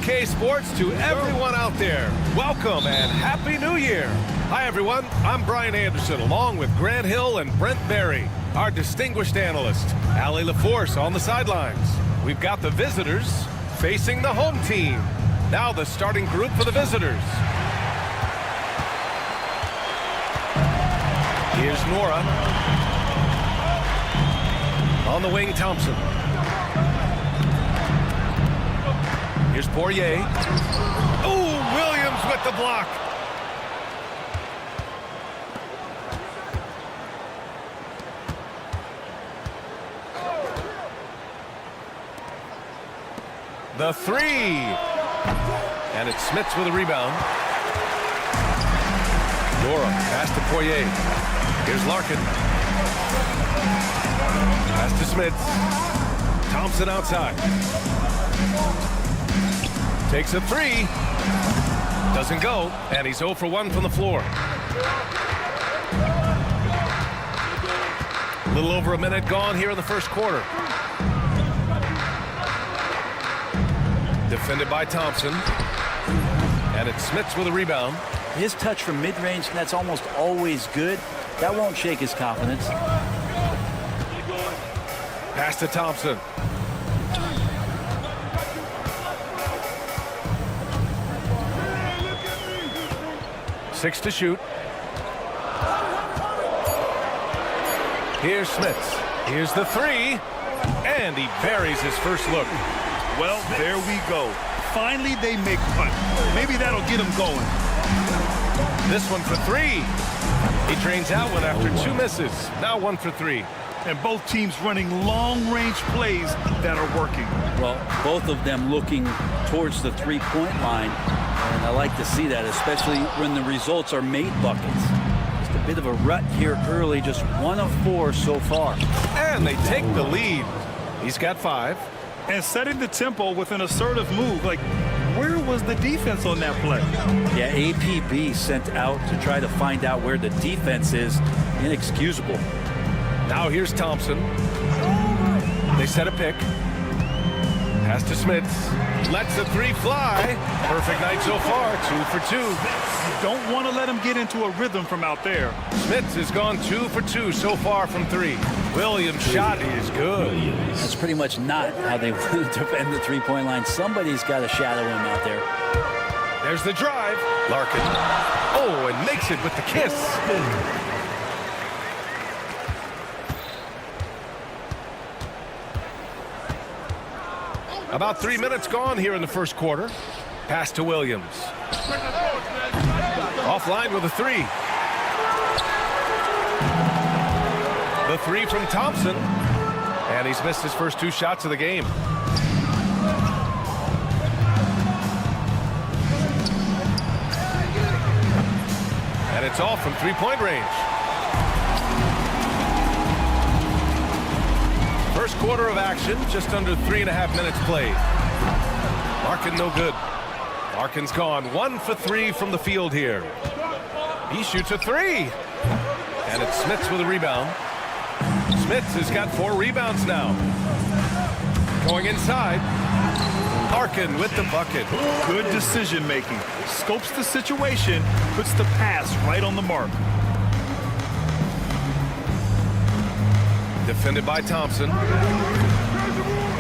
OK Sports to everyone out there. Welcome and Happy New Year. Hi, everyone. I'm Brian Anderson, along with Grant Hill and Brent Berry, our distinguished analyst, Allie LaForce on the sidelines. We've got the visitors facing the home team. Now the starting group for the visitors. Here's Nora. On the wing, Thompson. Here's Poirier. Oh, Williams with the block. The three. And it's Smits with a rebound. Nora, pass to Poirier. Here's Larkin. Pass to Smits. Thompson outside. Takes a three. Doesn't go. And he's 0 for 1 from the floor. A little over a minute gone here in the first quarter. Defended by Thompson. And it's Smits with a rebound. His touch from mid-range, that's almost always good. That won't shake his confidence. Pass to Thompson. Six to shoot. Here's Smits. Here's the three. And he buries his first look. Well, there we go. Finally, they make one. Maybe that'll get him going. This one for three. He drains out one after 2 misses. Now 1 for 3. And both teams running long-range plays that are working. Well, both of them looking towards the three-point line. And I like to see that, especially when the results are made buckets. Just a bit of a rut here early, just 1 of 4 so far. And they take the lead. He's got 5. And setting the tempo with an assertive move. Like, where was the defense on that play? Yeah, APB sent out to try to find out where the defense is. Inexcusable. Now here's Thompson. They set a pick. Pass to Smits. Lets the three fly. Perfect night so far. 2 for 2. You don't want to let him get into a rhythm from out there. Smits has gone 2 for 2 so far from 3. Williams' shot is good. That's pretty much not how they defend the three-point line. Somebody's got to shadow him out there. There's the drive. Larkin. Oh, and makes it with the kiss. About 3 minutes gone here in the first quarter. Pass to Williams. Offline with a three. The three from Thompson. And he's missed his first 2 shots of the game. And it's all from three-point range. First quarter of action, just under 3.5 minutes played. Larkin no good. Larkin's gone 1 for 3 from the field here. He shoots a three. And it's Smits with a rebound. Smits has got 4 rebounds now. Going inside. Larkin with the bucket. Good decision making. Scopes the situation, puts the pass right on the mark. Defended by Thompson.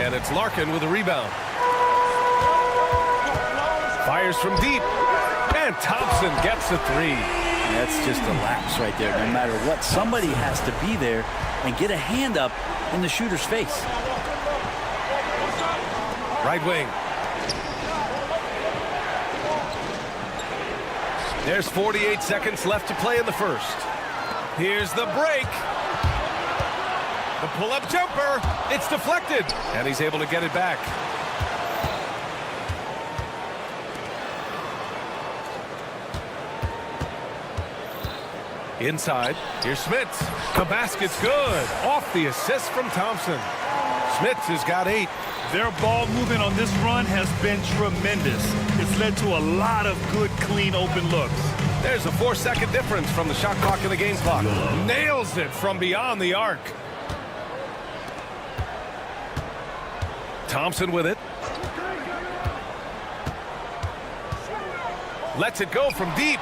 And it's Larkin with a rebound. Fires from deep. And Thompson gets a three. That's just a lapse right there. No matter what, somebody has to be there and get a hand up in the shooter's face. Right wing. There's 48 seconds left to play in the first. Here's the break. The pull-up jumper. It's deflected. And he's able to get it back. Inside. Here's Smits. The basket's good. Off the assist from Thompson. Smits has got 8. Their ball movement on this run has been tremendous. It's led to a lot of good, clean, open looks. There's a 4-second difference from the shot clock and the game clock. Nails it from beyond the arc. Thompson with it. Lets it go from deep.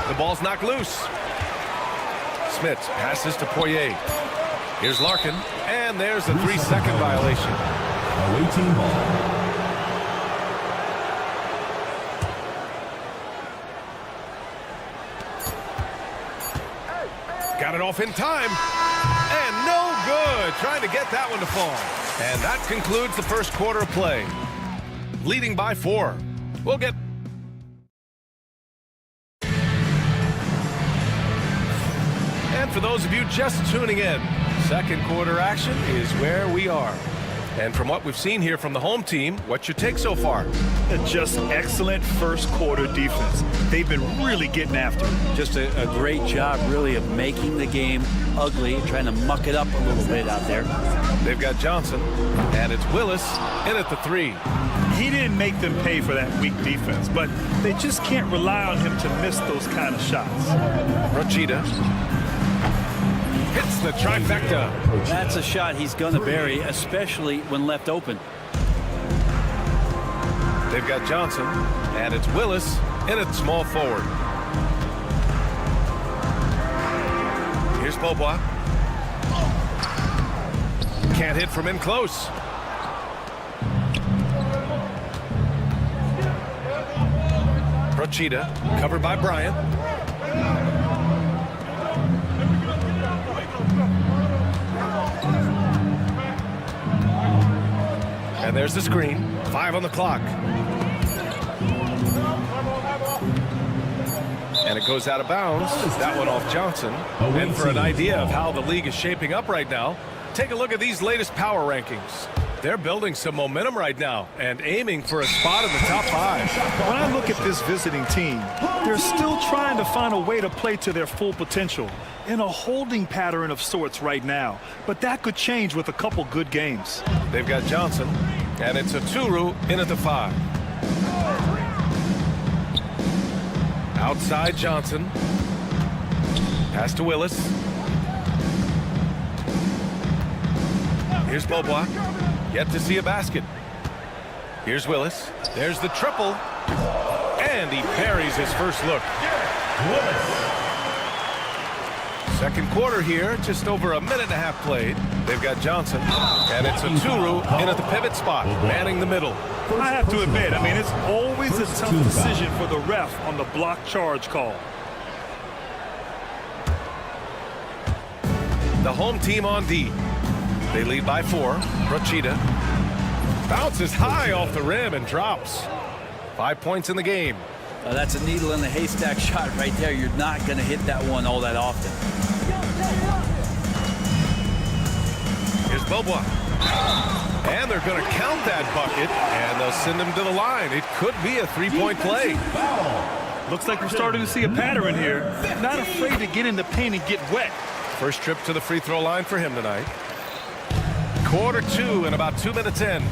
The ball's knocked loose. Smits passes to Poirier. Here's Larkin, and there's a 3-second violation. Away team ball. Got it off in time, and no good. Trying to get that one to fall. And that concludes the first quarter of play. Leading by 4. We'll get... And for those of you just tuning in, second quarter action is where we are. And from what we've seen here from the home team, what's your take so far? Just excellent first quarter defense. They've been really getting after it. Just a great job, really, of making the game ugly, trying to muck it up a little bit out there. They've got Johnson, and it's Willis in at the 3. He didn't make them pay for that weak defense, but they just can't rely on him to miss those kind of shots. Rachida hits the trifecta. That's a shot he's going to bury, especially when left open. They've got Johnson, and it's Willis in at small forward. Here's Beaubois. Can't hit from in close. Rachida, covered by Bryant. And there's the screen. 5 on the clock. And it goes out of bounds. That one off Johnson. And for an idea of how the league is shaping up right now, take a look at these latest power rankings. They're building some momentum right now and aiming for a spot in the top 5. When I look at this visiting team, they're still trying to find a way to play to their full potential in a holding pattern of sorts right now. But that could change with a couple good games. They've got Johnson, and it's a Turu in at the 5. Outside Johnson. Pass to Willis. Here's Beaubois. Yet to see a basket. Here's Willis. There's the triple. And he buries his first look. Second quarter here, just over a minute and a half played. They've got Johnson, and it's a Turu in at the pivot spot, manning the middle. I have to admit, I mean, it's always a tough decision for the ref on the block charge call. The home team on D. They lead by 4. Rachida bounces high off the rim and drops. 5 points in the game. That's a needle in the haystack shot right there. You're not going to hit that one all that often. Here's Beaubois. And they're going to count that bucket, and they'll send him to the line. It could be a 3-point play. Looks like we're starting to see a pattern here. Not afraid to get in the paint and get wet. First trip to the free throw line for him tonight. Quarter 2 and about 2 minutes in.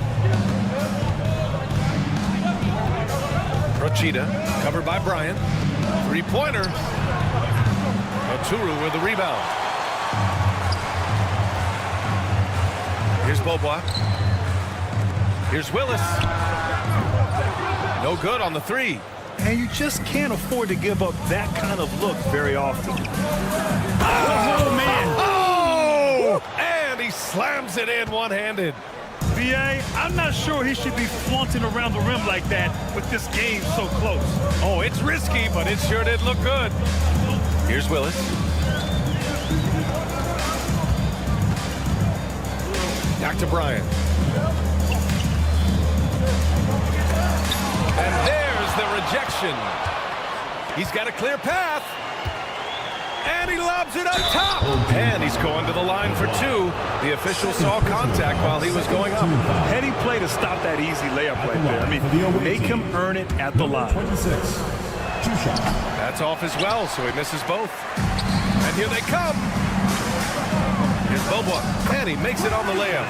Rachida, covered by Bryant. 3-pointer. Turu with the rebound. Here's Beaubois. Here's Willis. No good on the 3. And you just can't afford to give up that kind of look very often. Oh, man. Oh! And he slams it in one-handed. BA, I'm not sure he should be flaunting around the rim like that with this game so close. Oh, it's risky, but it sure did look good. Here's Willis. Back to Bryant. And there's the rejection. He's got a clear path. And he lobs it up top. And he's going to the line for 2. The official saw contact while he was going up. Heady play to stop that easy layup right there. I mean, make him earn it at the line. 26. 2 shots. That's off as well, so he misses both. And here they come. Here's Beaubois. And he makes it on the layup.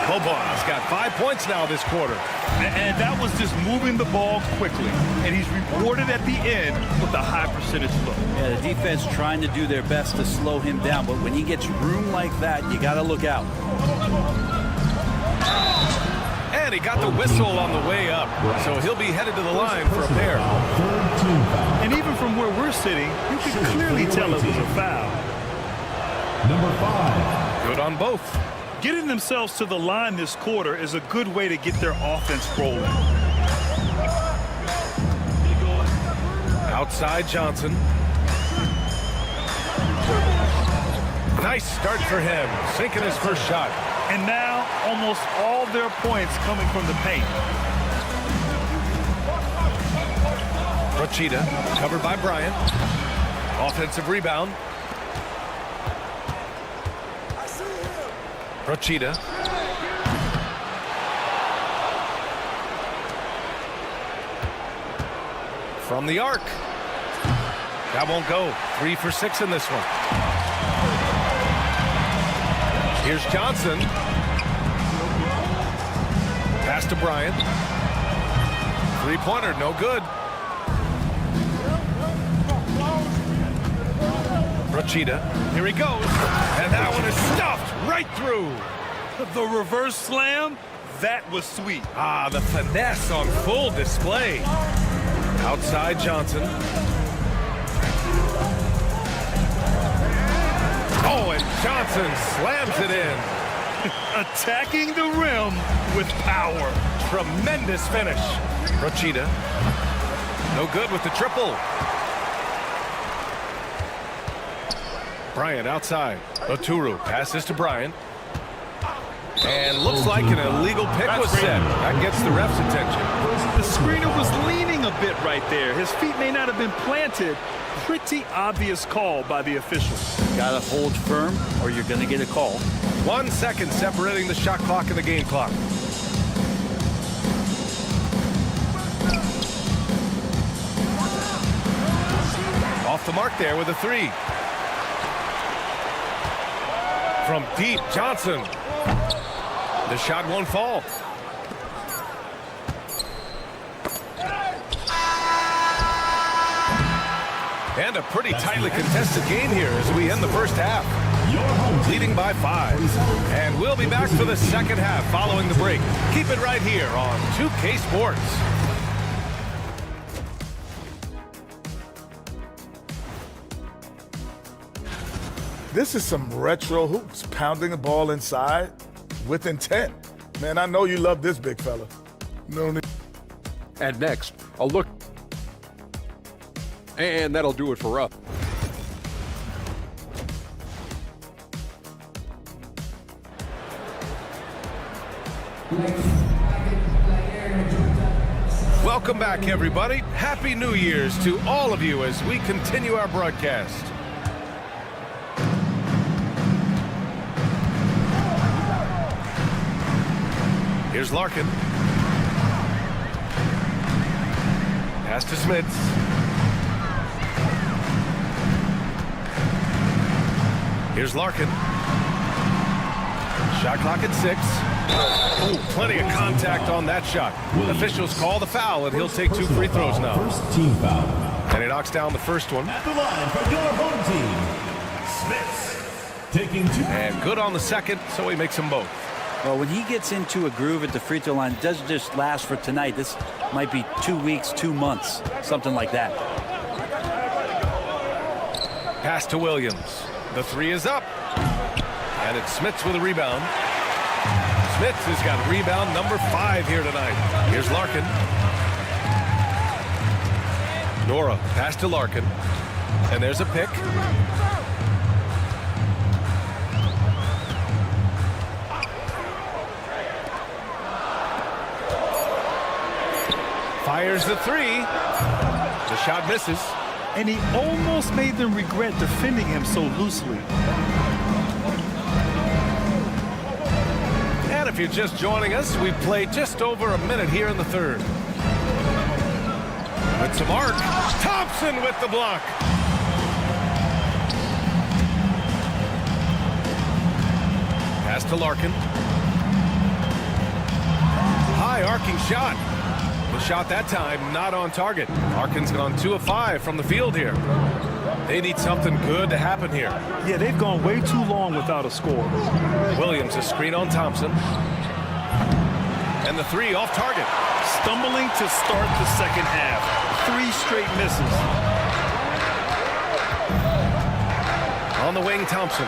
Beaubois got 5 points now this quarter. And that was just moving the ball quickly. And he's rewarded at the end with a high percentage look. Yeah, the defense trying to do their best to slow him down, but when he gets room like that, you got to look out. And And he got the whistle on the way up, so he'll be headed to the line for a pair. Third team foul. And even from where we're sitting, you can clearly tell it was a foul. Number 5. Good on both. Getting themselves to the line this quarter is a good way to get their offense rolling. Outside Johnson. Nice start for him, sinking his first shot. And now, almost all their points coming from the paint. Rochita, covered by Bryant. Offensive rebound. Rochita. From the arc. That won't go. 3 for 6 in this one. Here's Johnson. Pass to Bryant. Three-pointer, no good. Rochita. Here he goes. And that one is stuffed right through. The reverse slam, that was sweet. Ah, the finesse on full display. Outside Johnson. Oh, and Johnson slams it in. Attacking the rim with power. Tremendous finish. Rochita. No good with the triple. Bryant outside. Oturu passes to Bryant. And looks like an illegal pick was set. That gets the ref's attention. The screener was leaning a bit right there. His feet may not have been planted. Pretty obvious call by the officials. Gotta hold firm or you're gonna get a call. 1 second separating the shot clock and the game clock. Off the mark there with a 3. From deep, Johnson. The shot won't fall. And a pretty tightly contested game here as we end the first half. Leading by 5. And we'll be back for the second half following the break. Keep it right here on 2K Sports. This is some retro hoops, pounding the ball inside with intent. Man, I know you love this big fella. No need. And next, a look. And that'll do it for us. Welcome back, everybody. Happy New Year's to all of you as we continue our broadcast. Here's Larkin. Pass to Smits. Here's Larkin. Shot clock at 6. Oh, plenty of contact on that shot. Officials call the foul, and he'll take 2 free throws now. First team foul. And he knocks down the first one. At the line for your home team, Smith. Taking 2. And good on the second, so he makes them both. Well, when he gets into a groove at the free throw line, it doesn't just last for tonight. This might be 2 weeks, 2 months, something like that. Pass to Williams. The 3 is up. And it's Smits with a rebound. Smits has got rebound number 5 here tonight. Here's Larkin. Nora, pass to Larkin. And there's a pick. Fires the 3. The shot misses. And he almost made them regret defending him so loosely. And if you're just joining us, we played just over a minute here in the third. With some arc. Thompson with the block. Pass to Larkin. High arcing shot. The shot that time not on target. Larkin's gone 2 of 5 from the field here. They need something good to happen here. Yeah, they've gone way too long without a score. Williams a screen on Thompson. And the three off target. Stumbling to start the second half. 3 straight misses. On the wing, Thompson.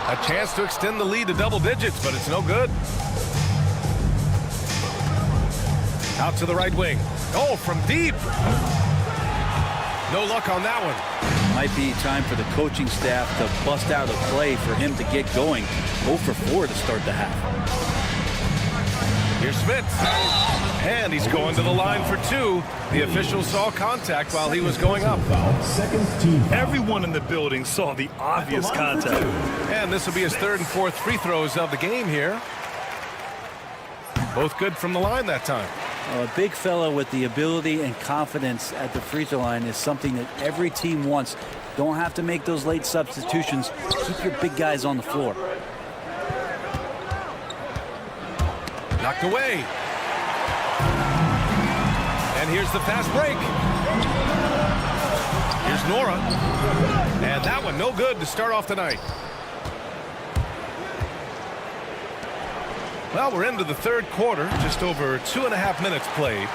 A chance to extend the lead to double digits, but it's no good. Out to the right wing. Oh, from deep. No luck on that one. Might be time for the coaching staff to bust out a play for him to get going. 0 for 4 to start the half. Here's Smith. And he's going to the line for 2. The officials saw contact while he was going up. Second team foul. Everyone in the building saw the obvious contact. And this will be his 3rd and 4th free throws of the game here. Both good from the line that time. A big fella with the ability and confidence at the free throw line is something that every team wants. Don't have to make those late substitutions. Keep your big guys on the floor. Knocked away. And here's the fast break. Here's Nora. And that one no good to start off the night. Well, we're into the 3rd quarter. Just over 2.5 minutes played.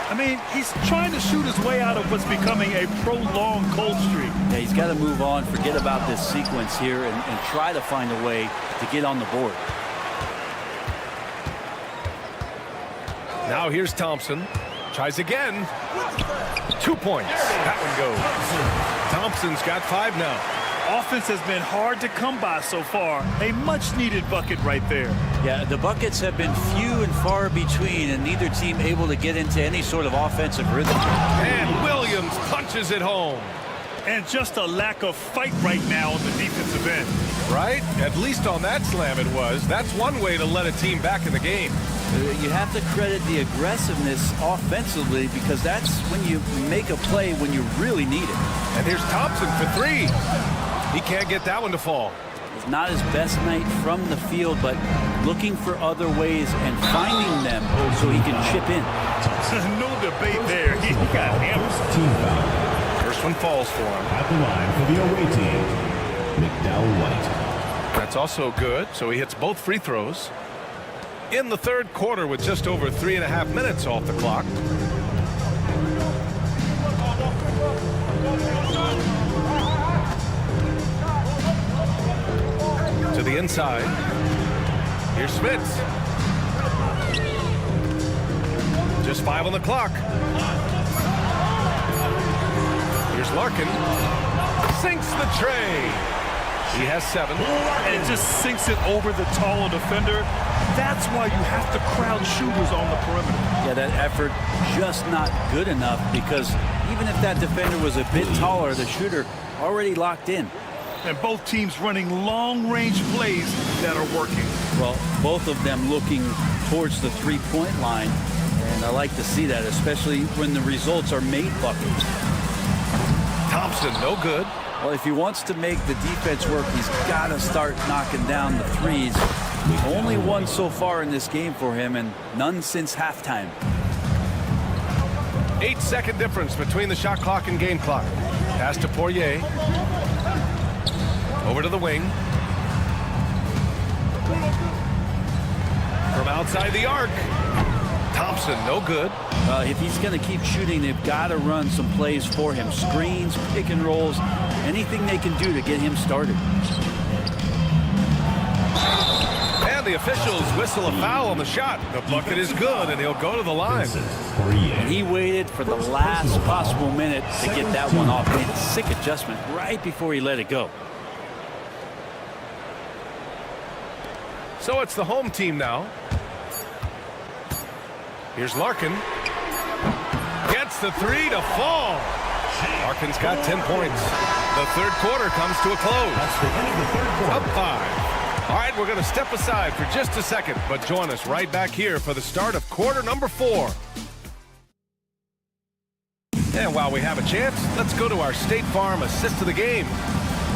I mean, he's trying to shoot his way out of what's becoming a prolonged cold streak. Yeah, he's got to move on, forget about this sequence here, and try to find a way to get on the board. Now here's Thompson. Tries again. 2 points. That one goes. Thompson's got 5 now. Offense has been hard to come by so far. A much-needed bucket right there. Yeah, the buckets have been few and far between, and neither team able to get into any sort of offensive rhythm. And Williams punches it home. And just a lack of fight right now on the defensive end. Right? At least on that slam it was. That's one way to let a team back in the game. You have to credit the aggressiveness offensively, because that's when you make a play when you really need it. And here's Thompson for 3. He can't get that one to fall. It's not his best night from the field, but looking for other ways and finding them so he can chip in. No debate there. He got hammered. Team foul. First one falls for him. At the line for the away team, McDowell White. That's also good, so he hits both free throws. In the 3rd quarter with just over 3.5 minutes off the clock. To the inside. Here's Smith. Just 5 on the clock. Here's Larkin. Sinks the tray. He has 7. And just sinks it over the taller defender. That's why you have to crowd shooters on the perimeter. Yeah, that effort just not good enough, because even if that defender was a bit taller, the shooter already locked in. And both teams running long-range plays that are working. Well, both of them looking towards the three-point line, and I like to see that, especially when the results are made buckets. Thompson, no good. Well, if he wants to make the defense work, he's got to start knocking down the threes. Only one so far in this game for him, and none since halftime. 8-second difference between the shot clock and game clock. Pass to Poirier. Over to the wing. From outside the arc. Thompson, no good. If he's going to keep shooting, they've got to run some plays for him. Screens, pick and rolls, anything they can do to get him started. And the officials whistle a foul on the shot. The bucket is good, and he'll go to the line. And he waited for the last possible minute to get that one off. Made a sick adjustment right before he let it go. So it's the home team now. Here's Larkin. Gets the 3 to fall. Larkin's got 10 points. The 3rd quarter comes to a close. That's the end of the 3rd quarter. Up 5. All right, we're going to step aside for just a second, but join us right back here for the start of quarter number 4. And while we have a chance, let's go to our State Farm assist of the game.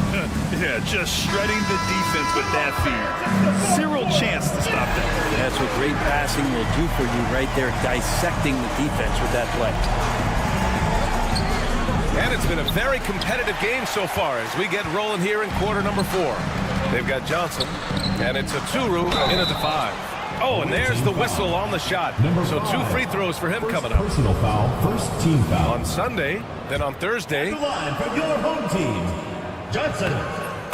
Yeah, just shredding the defense with that feed. Zero chance to stop that. That's what great passing will do for you right there, dissecting the defense with that play. And it's been a very competitive game so far as we get rolling here in quarter number 4. They've got Johnson, and it's a Turu in at the 5. Oh, and there's the whistle on the shot. So 2 free throws for him coming up. Personal foul, first team foul. On Sunday, then on Thursday. The line from your home team, Johnson.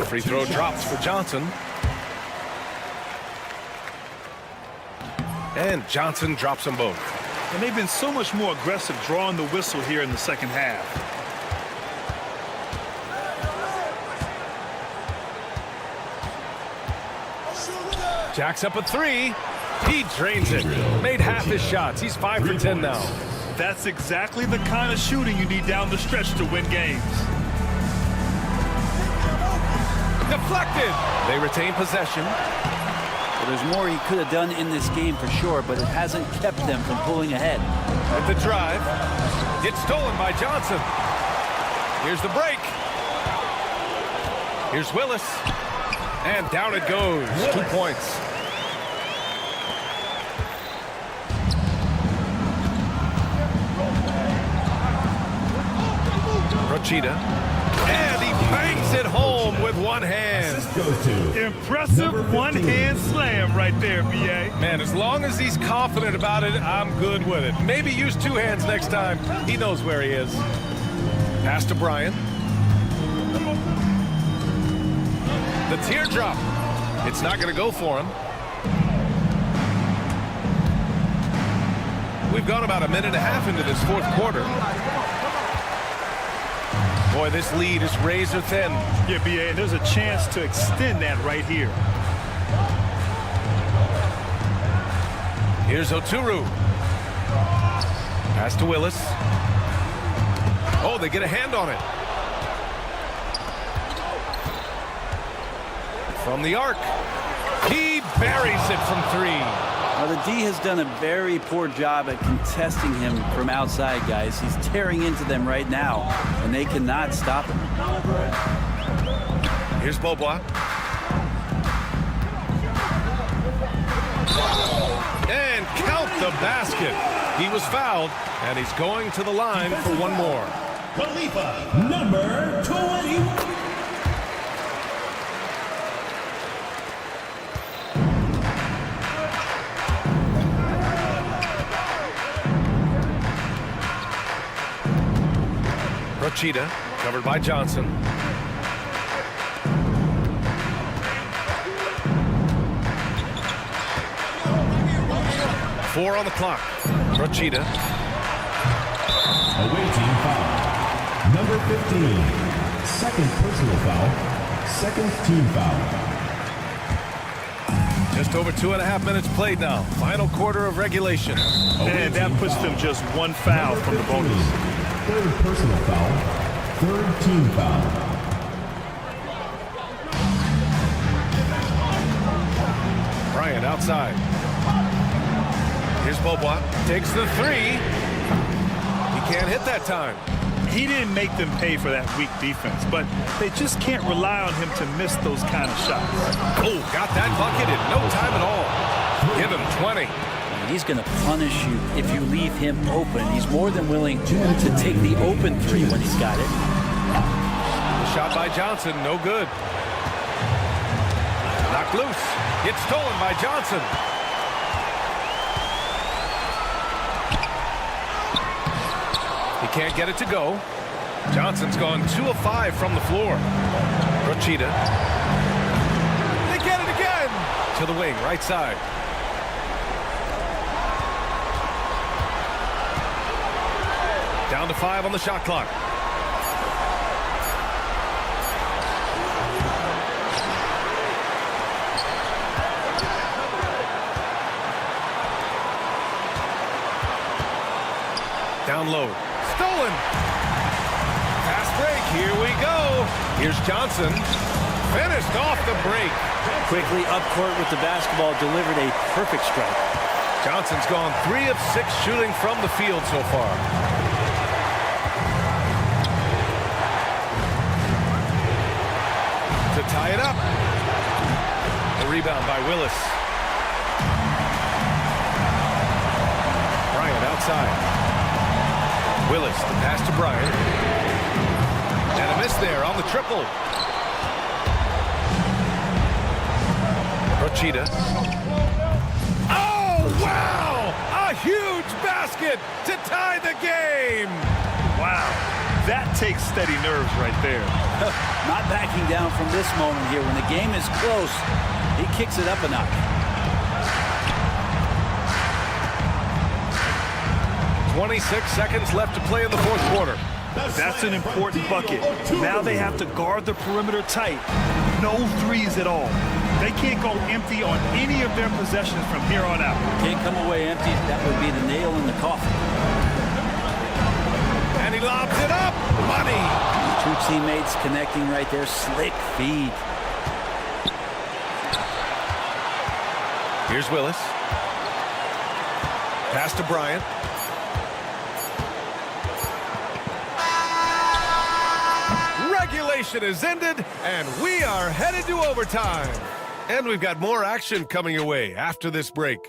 Free throw drops for Johnson. And Johnson drops them both. And they've been so much more aggressive drawing the whistle here in the second half. Jacks up a 3. He drains it. Made half his shots. He's 5 for 10 now. That's exactly the kind of shooting you need down the stretch to win games. Deflected. They retain possession. Well, there's more he could have done in this game for sure, but it hasn't kept them from pulling ahead. With the drive. It's stolen by Johnson. Here's the break. Here's Willis. And down it goes. 2 points. Rochita. And he bangs it home with one hand. Impressive one-hand slam right there, B.A. Man, as long as he's confident about it, I'm good with it. Maybe use 2 hands next time. He knows where he is. Pass to Bryant. The teardrop. It's not going to go for him. We've gone about a minute and a half into this 4th quarter. Boy, this lead is razor thin. Yeah, B.A., there's a chance to extend that right here. Here's Oturu. Pass to Willis. Oh, they get a hand on it. From the arc. He buries it from 3. Now, the D has done a very poor job at contesting him from outside, guys. He's tearing into them right now, and they cannot stop him. Here's Beaubois. And count the basket. He was fouled, and he's going to the line for one more. Khalifa, number 20. Rochita, covered by Johnson. Four on the clock. Rochita. Awaiting foul. Number 15. Second personal foul. Second team foul. Just over 2.5 minutes played now. Final quarter of regulation. And that puts them just 1 foul from the bonus. Third personal foul. Third team foul. Bryant outside. Here's Beaubois. Takes the 3. He can't hit that time. He didn't make them pay for that weak defense, but they just can't rely on him to miss those kind of shots. Oh, got that bucket in no time at all. Give him 20. He's going to punish you if you leave him open. He's more than willing to take the open 3 when he's got it. The shot by Johnson, no good. Knocked loose. It's stolen by Johnson. He can't get it to go. Johnson's gone 2 of 5 from the floor. Rochita. They get it again. To the wing, right side. Down to 5 on the shot clock. Down low. Stolen. Fast break. Here we go. Here's Johnson. Finished off the break. Quickly up court with the basketball, delivered a perfect strike. Johnson's gone 3 of 6 shooting from the field so far. To tie it up. The rebound by Willis. Bryant outside. Willis, the pass to Bryant. And a miss there on the triple. Rochita. Wow! A huge basket to tie the game! Wow, that takes steady nerves right there. Not backing down from this moment here. When the game is close, he kicks it up a notch. 26 seconds left to play in the fourth quarter. That's an important bucket. Now they have to guard the perimeter tight. No threes at all. They can't go empty on any of their possessions from here on out. Can't come away empty. That would be the nail in the coffin. And he lobs it up. Money. Two teammates connecting right there. Slick feed. Here's Willis. Pass to Bryant. Regulation is ended, and we are headed to overtime. And we've got more action coming your way after this break.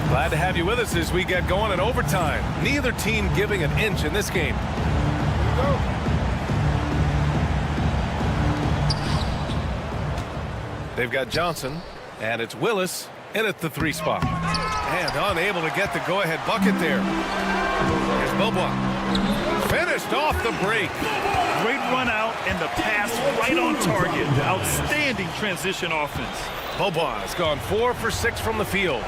Glad to have you with us as we get going in overtime. Neither team giving an inch in this game. They've got Johnson, and it's Willis in at the 3 spot. And unable to get the go-ahead bucket there. Here's Bobois. Finished off the break. Great run out and the pass right on target. Outstanding transition offense. Bobois has gone 4 for 6 from the field.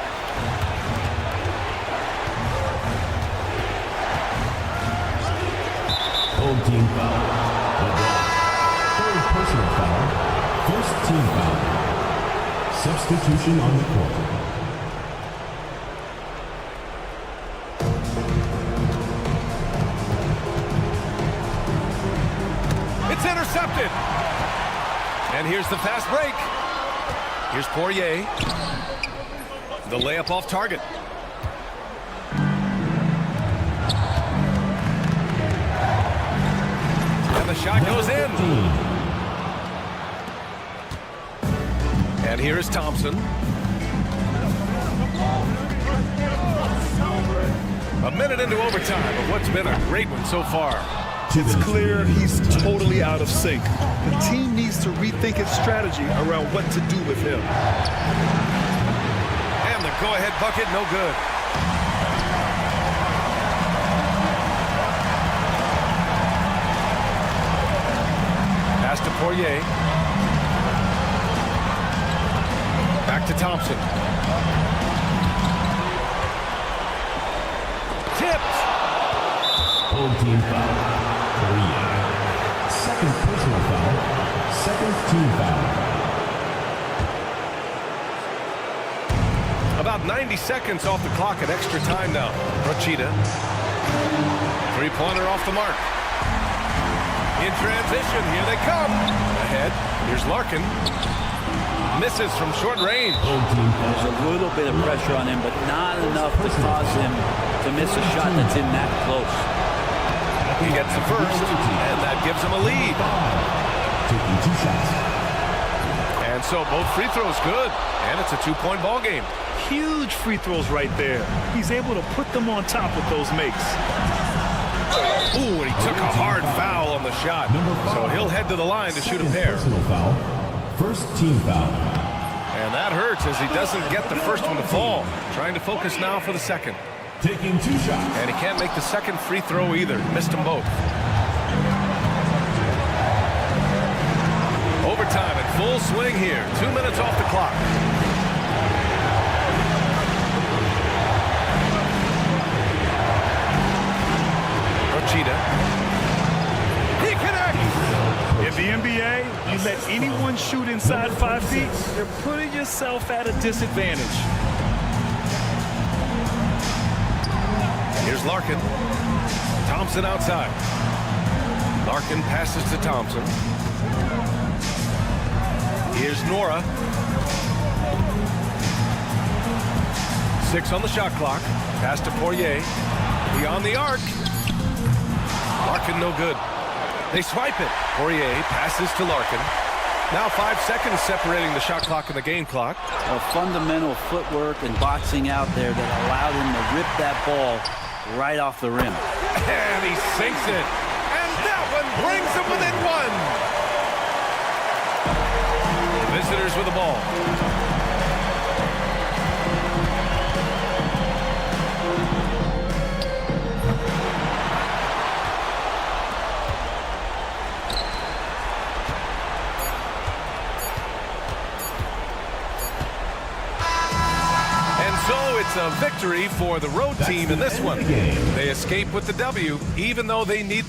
Home team foul. Third personal foul. First team foul. Substitution on the court. It's intercepted. And here's the fast break. Here's Poirier. The layup off target. And the shot goes in. And here is Thompson. A minute into overtime of what's been a great one so far. It's clear he's totally out of sync. The team needs to rethink its strategy around what to do with him. And the go-ahead bucket, no good. Pass to Poirier. Back to Thompson. Tipped. Home team foul. Poirier. Second personal foul. Second team foul. About 90 seconds off the clock at extra time now. Rochita. Three-pointer off the mark. In transition, here they come. Ahead, here's Larkin. Misses from short range. There's a little bit of pressure on him, but not enough to cause him to miss a shot that's in that close. He gets the first, and that gives him a lead. Taking 2 shots. And so both free throws good, and it's a 2-point ball game. Huge free throws right there. He's able to put them on top with those makes. Ooh, and he took a hard foul on the shot. So he'll head to the line to shoot a pair. Personal foul. First team foul. And that hurts as he doesn't get the first one to fall. Trying to focus now for the second. Taking 2 shots. And he can't make the second free throw either. Missed them both. Overtime in full swing here. 2 minutes off the clock. Rochita. He connects! In the NBA, you let anyone shoot inside 5 feet, you're putting yourself at a disadvantage. Here's Larkin. Thompson outside. Larkin passes to Thompson. Here's Nora. 6 on the shot clock. Pass to Poirier. Beyond the arc. Larkin no good. They swipe it. Poirier passes to Larkin. Now 5 seconds separating the shot clock and the game clock. A fundamental footwork and boxing out there that allowed him to rip that ball right off the rim. And he sinks it. And that one brings him within 1. Visitors with the ball. So it's a victory for the road team in this one. They escape with the W, even though they need...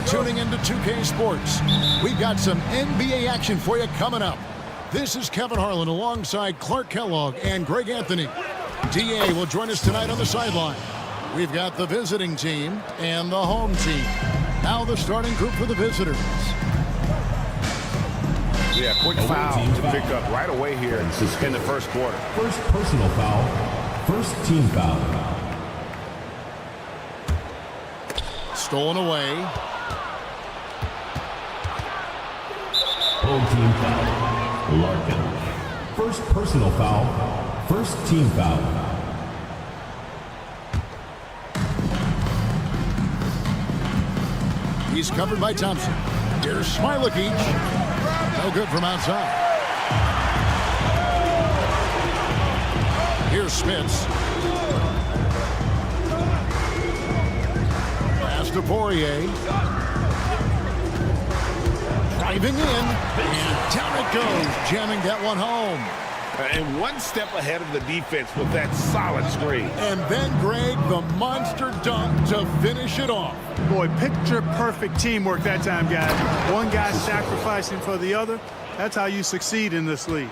tuning into 2K Sports. We've got some NBA action for you coming up. This is Kevin Harlan alongside Clark Kellogg and Greg Anthony. DA will join us tonight on the sideline. We've got the visiting team and the home team. Now the starting group for the visitors. Yeah, quick foul to pick up right away here in the first quarter. First personal foul. First team foul. Stolen away. Home team foul. Larkin. First personal foul. First team foul. He's covered by Thompson. Here's Smiley-Beach. No good from outside. Here's Smits. Pass to Poirier. Driving in. And down it goes. Jamming that one home. And one step ahead of the defense with that solid screen. And then, Greg, the monster dunk to finish it off. Boy, picture-perfect teamwork that time, guys. One guy sacrificing for the other. That's how you succeed in this league.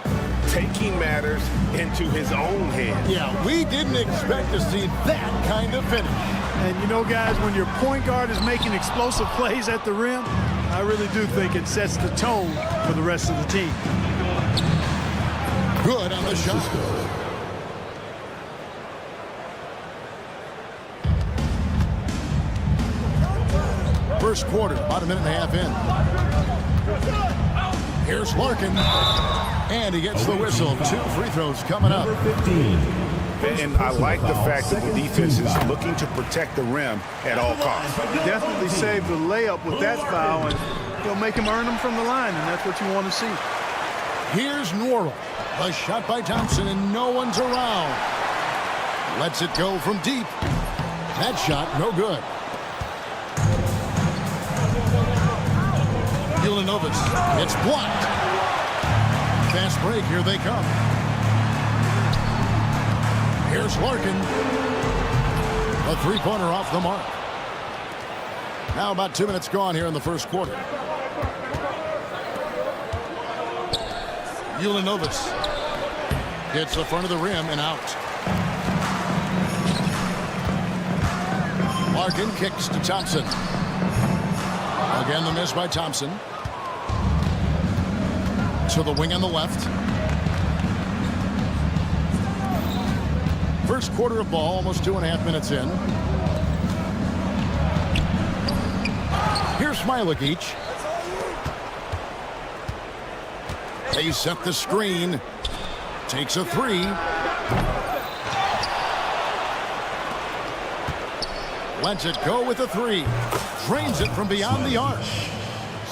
Taking matters into his own hands. Yeah, we didn't expect to see that kind of finish. And you know, guys, when your point guard is making explosive plays at the rim, I really do think it sets the tone for the rest of the team. Good on the shot. First quarter, about a minute and a half in. Here's Larkin. And he gets the whistle. 2 free throws coming up. Number 15. And I like the fact that the defense is looking to protect the rim at all costs. Definitely saved the layup with that foul, and he'll make him earn them from the line, and that's what you want to see. Here's Norrell. A shot by Thompson, and no one's around. Lets it go from deep. That shot, no good. Ulanovitz, it's blocked. Fast break, here they come. Here's Larkin. A three-pointer off the mark. Now about 2 minutes gone here in the first quarter. Ulanovitz hits the front of the rim and out. Larkin kicks to Thompson. Again, the miss by Thompson. To the wing on the left. First quarter of ball, almost 2.5 minutes in. Here's Smiley-Beach. They set the screen. Takes a three. Lets it go with a three. Drains it from beyond the arc.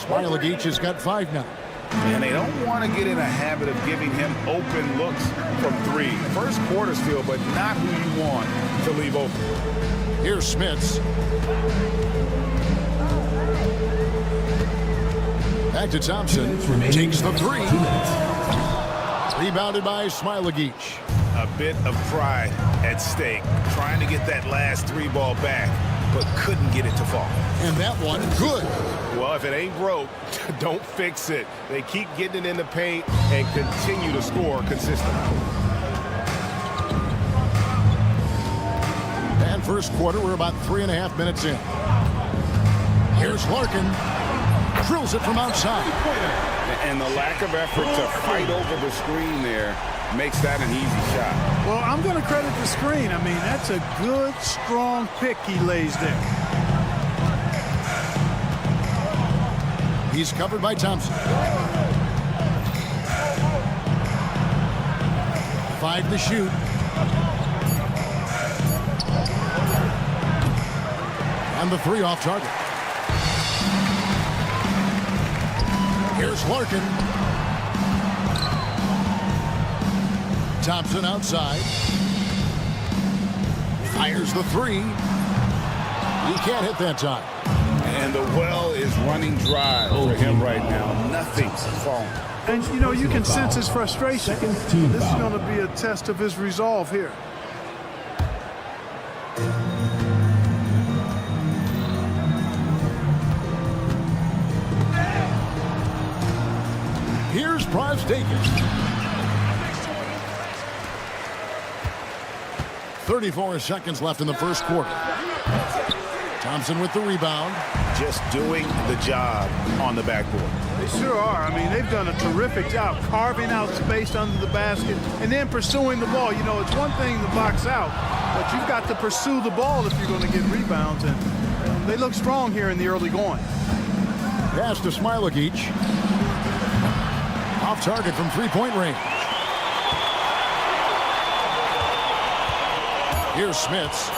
Smiley-Beach has got 5 now. And they don't want to get in a habit of giving him open looks from 3. First quarter still, but not who you want to leave open. Here's Smits. Back to Thompson. Takes the 3. Rebounded by Smiley-Beach. A bit of pride at stake. Trying to get that last 3 ball back, but couldn't get it to fall. And that one, good. Well, if it ain't broke, don't fix it. They keep getting it in the paint and continue to score consistently. And first quarter, we're about 3.5 minutes in. Here's Larkin. Drills it from outside. And the lack of effort to fight over the screen there makes that an easy shot. Well, I'm going to credit the screen. I mean, that's a good, strong pick he lays there. He's covered by Thompson. 5 to shoot. And the 3 off target. Here's Larkin. Thompson outside. Fires the 3. He can't hit that time. And the well is running dry for him right now. Nothing's falling. And, you know, you can sense his frustration. This is going to be a test of his resolve here. mistaken. 34 seconds left in the first quarter. Thompson with the rebound. Just doing the job on the backboard. They sure are. I mean, they've done a terrific job carving out space under the basket and then pursuing the ball. You know, it's one thing to box out, but you've got to pursue the ball if you're going to get rebounds. And they look strong here in the early going. Pass to Smailagic. Off target from three-point range. Here's Smits.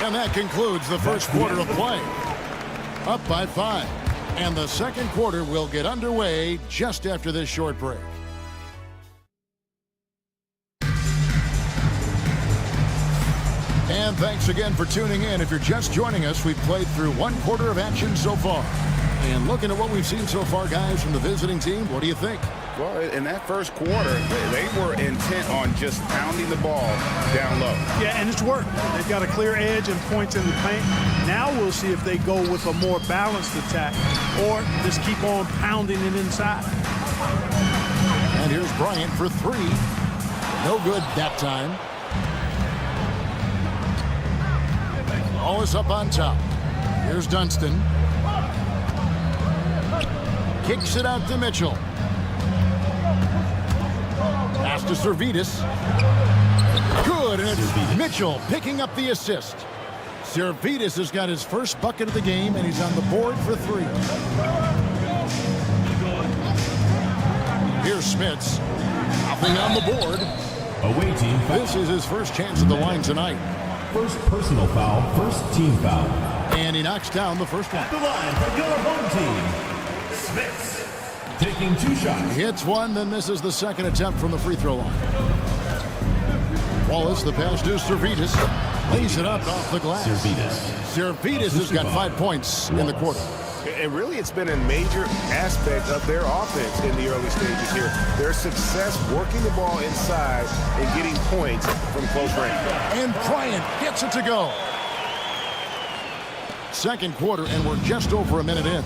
And that concludes the first quarter of play. Up by 5. And the second quarter will get underway just after this short break. And thanks again for tuning in. If you're just joining us, we've played through one quarter of action so far. And looking at what we've seen so far, guys, from the visiting team, what do you think? Well, in that first quarter, they were intent on just pounding the ball down low. Yeah, and it's worked. They've got a clear edge and points in the paint. Now we'll see if they go with a more balanced attack or just keep on pounding it inside. And here's Bryant for 3. No good that time. Ball is up on top. Here's Dunston. Kicks it out to Mitchell. Pass to Servetus. Good, and it's Mitchell picking up the assist. Servetus has got his first bucket of the game, and he's on the board for 3. Here's Smits. Nothing on the board. Away team foul. This is his first chance at the line tonight. First personal foul, first team foul. And he knocks down the first one. The line for your home team. Smits taking 2 shots. Hits one, then misses the second attempt from the free throw line. Wallace, the pass to Servetus. Lays it up off the glass. Servetus has got 5 points in the quarter. And really, it's been a major aspect of their offense in the early stages here. Their success working the ball inside and getting points from close range. And Bryant gets it to go. Second quarter, and we're just over a minute in.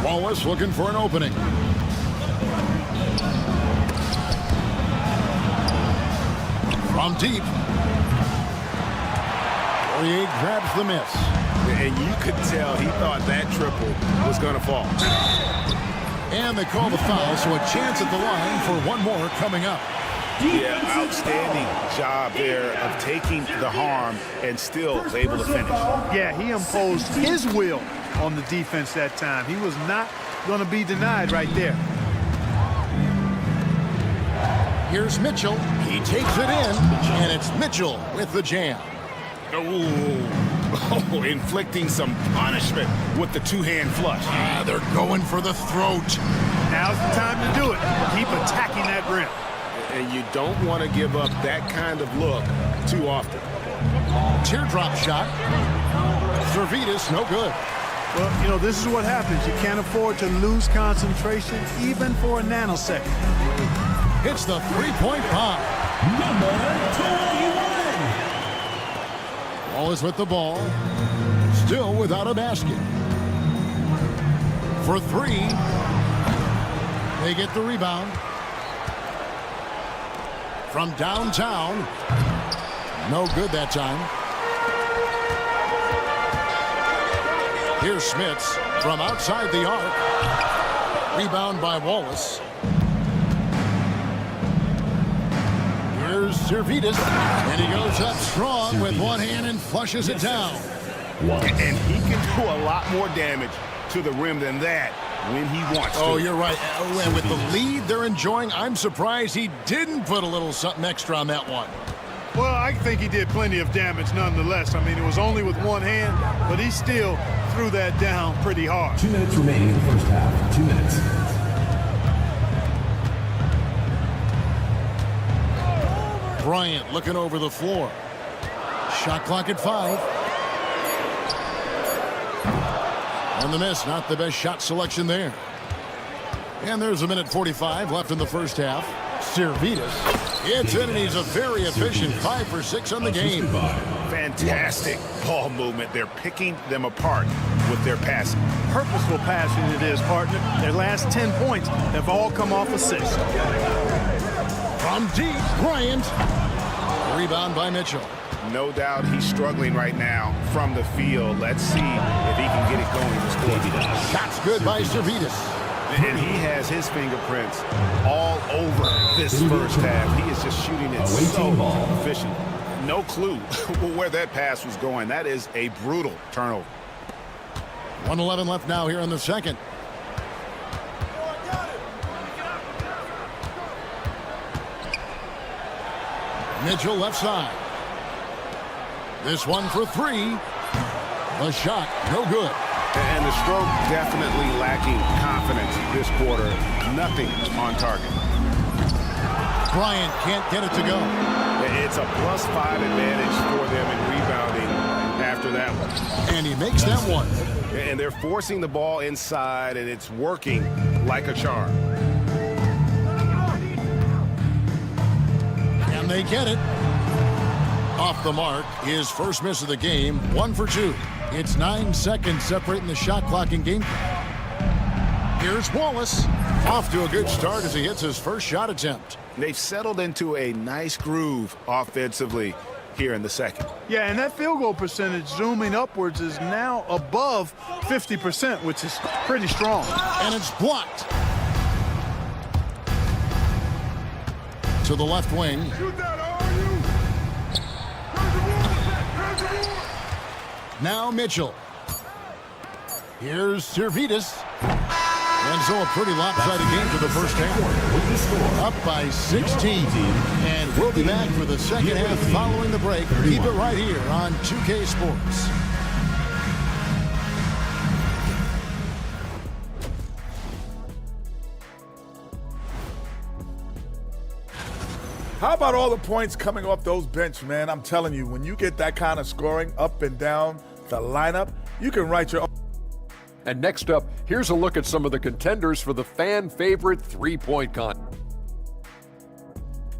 Wallace looking for an opening. From deep. Poirier grabs the miss. And you could tell he thought that triple was going to fall. And they call the foul, so a chance at the line for one more coming up. Yeah, outstanding job there of taking the harm and still able to finish. Yeah, he imposed his will on the defense that time. He was not going to be denied right there. Here's Mitchell. He takes it in, and it's Mitchell with the jam. Oh, inflicting some punishment with the two-hand flush. They're going for the throat. Now's the time to do it. Keep attacking that rim. And you don't want to give up that kind of look too often. Teardrop shot. Servetus, no good. Well, you know, this is what happens. You can't afford to lose concentration even for a nanosecond. Hits the three-point bomb. Number 21. Wallace with the ball. Still without a basket. For 3. They get the rebound. From downtown. No good that time. Here's Smits from outside the arc. Rebound by Wallace. Here's Servetus. And he goes up strong with one hand and flushes it down. And he can do a lot more damage to the rim than that when he wants to. Oh, you're right. And with the lead they're enjoying, I'm surprised he didn't put a little something extra on that one. Well, I think he did plenty of damage nonetheless. I mean, it was only with one hand, but he still threw that down pretty hard. 2 minutes remaining in the first half. 2 minutes. Bryant looking over the floor. Shot clock at 5. And the miss, not the best shot selection there. And there's a minute 45 left in the first half. Servetus. It's in, and he's a very efficient 5 for 6 on the game. Fantastic ball movement. They're picking them apart with their passing. Purposeful passing it is, partner. Their last 10 points have all come off assists. From deep, Bryant. Rebound by Mitchell. No doubt he's struggling right now from the field. Let's see if he can get it going this quarter. Shots good by Servetus. And he has his fingerprints all over this first half. He is just shooting it so efficient. No clue where that pass was going. That is a brutal turnover. 1:11 left now here in the second. Mitchell left side. This one for three. The shot, no good. And the stroke definitely lacking confidence this quarter. Nothing on target. Bryant can't get it to go. It's a +5 advantage for them in rebounding after that one. And he makes that one. And they're forcing the ball inside, and it's working like a charm. And they get it. Off the mark, his first miss of the game, 1 for 2. It's 9 seconds separating the shot clock and game clock. Here's Wallace. Off to a good start as he hits his first shot attempt. They've settled into a nice groove offensively here in the second. Yeah, and that field goal percentage zooming upwards is now above 50%, which is pretty strong. And it's blocked. To the left wing. Now Mitchell. Here's Servetus. And so a pretty lopsided game for the first half. Up by 16. And we'll be back for the second half following the break. Keep it right here on 2K Sports. How about all the points coming off those bench, man? I'm telling you, when you get that kind of scoring up and down the lineup, you can write your own. And next up, here's a look at some of the contenders for the fan favorite three-point contest.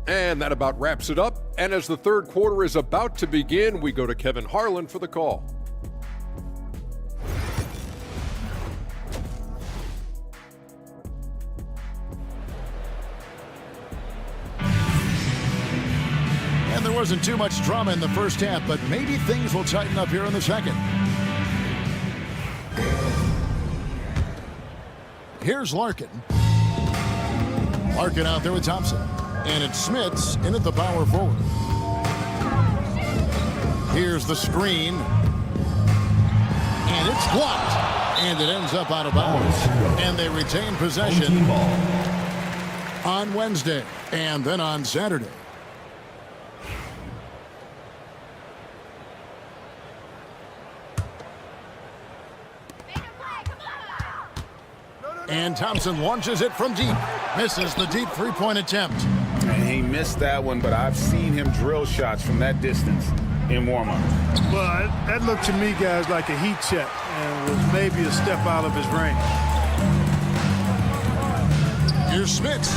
And that about wraps it up. And as the third quarter is about to begin, we go to Kevin Harlan for the call. And there wasn't too much drama in the first half, but maybe things will tighten up here in the second. Here's Larkin. Larkin out there with Thompson. And it's Smits in at the power forward. Here's the screen. And it's blocked. And it ends up out of bounds. And they retain possession on Wednesday and then on Saturday. And Thompson launches it from deep. Misses the deep three-point attempt. And he missed that one, but I've seen him drill shots from that distance in warm-up. Well, that looked to me, guys, like a heat check and was maybe a step out of his range. Here's Smits.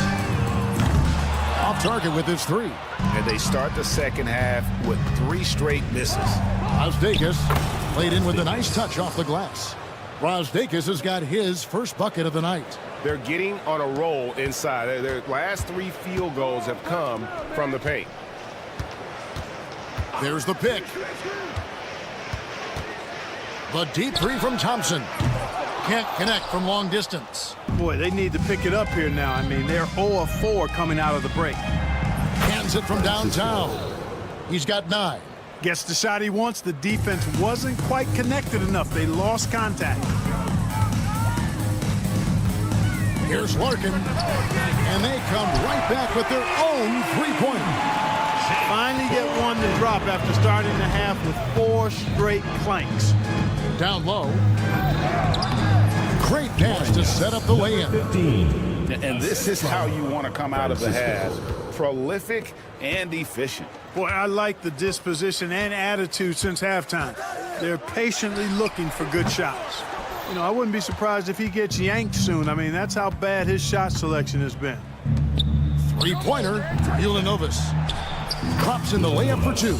Off target with his three. And they start the second half with 3 straight misses. Razdakis played in with a nice touch off the glass. Razdakis has got his first bucket of the night. They're getting on a roll inside. Their last 3 field goals have come from the paint. There's the pick. The deep three from Thompson. Can't connect from long distance. Boy, they need to pick it up here now. I mean, they're 0 of 4 coming out of the break. Hands it from downtown. He's got 9. Gets the shot he wants. The defense wasn't quite connected enough. They lost contact. Here's Larkin. And they come right back with their own three-pointer. Finally get one to drop after starting the half with 4 straight clanks. Down low. Great pass to set up the lay-in. And this is how you want to come out of the half. Prolific and efficient. Boy, I like the disposition and attitude since halftime. They're patiently looking for good shots. You know, I wouldn't be surprised if he gets yanked soon. I mean, that's how bad his shot selection has been. Three-pointer for Ulanovas. Drops in the layup for 2.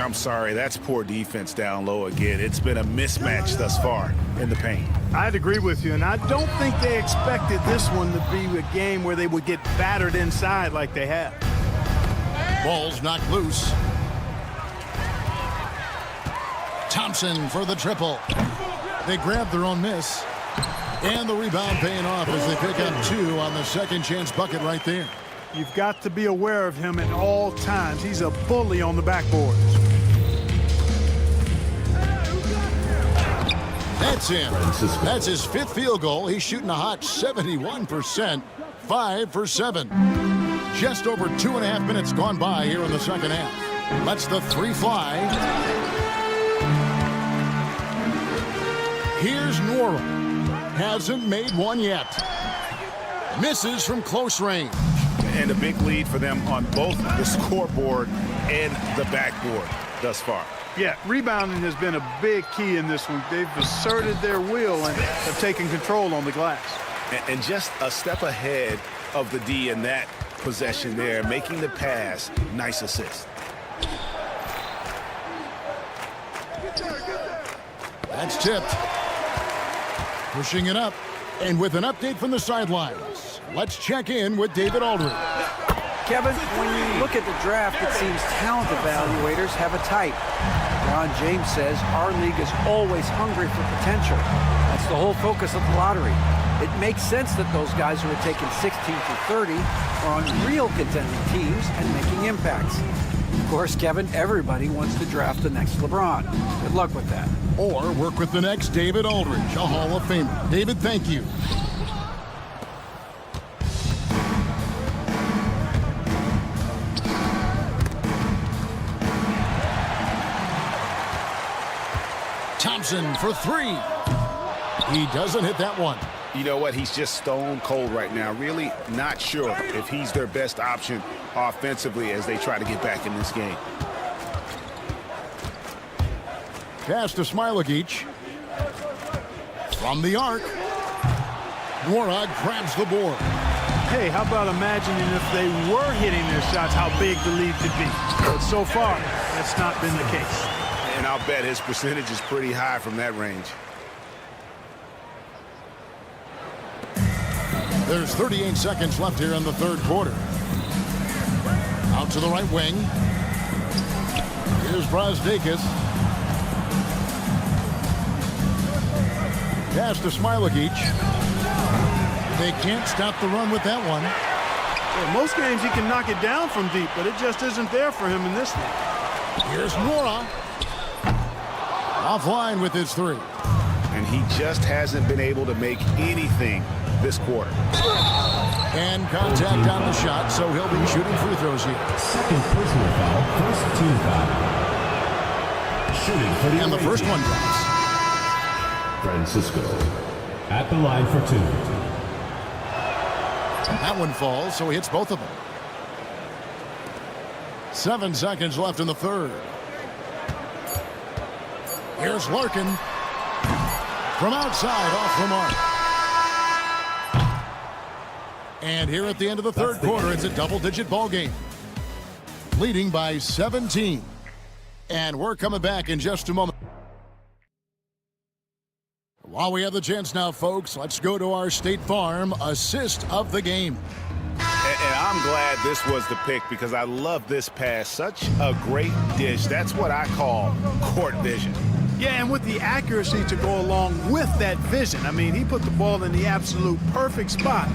I'm sorry, that's poor defense down low again. It's been a mismatch thus far in the paint. I'd agree with you, and I don't think they expected this one to be a game where they would get battered inside like they have. Ball's knocked loose. Thompson for the triple. They grab their own miss. And the rebound paying off as they pick up 2 on the second chance bucket right there. You've got to be aware of him at all times. He's a bully on the backboards. That's in. That's his 5th field goal. He's shooting a hot 71%, 5 for 7. Just over 2.5 minutes gone by here in the second half. Lets the 3 fly. Here's Nora. Hasn't made one yet. Misses from close range. And a big lead for them on both the scoreboard and the backboard thus far. Yeah, rebounding has been a big key in this one. They've asserted their will and have taken control on the glass. And just a step ahead of the D in that possession there, making the pass. Nice assist. That's tipped. Pushing it up. And with an update from the sidelines, let's check in with David Aldridge. Kevin, when you look at the draft, it seems talent evaluators have a type. Ron James says our league is always hungry for potential. That's the whole focus of the lottery. It makes sense that those guys who are taken 16 through 30 are on real contending teams and making impacts. Of course, Kevin, everybody wants to draft the next LeBron. Good luck with that. Or work with the next David Aldridge, a Hall of Famer. David, thank you. Thompson for 3. He doesn't hit that one. You know what? He's just stone cold right now. Really not sure if he's their best option offensively as they try to get back in this game. Pass to Smilagic. From the arc. Morag grabs the board. Hey, how about imagining if they were hitting their shots, how big the lead could be. But so far, that's not been the case. And I'll bet his percentage is pretty high from that range. There's 38 seconds left here in the third quarter. Out to the right wing. Here's Brazdakis. Pass to Smilagic. They can't stop the run with that one. Well, most games he can knock it down from deep, but it just isn't there for him in this one. Here's Nora. Offline with his 3. And he just hasn't been able to make anything this quarter. And contact on the shot, so he'll be shooting free throws here. Second personal foul, first team foul. Shooting for the And the first one drops. Francisco at the line for 2. That one falls, so he hits both of them. 7 seconds left in the third. Here's Larkin. From outside, off the mark. And here at the end of the third quarter, it's a double-digit ball game. Leading by 17. And we're coming back in just a moment. While we have the chance now, folks, let's go to our State Farm assist of the game. And I'm glad this was the pick because I love this pass. Such a great dish. That's what I call court vision. Yeah, and with the accuracy to go along with that vision. I mean, he put the ball in the absolute perfect spot.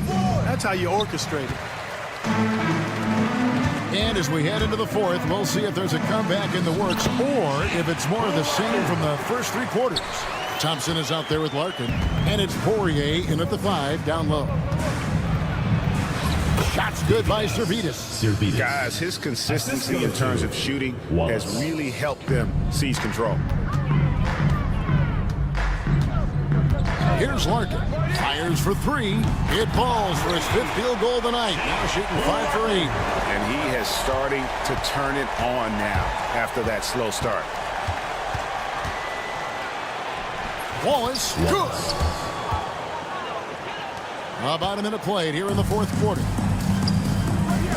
That's how you orchestrate it. And as we head into the fourth, we'll see if there's a comeback in the works or if it's more of the same from the first 3 quarters. Thompson is out there with Larkin, and it's Poirier in at the 5 down low. Shots good by Servidis. Guys, his consistency in terms of shooting has really helped them seize control. Here's Larkin. Fires for 3. It falls for his 5th field goal of the night. Now shooting 5 for 8. And he has starting to turn it on now after that slow start. Wallace, good. About a minute played here in the fourth quarter.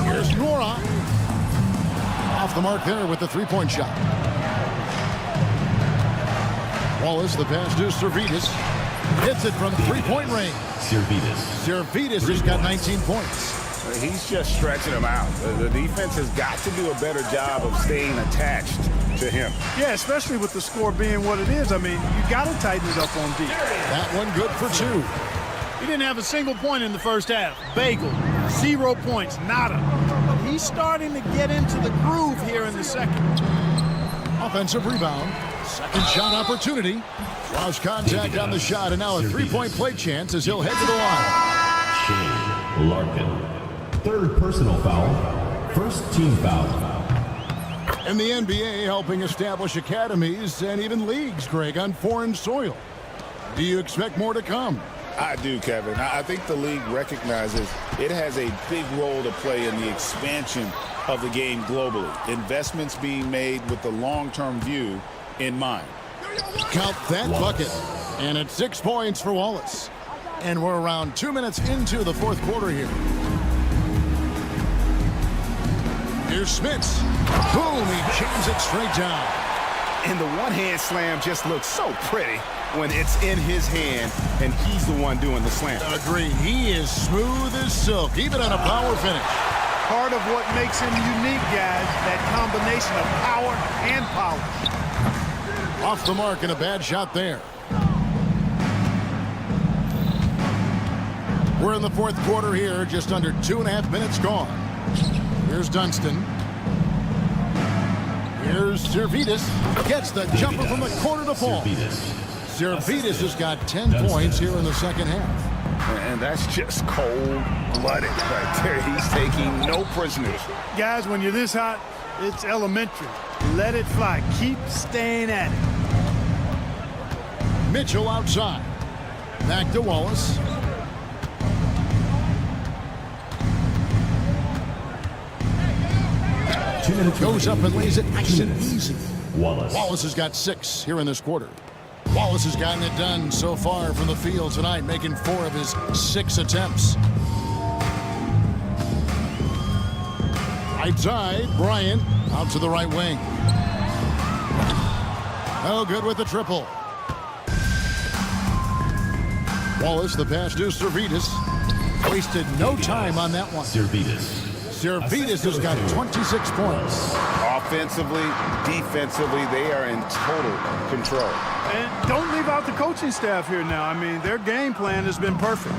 Here's Nora. Off the mark there with the 3-point shot. Wallace, the pass to Servetus. Hits it from three-point range. Servetus has got 19 points. He's just stretching him out. The defense has got to do a better job of staying attached to him. Yeah, especially with the score being what it is. I mean, you got to tighten it up on D. That one good for 2. He didn't have a single point in the first half. Bagel, 0 points, nada. But he's starting to get into the groove here in the second. Offensive rebound. Second shot opportunity. Lost contact on the shot, and now a three-point play chance as he'll head to the line. Shane Larkin. Third personal foul. First team foul. And the NBA helping establish academies and even leagues, Greg, on foreign soil. Do you expect more to come? I do, Kevin. I think the league recognizes it has a big role to play in the expansion of the game globally. Investments being made with the long-term view in mind. Count that bucket. And it's 6 points for Wallace. And we're around 2 minutes into the fourth quarter here. Here's Smits. Boom, he jams it straight down. And the one-hand slam just looks so pretty when it's in his hand and he's the one doing the slam. Agreed. He is smooth as silk, even on a power finish. Part of what makes him unique, guys, that combination of power and polish. Off the mark and a bad shot there. We're in the fourth quarter here, just under 2.5 minutes gone. Here's Dunston. Here's Servetus. Gets the jumper from the corner to fall. Servetus has got 10 points here in the second half. And that's just cold-blooded right there. He's taking no prisoners. Guys, when you're this hot, it's elementary. Let it fly. Keep staying at it. Mitchell outside. Back to Wallace. Goes up and lays it nice and easy. Wallace has got 6 here in this quarter. Wallace has gotten it done so far from the field tonight, making 4 of his 6 attempts. Right side, Bryant out to the right wing. Oh, good with the triple. Wallace, the pass to Servetus. Wasted no time on that one. Servetus has got 26 points. Offensively, defensively, they are in total control. And don't leave out the coaching staff here now. I mean, their game plan has been perfect.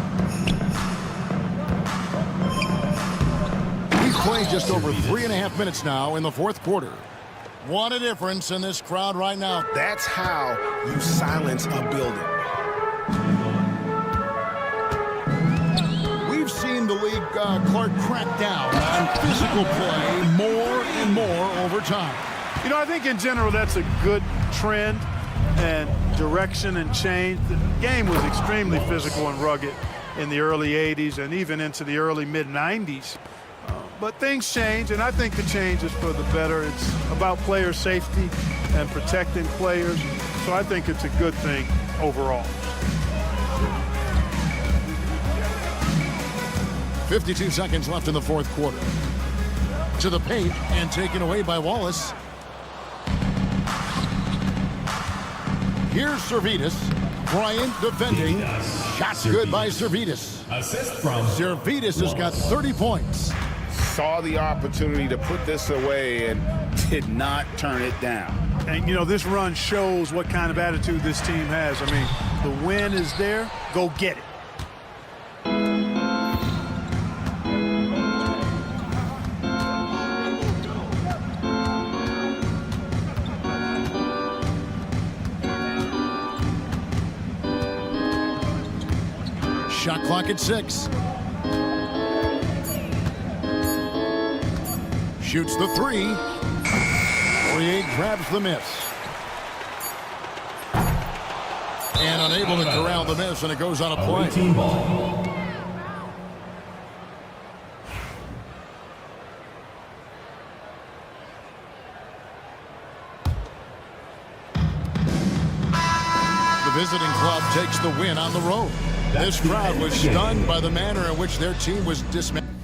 We've played just over 3.5 minutes now in the fourth quarter. What a difference in this crowd right now. That's how you silence a building. We've seen the league, Clark, crack down on physical play more and more over time. You know, I think in general that's a good trend and direction and change. The game was extremely physical and rugged in the early 80s and even into the early mid-90s. But things change, and I think the change is for the better. It's about player safety and protecting players. So I think it's a good thing overall. 52 seconds left in the fourth quarter. To the paint and taken away by Wallace. Here's Servetus. Bryant defending. Shot good by Servetus. Assist from Servetus has got 30 points. Saw the opportunity to put this away and did not turn it down. And, you know, this run shows what kind of attitude this team has. I mean, the win is there. Go get it. Shot clock at 6. Shoots the 3. Poirier grabs the miss. And unable to corral the miss, and it goes on a play. team ball. The visiting club takes the win on the road. This crowd was stunned by the manner in which their team was dismantled.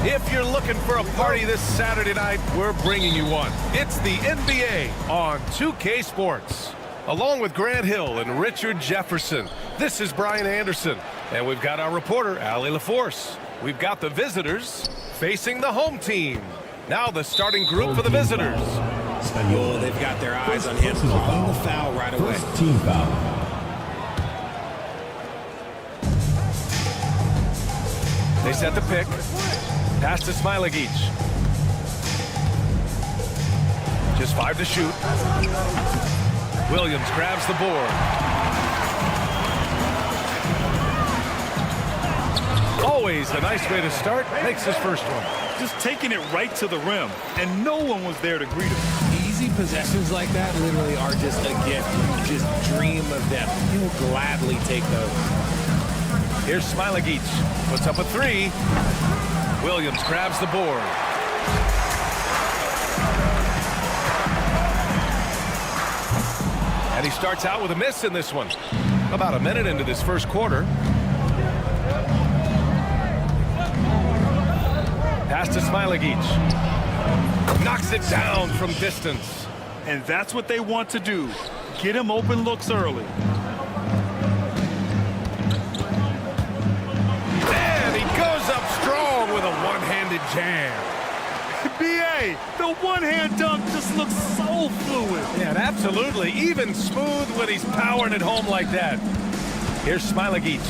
If you're looking for a party this Saturday night, we're bringing you one. It's the NBA on 2K Sports. Along with Grant Hill and Richard Jefferson, this is Brian Anderson. And we've got our reporter, Allie LaForce. We've got the visitors facing the home team. Now the starting group for the visitors. Oh, they've got their eyes on him. Calling the foul right away. First team foul. They set the pick. Pass to Smilagic. Just 5 to shoot. Williams grabs the board. Always a nice way to start. Makes his first one. Just taking it right to the rim, and no one was there to greet him. Easy possessions like that literally are just a gift. You just dream of them. He'll gladly take those. Here's Smilagic. Puts up a 3. Williams grabs the board. And he starts out with a miss in this one. About a minute into this first quarter. Pass to Smilagic. Knocks it down from distance. And that's what they want to do. Get him open looks early. And he goes up strong with a one-handed jam. B.A., the one-hand dunk just looks so fluid. Yeah, absolutely. Even smooth when he's powering it home like that. Here's Smilagic.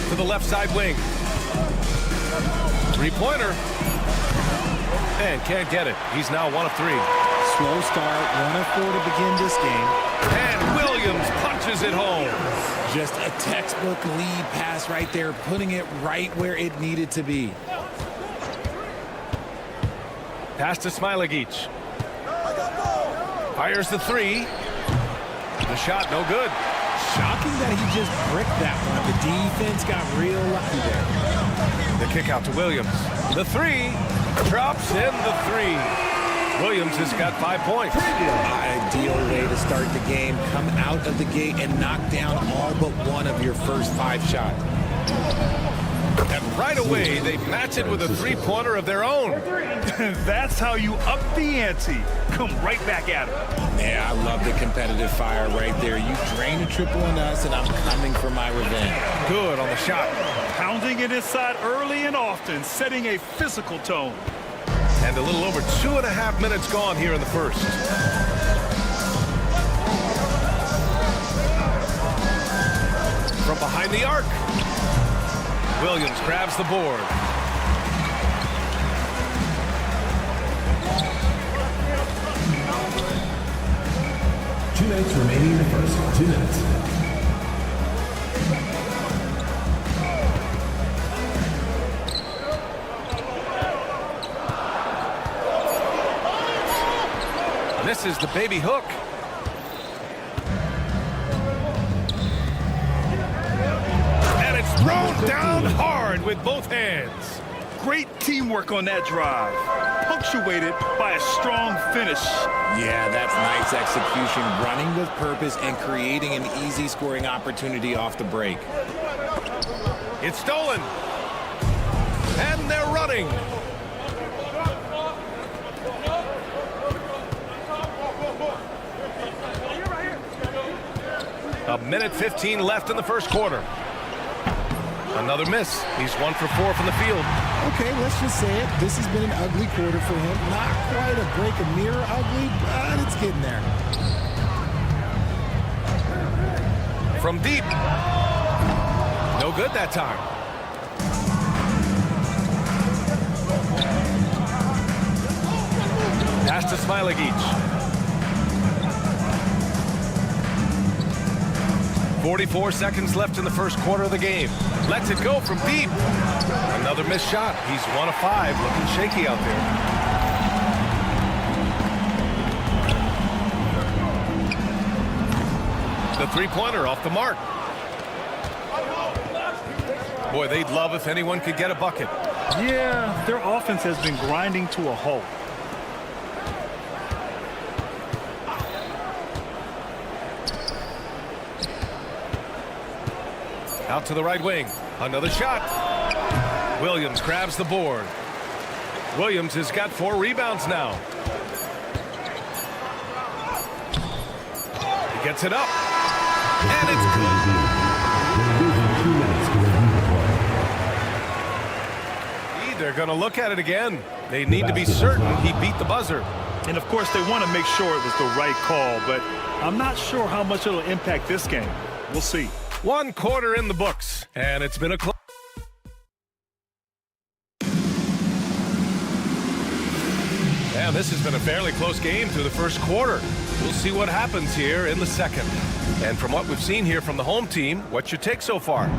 To the left side wing. Three-pointer. And can't get it. He's now 1 of 3. Slow start, 1 of 4 to begin this game. And Williams punches it home. Just a textbook lead pass right there, putting it right where it needed to be. Pass to Smilagic. Fires the 3. The shot no good. Shocking that he just bricked that one. The defense got real lucky there. The kick out to Williams. The 3. Drops in the 3. Williams has got 5 points. Ideal way to start the game. Come out of the gate and knock down all but one of your first 5 shots. And right away, they match it with a three-pointer of their own. That's how you up the ante. Come right back at it. Yeah, I love the competitive fire right there. You drain a triple on us, and I'm coming for my revenge. Good on the shot. Pounding it inside early and often, setting a physical tone. And a little over 2.5 minutes gone here in the first. From behind the arc. Williams grabs the board. Two minutes remaining in the first. 2 minutes. Misses the baby hook. And it's thrown down hard with both hands. Great teamwork on that drive, punctuated by a strong finish. Yeah, that's nice execution, running with purpose and creating an easy scoring opportunity off the break. It's stolen. And they're running. A minute 15 left in the first quarter. Another miss. He's 1 for 4 from the field. Okay, let's just say it. This has been an ugly quarter for him. Not quite a break a mirror ugly, but it's getting there. From deep. No good that time. Pass to Smailagic. 44 seconds left in the first quarter of the game. Lets it go from deep. Another missed shot. He's 1 of 5, looking shaky out there. The three-pointer off the mark. Boy, they'd love if anyone could get a bucket. Yeah, their offense has been grinding to a halt. Out to the right wing. Another shot. Williams grabs the board. Williams has got 4 rebounds now. He gets it up. And it's good. They're going to look at it again. They need to be certain he beat the buzzer. And of course, they want to make sure it was the right call, but I'm not sure how much it'll impact this game. We'll see. 1 quarter in the books, and it's been a close. And this has been a fairly close game through the first quarter. We'll see what happens here in the second. And from what we've seen here from the home team, what's your take so far?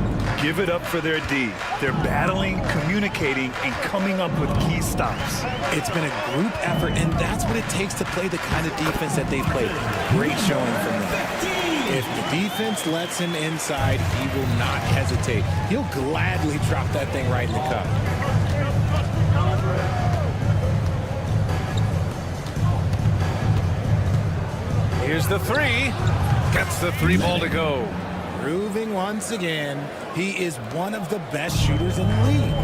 Give it up for their D. They're battling, communicating, and coming up with key stops. It's been a group effort, and that's what it takes to play the kind of defense that they've played. Great showing from them. If the defense lets him inside, he will not hesitate. He'll gladly drop that thing right in the cup. Here's the 3. Gets the 3 ball to go. Proving once again, he is one of the best shooters in the league.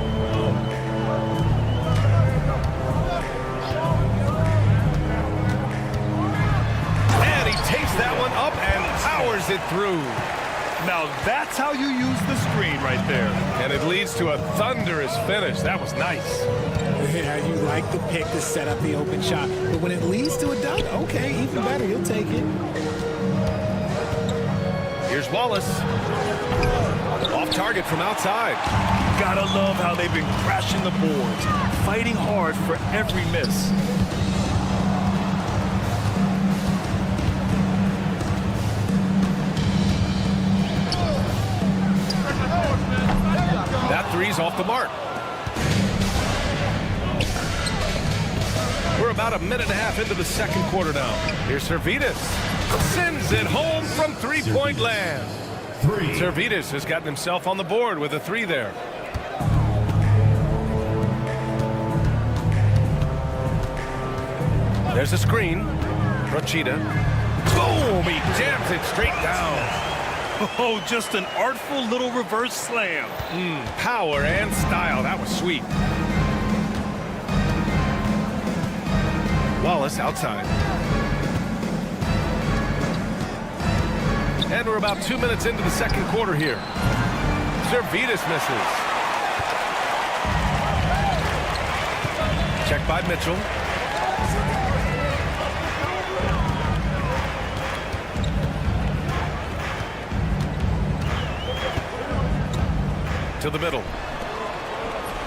And he takes that one up and powers it through. Now that's how you use the screen right there. And it leads to a thunderous finish. That was nice. Yeah, you like the pick to set up the open shot. But when it leads to a dunk, okay, even better, you'll take it. Here's Wallace. Off target from outside. Gotta love how they've been crashing the boards, fighting hard for every miss. That 3's off the mark. We're about 1.5 minutes into the second quarter now. Here's Servidis. Sends it home from three-point land. Servidis has gotten himself on the board with a 3 there. There's a screen. Rochita. Boom! He jams it straight down. Oh, just an artful little reverse slam. Power and style. That was sweet. Wallace outside. And we're about 2 minutes into the second quarter here. Zalgiris misses. Check by Mitchell. To the middle.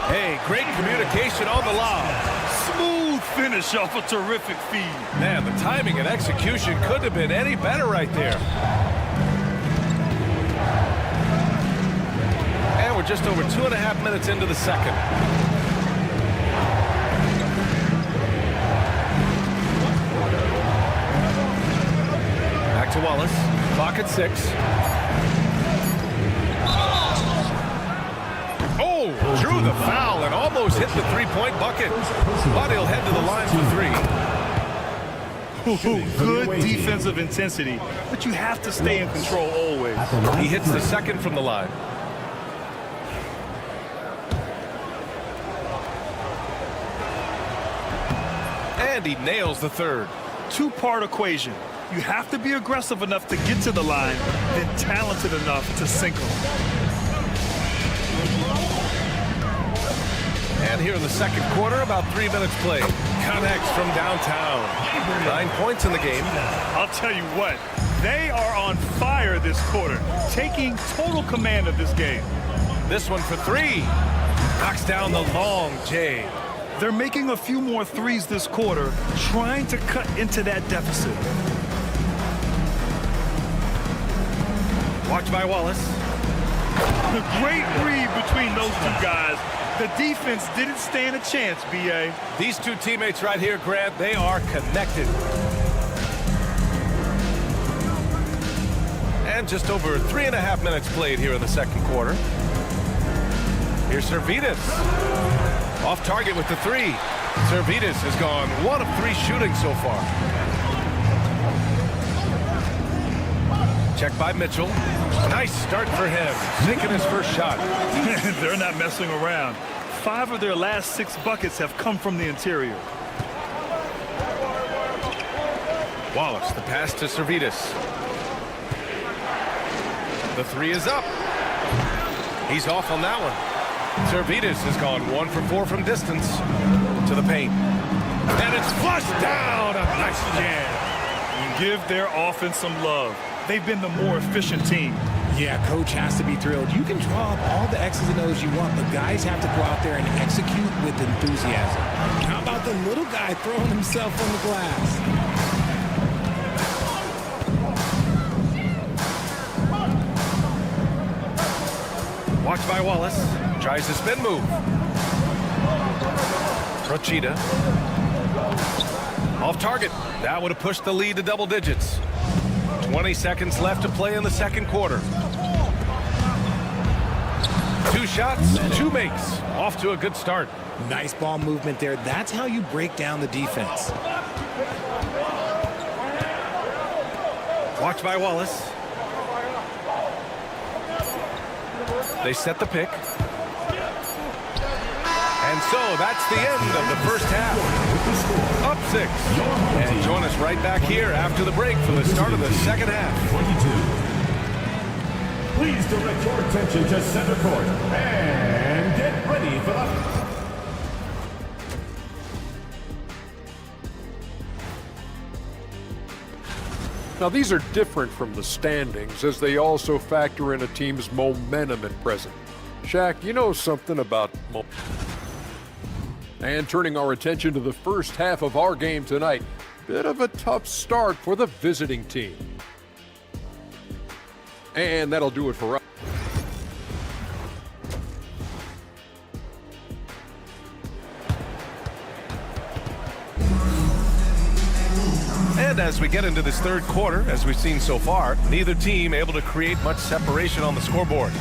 Hey, great communication on the lob. Smooth finish off a terrific feed. Man, the timing and execution couldn't have been any better right there. And we're just over 2.5 minutes into the second. Back to Wallace. Clock at 6. Oh, drew the foul and almost hit the three-point bucket. But he'll head to the line for 3. Ooh, good defensive intensity, but you have to stay in control always. He hits the second from the line. And he nails the third. Two-part equation. You have to be aggressive enough to get to the line, then talented enough to sink them. And here in the second quarter, about 3 minutes played. Connects from downtown. 9 points in the game. I'll tell you what, they are on fire this quarter, taking total command of this game. This one for 3. Knocks down the long J. They're making a few more threes this quarter, trying to cut into that deficit. Watch by Wallace. The great read between those two guys. The defense didn't stand a chance, B.A. These two teammates right here, Grant, they are connected. And just over 3.5 minutes played here in the second quarter. Here's Zalgiris. Off target with the 3. Zalgiris has gone 1 of 3 shooting so far. Check by Mitchell. Nice start for him. Sinking his first shot. They're not messing around. 5 of their last 6 buckets have come from the interior. Wallace, the pass to Zalgiris. The 3 is up. He's off on that one. Zalgiris has gone 1 for 4 from distance to the paint. And it's flushed down. A nice jam. Give their offense some love. They've been the more efficient team. Yeah, coach has to be thrilled. You can draw up all the X's and O's you want, but guys have to go out there and execute with enthusiasm. How about the little guy throwing himself on the glass? Watch by Wallace. Tries the spin move. Prochita. Off target. That would have pushed the lead to double digits. 20 seconds left to play in the second quarter. 2 shots, 2 makes. Off to a good start. Nice ball movement there. That's how you break down the defense. Watch by Wallace. They set the pick. And so that's the end of the first half. Up 6. And join us right back here after the break for the start of the second half. 22. Please direct your attention to center court and get ready for the... Now, these are different from the standings as they also factor in a team's momentum and present. Shaq, you know something about momentum. And turning our attention to the first half of our game tonight, bit of a tough start for the visiting team. And that'll do it for us. And as we get into this third quarter, as we've seen so far, neither team able to create much separation on the scoreboard.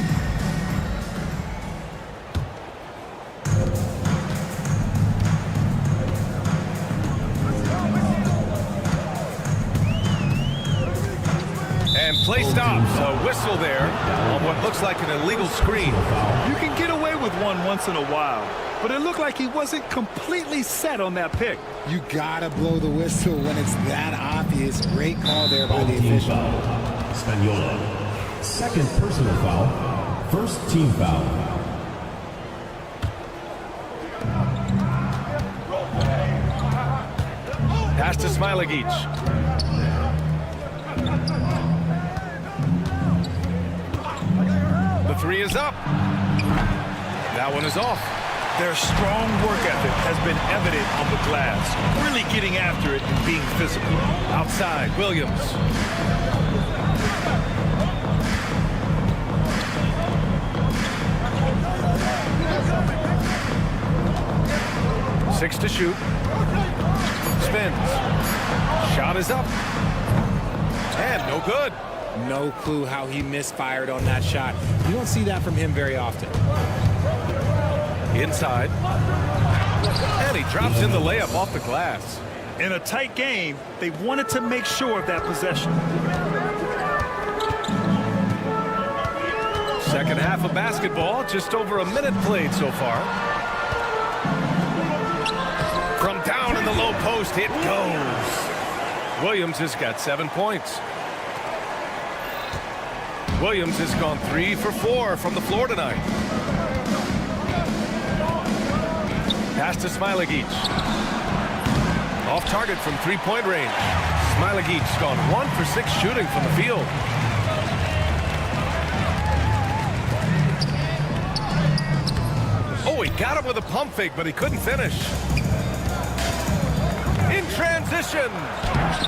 And Play stops. A whistle there on what looks like an illegal screen. You can get away with one once in a while, but it looked like he wasn't completely set on that pick. You gotta blow the whistle when it's that obvious. Great call there by the Team official. foul. Spagnola. Second personal foul. First team foul. Pass to Smilagic. The three is up. That one is off. Their strong work ethic has been evident on the glass, really getting after it and being physical. Outside, Williams. Six to shoot. Spins. Shot is up. And no good. No clue how he misfired on that shot. You don't see that from him very often. Inside. And he drops in the layup off the glass. In a tight game, they wanted to make sure of that possession. Second half of basketball, just over a minute played so far. From down in the low post, it goes. Williams has got 7 points. Williams has gone 3 for 4 from the floor tonight. Pass to Smilagic. Off target from three-point range. Smilagic's gone 1 for 6 shooting from the field. Oh, he got him with a pump fake, but he couldn't finish. In transition.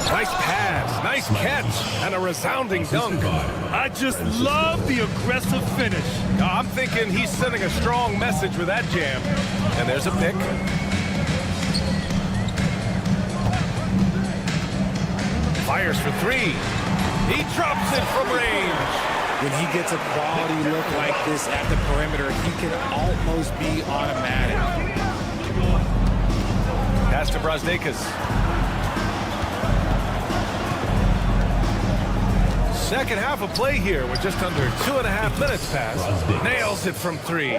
Nice pass, nice catch, and a resounding dunk. I just love the aggressive finish. I'm thinking he's sending a strong message with that jam. And there's a pick. Fires for three. He drops it from range. When he gets a quality look like this at the perimeter, he can almost be automatic. Pass to Brazdeikis. Second half of play here with just under 2.5 minutes passed. Nails it from three.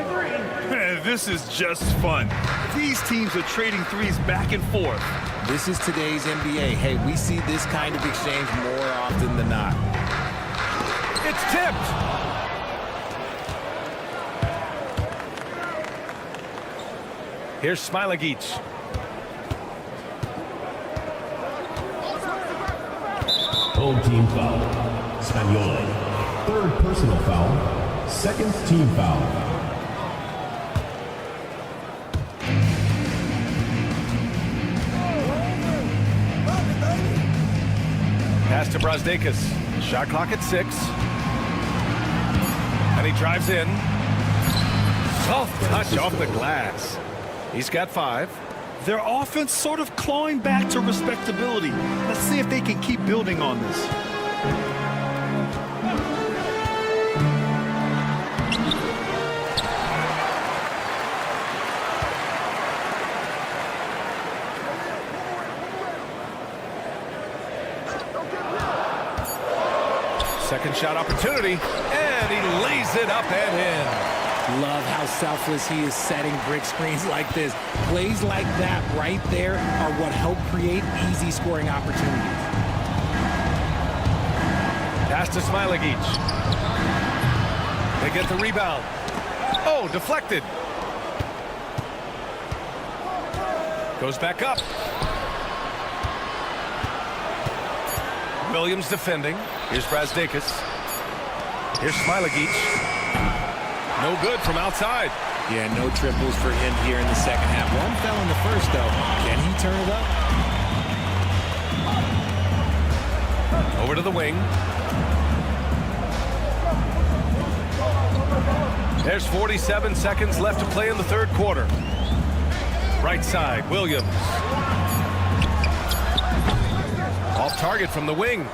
This is just fun. These teams are trading threes back and forth. This is today's NBA. Hey, we see this kind of exchange more often than not. It's tipped. Here's Smilagic. Home team foul. Spagnola. Third personal foul. Second team foul. Pass to Brazdeikis. Shot clock at 6. And he drives in. Soft touch off the glass. He's got 5. Their offense sort of clawing back to respectability. Let's see if they can keep building on this. Second shot opportunity, and he lays it up and in. Love how selfless he is setting brick screens like this. Plays like that right there are what help create easy scoring opportunities. Pass to Smilagic. They get the rebound. Oh, deflected. Goes back up. Williams defending. Here's Brazdeikis. Here's Smilagic. No good from outside. Yeah, no triples for him here in the second half. One fell in the first, though. Can he turn it up? Over to the wing. There's 47 seconds left to play in the third quarter. Right side, Williams. Off target from the wing.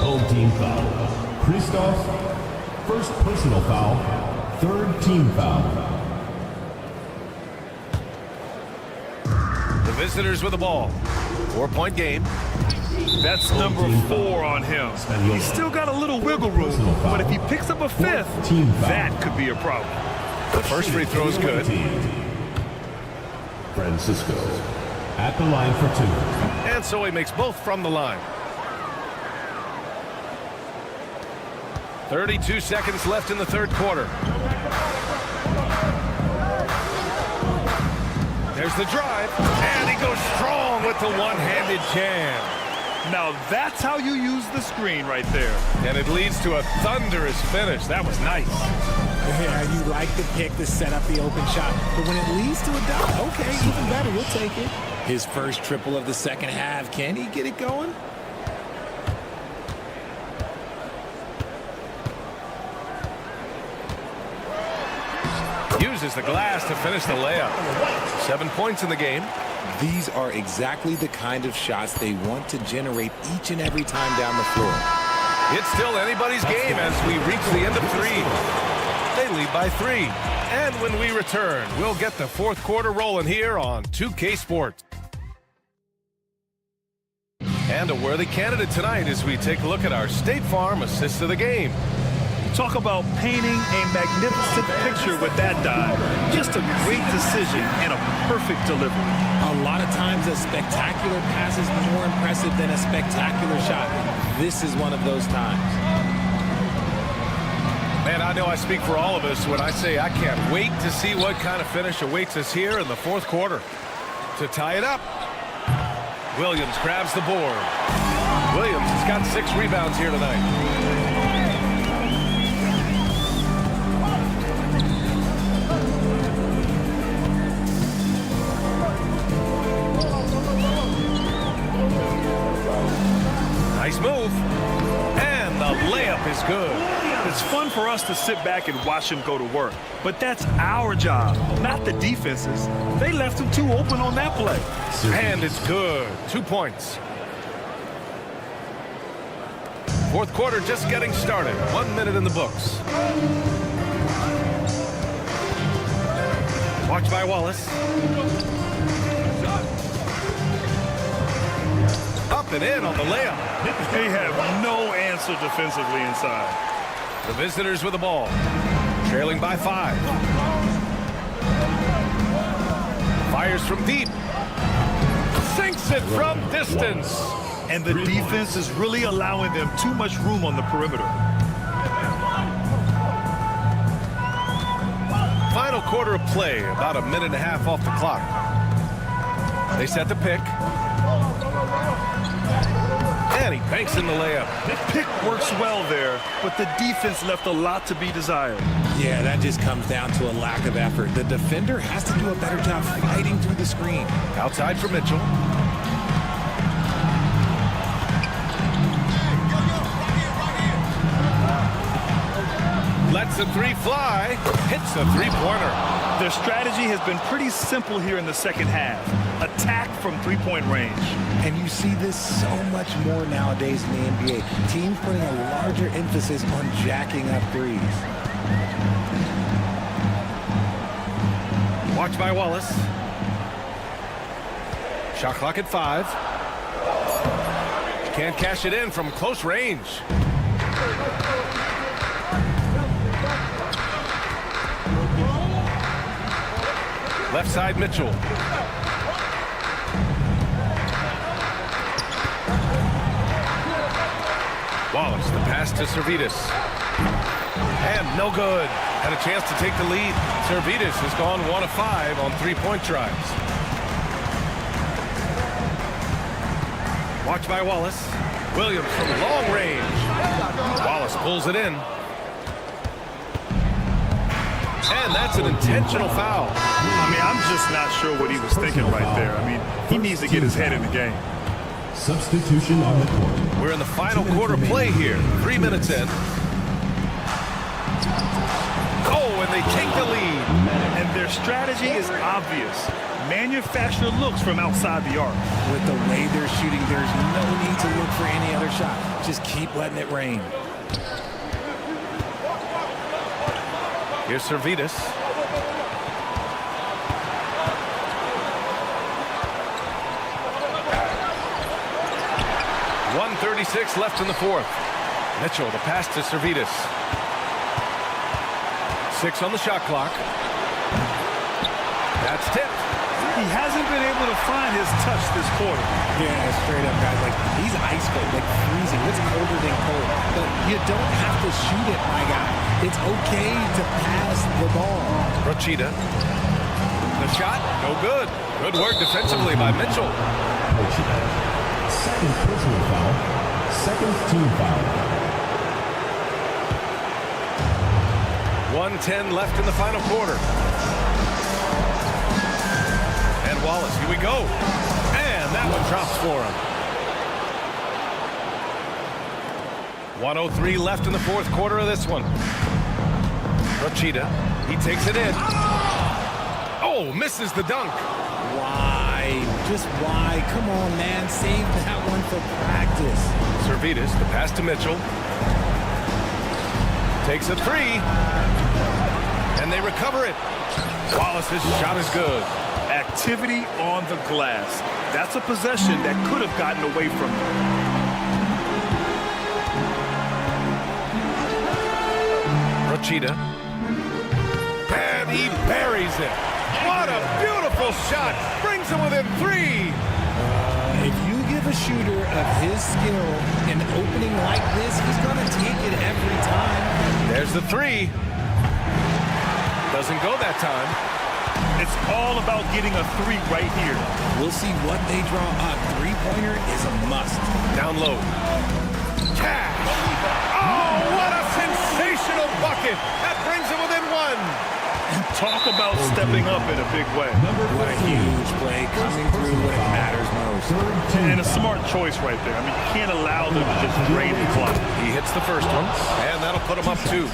Home team foul. Christoph. First personal foul. Third team foul. The visitors with the ball. 4-point game. That's number 4 on him. He's still got a little wiggle room, but if he picks up a 5th, that could be a problem. The first free throw is good. Francisco at the line for 2. And so he makes both from the line. 32 seconds left in the third quarter. There's the drive, and he goes strong with the one-handed jam. Now that's how you use the screen right there. And it leads to a thunderous finish. That was nice. Yeah, you like the pick to set up the open shot. But when it leads to a dunk, okay, even better, we'll take it. His first triple of the second half. Can he get it going? Uses the glass to finish the layup. 7 points in the game. These are exactly the kind of shots they want to generate each and every time down the floor. It's still anybody's game as we reach the end of 3. They lead by 3. And when we return, we'll get the fourth quarter rolling here on 2K Sports. And a worthy candidate tonight as we take a look at our State Farm assist of the game. Talk about painting a magnificent picture with that dive. Just a great decision and a perfect delivery. A lot of times a spectacular pass is more impressive than a spectacular shot. This is one of those times. Man, I know I speak for all of us when I say I can't wait to see what kind of finish awaits us here in the fourth quarter. To tie it up, Williams grabs the board. Williams has got 6 rebounds here tonight. Nice move. And the layup is good. It's fun for us to sit back and watch him go to work. But that's our job, not the defense's. They left him too open on that play. And it's good. 2 points. Fourth quarter just getting started. 1 minute in the books. Watched by Wallace. Up and in on the layup. They have no answer defensively inside. The visitors with the ball. Trailing by 5. Fires from deep. Sinks it from distance. And the defense is really allowing them too much room on the perimeter. Final quarter of play, about a minute and a half off the clock. They set the pick. And he banks in the layup. Pick works well there, but the defense left a lot to be desired. Yeah, that just comes down to a lack of effort. The defender has to do a better job fighting through the screen. Outside for Mitchell. Lets the 3 fly. Hits the 3-pointer. Their strategy has been pretty simple here in the second half. Attack from 3-point range. And you see this so much more nowadays in the NBA. Teams putting a larger emphasis on jacking up threes. Watched by Wallace. Shot clock at 5. Can't cash it in from close range. Left side, Mitchell. Wallace, the pass to Servetus. And no good. Had a chance to take the lead. Servetus has gone 1 of 5 on 3-point tries. Watched by Wallace. Williams from long range. Wallace pulls it in. And that's an intentional foul. I mean, I'm just not sure what he was thinking right there. I mean, he needs to get his head in the game. Substitution on the court. We're in the final quarter play here. 3 minutes in. Oh, and they take the lead. And their strategy is obvious. Manufacture looks from outside the arc. With the way they're shooting, there's no need to look for any other shot. Just keep letting it rain. Here's Servetus. 1:36 left in the fourth. Mitchell, the pass to Servetus. 6 on the shot clock. That's tipped. He hasn't been able to find his touch this quarter. Yeah, straight up, guys. Like, he's ice cold, like freezing. What's colder than cold? But you don't have to shoot it, my guy. It's okay to pass the ball. Rachida. The shot, no good. Good work defensively by Mitchell. Rachida. Second personal foul. Second team foul. 1:10 left in the final quarter. And Wallace, here we go. And that one drops for him. 1:03 left in the fourth quarter of this one. Rachida, he takes it in. Oh, misses the dunk. Why? Just why? Come on, man. Save that one for practice. Servetus, the pass to Mitchell. Takes a three. And they recover it. Wallace's shot is good. Activity on the glass. That's a possession that could have gotten away from him. Rachida. And he buries it. What a beautiful shot. Brings him within 3. If you give a shooter of his skill an opening like this, he's going to take it every time. There's the 3. Doesn't go that time. It's all about getting a 3 right here. We'll see what they draw up. Three-pointer is a must. Down low. Cash. Oh, what a sensational bucket. That brings him within 1. And talk about stepping up in a big way. What a huge play coming through when it matters most. And a smart choice right there. I mean, you can't allow them to just drain the clock. He hits the first one, and that'll put him up 2.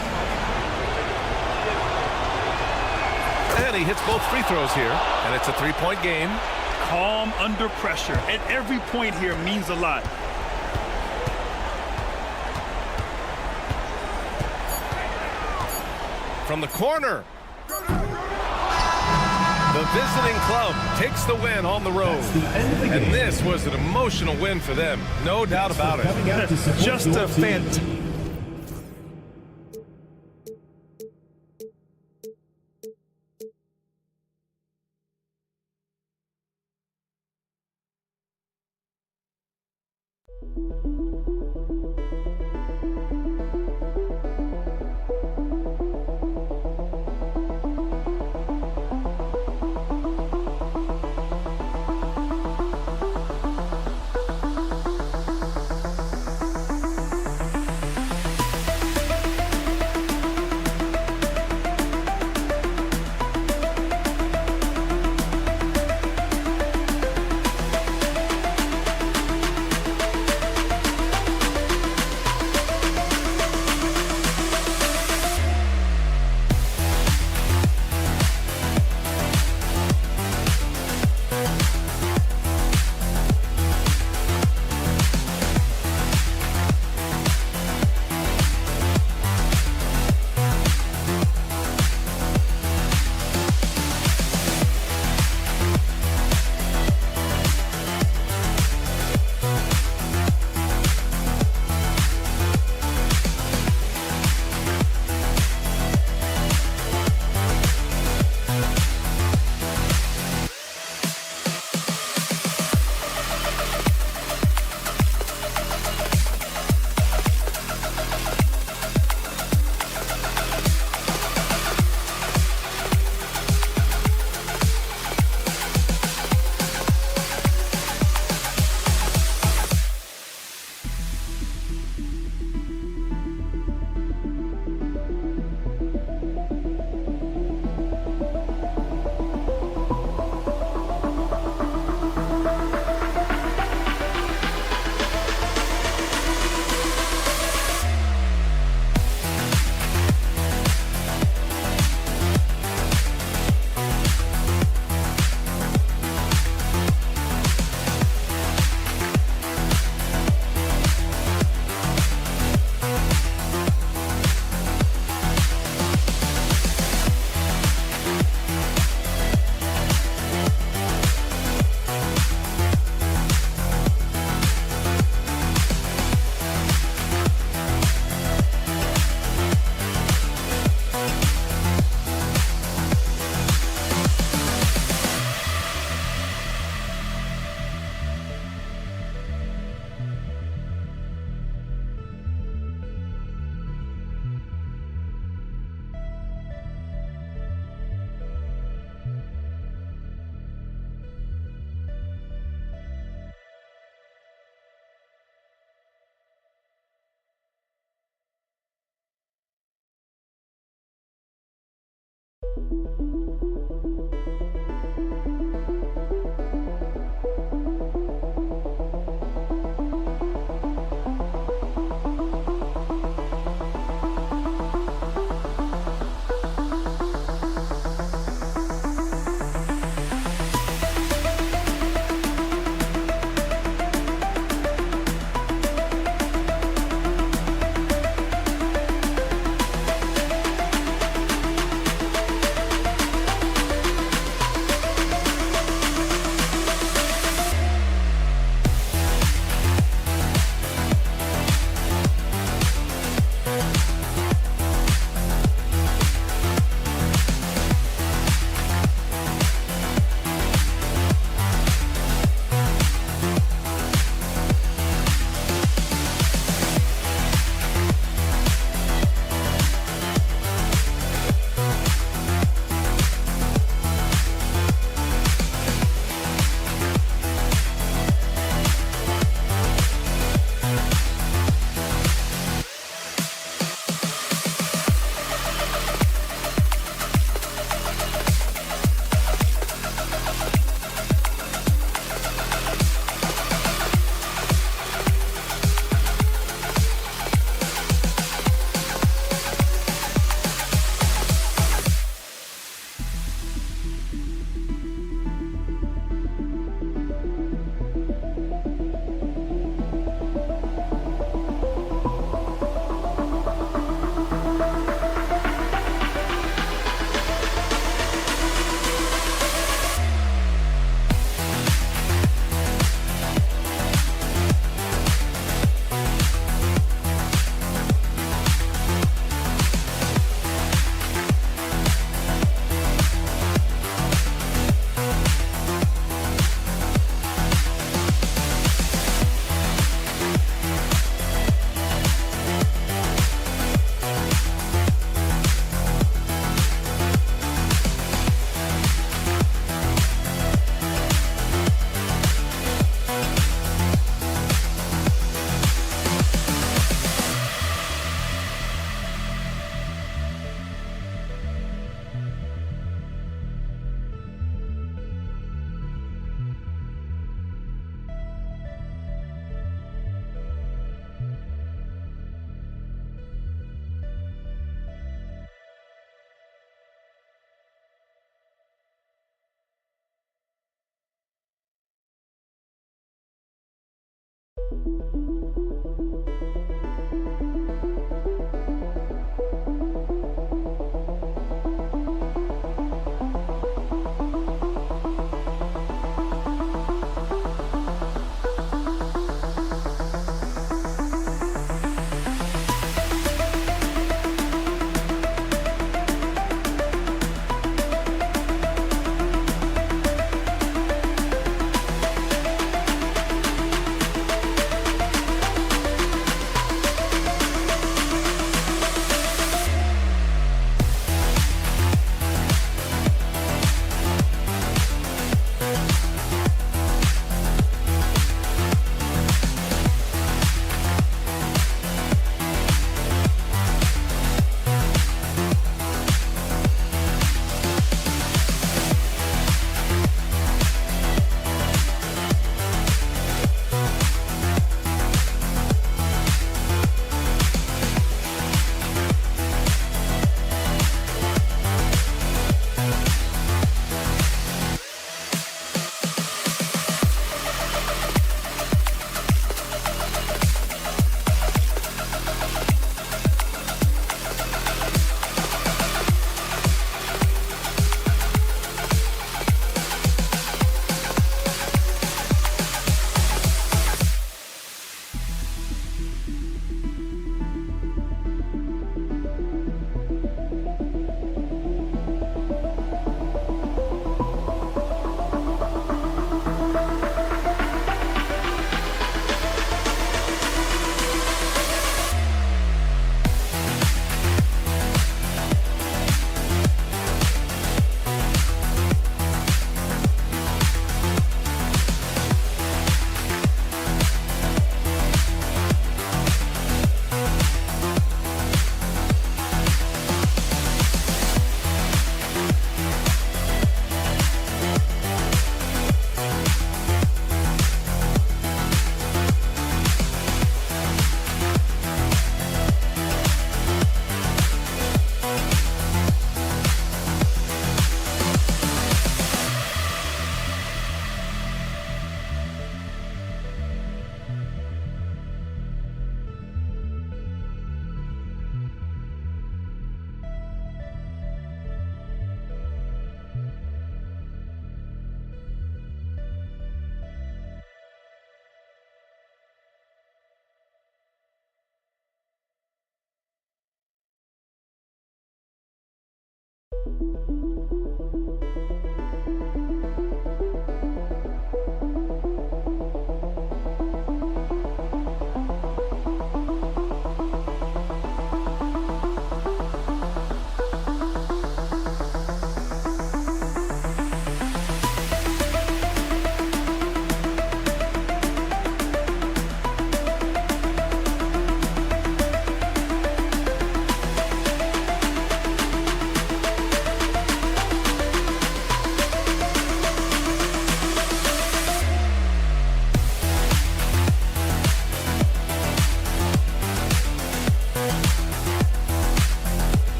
And he hits both free throws here, and it's a 3-point game. Calm under pressure, and every point here means a lot. From the corner. The visiting club takes the win on the road. And this was an emotional win for them. No doubt about it. Just a fantastic.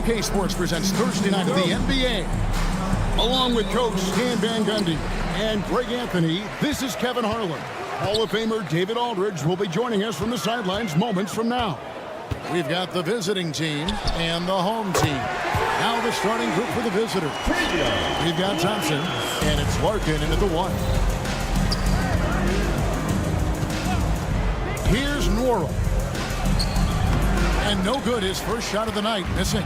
2K Sports presents Thursday night of the NBA. Along with Coach Stan Van Gundy and Greg Anthony, this is Kevin Harlan. Hall of Famer David Aldridge will be joining us from the sidelines moments from now. We've got the visiting team and the home team. Now the starting group for the visitor. We've got Thompson, and it's Larkin into the one. Here's Norrell. And no good, his first shot of the night, missing.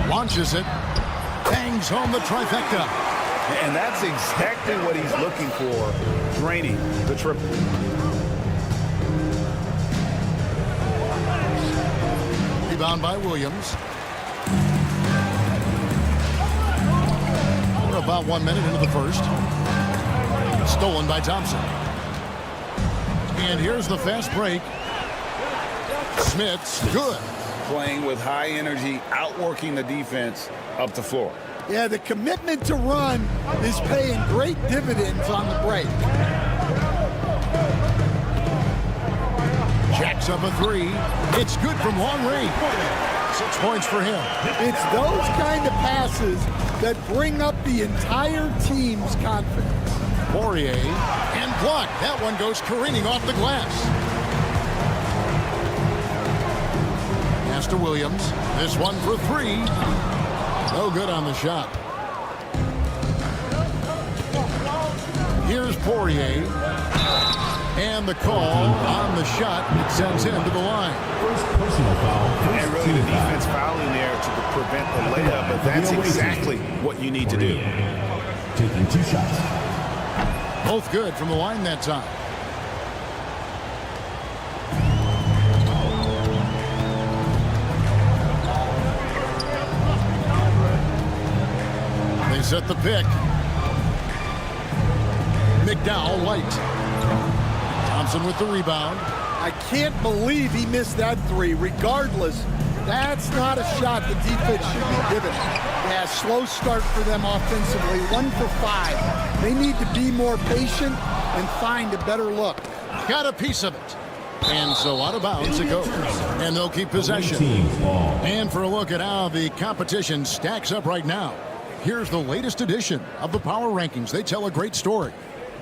Launches it, bangs home the trifecta. And that's exactly what he's looking for, draining the triple. Rebound by Williams. We're about 1 minute into the first. Stolen by Thompson. And here's the fast break. Smith's good. Playing with high energy, outworking the defense up the floor. Yeah, the commitment to run is paying great dividends on the break. Jacks up a three. It's good from long range. 6 points for him. It's those kind of passes that bring up the entire team's confidence. Poirier and blocked. That one goes careening off the glass. To Williams. This one for three. No good on the shot. Here's Poirier. And the call on the shot. It sends him to the line. First personal foul. And really the defense fouling there to prevent the layup, but that's exactly what you need to do. Taking 2 shots. Both good from the line that time. They set the pick. McDowell White. Thompson with the rebound. I can't believe he missed that three. Regardless, that's not a shot the defense should be given. Yeah, slow start for them offensively. 1 for 5. They need to be more patient and find a better look. Got a piece of it. And so out of bounds it goes. And they'll keep possession. And for a look at how the competition stacks up right now, here's the latest edition of the Power Rankings. They tell a great story.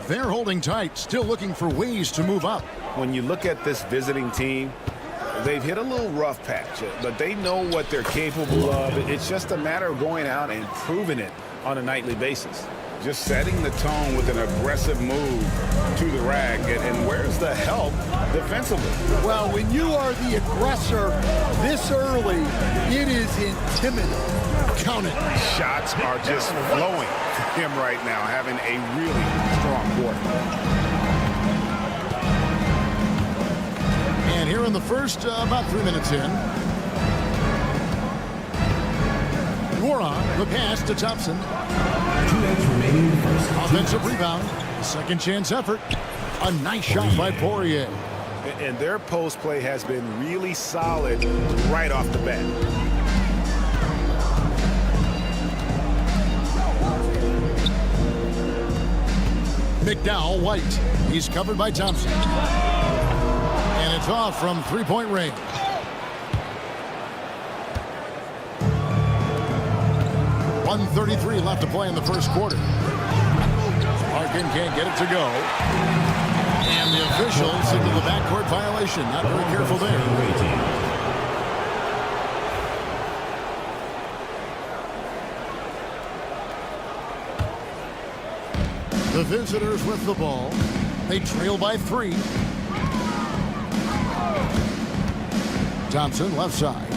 They're holding tight, still looking for ways to move up. When you look at this visiting team, they've hit a little rough patch, but they know what they're capable of. It's just a matter of going out and proving it on a nightly basis. Just setting the tone with an aggressive move to the rack. And where's the help defensively? Well, when you are the aggressor this early, it is intimidating. Count it. Shots are just flowing to him right now, having a really strong quarter. And here in the first, about 3 minutes in. Moron, the pass to Thompson. 2 minutes remaining in the first. Offensive rebound. Second chance effort. A nice shot by Poirier. And their post play has been really solid right off the bat. McDowell White. He's covered by Thompson. And it's off from 3-point range. .133 left to play in the first quarter. Larkin can't get it to go. And the official signaled the backcourt violation. Not very careful there. The visitors with the ball. They trail by 3. Thompson left side.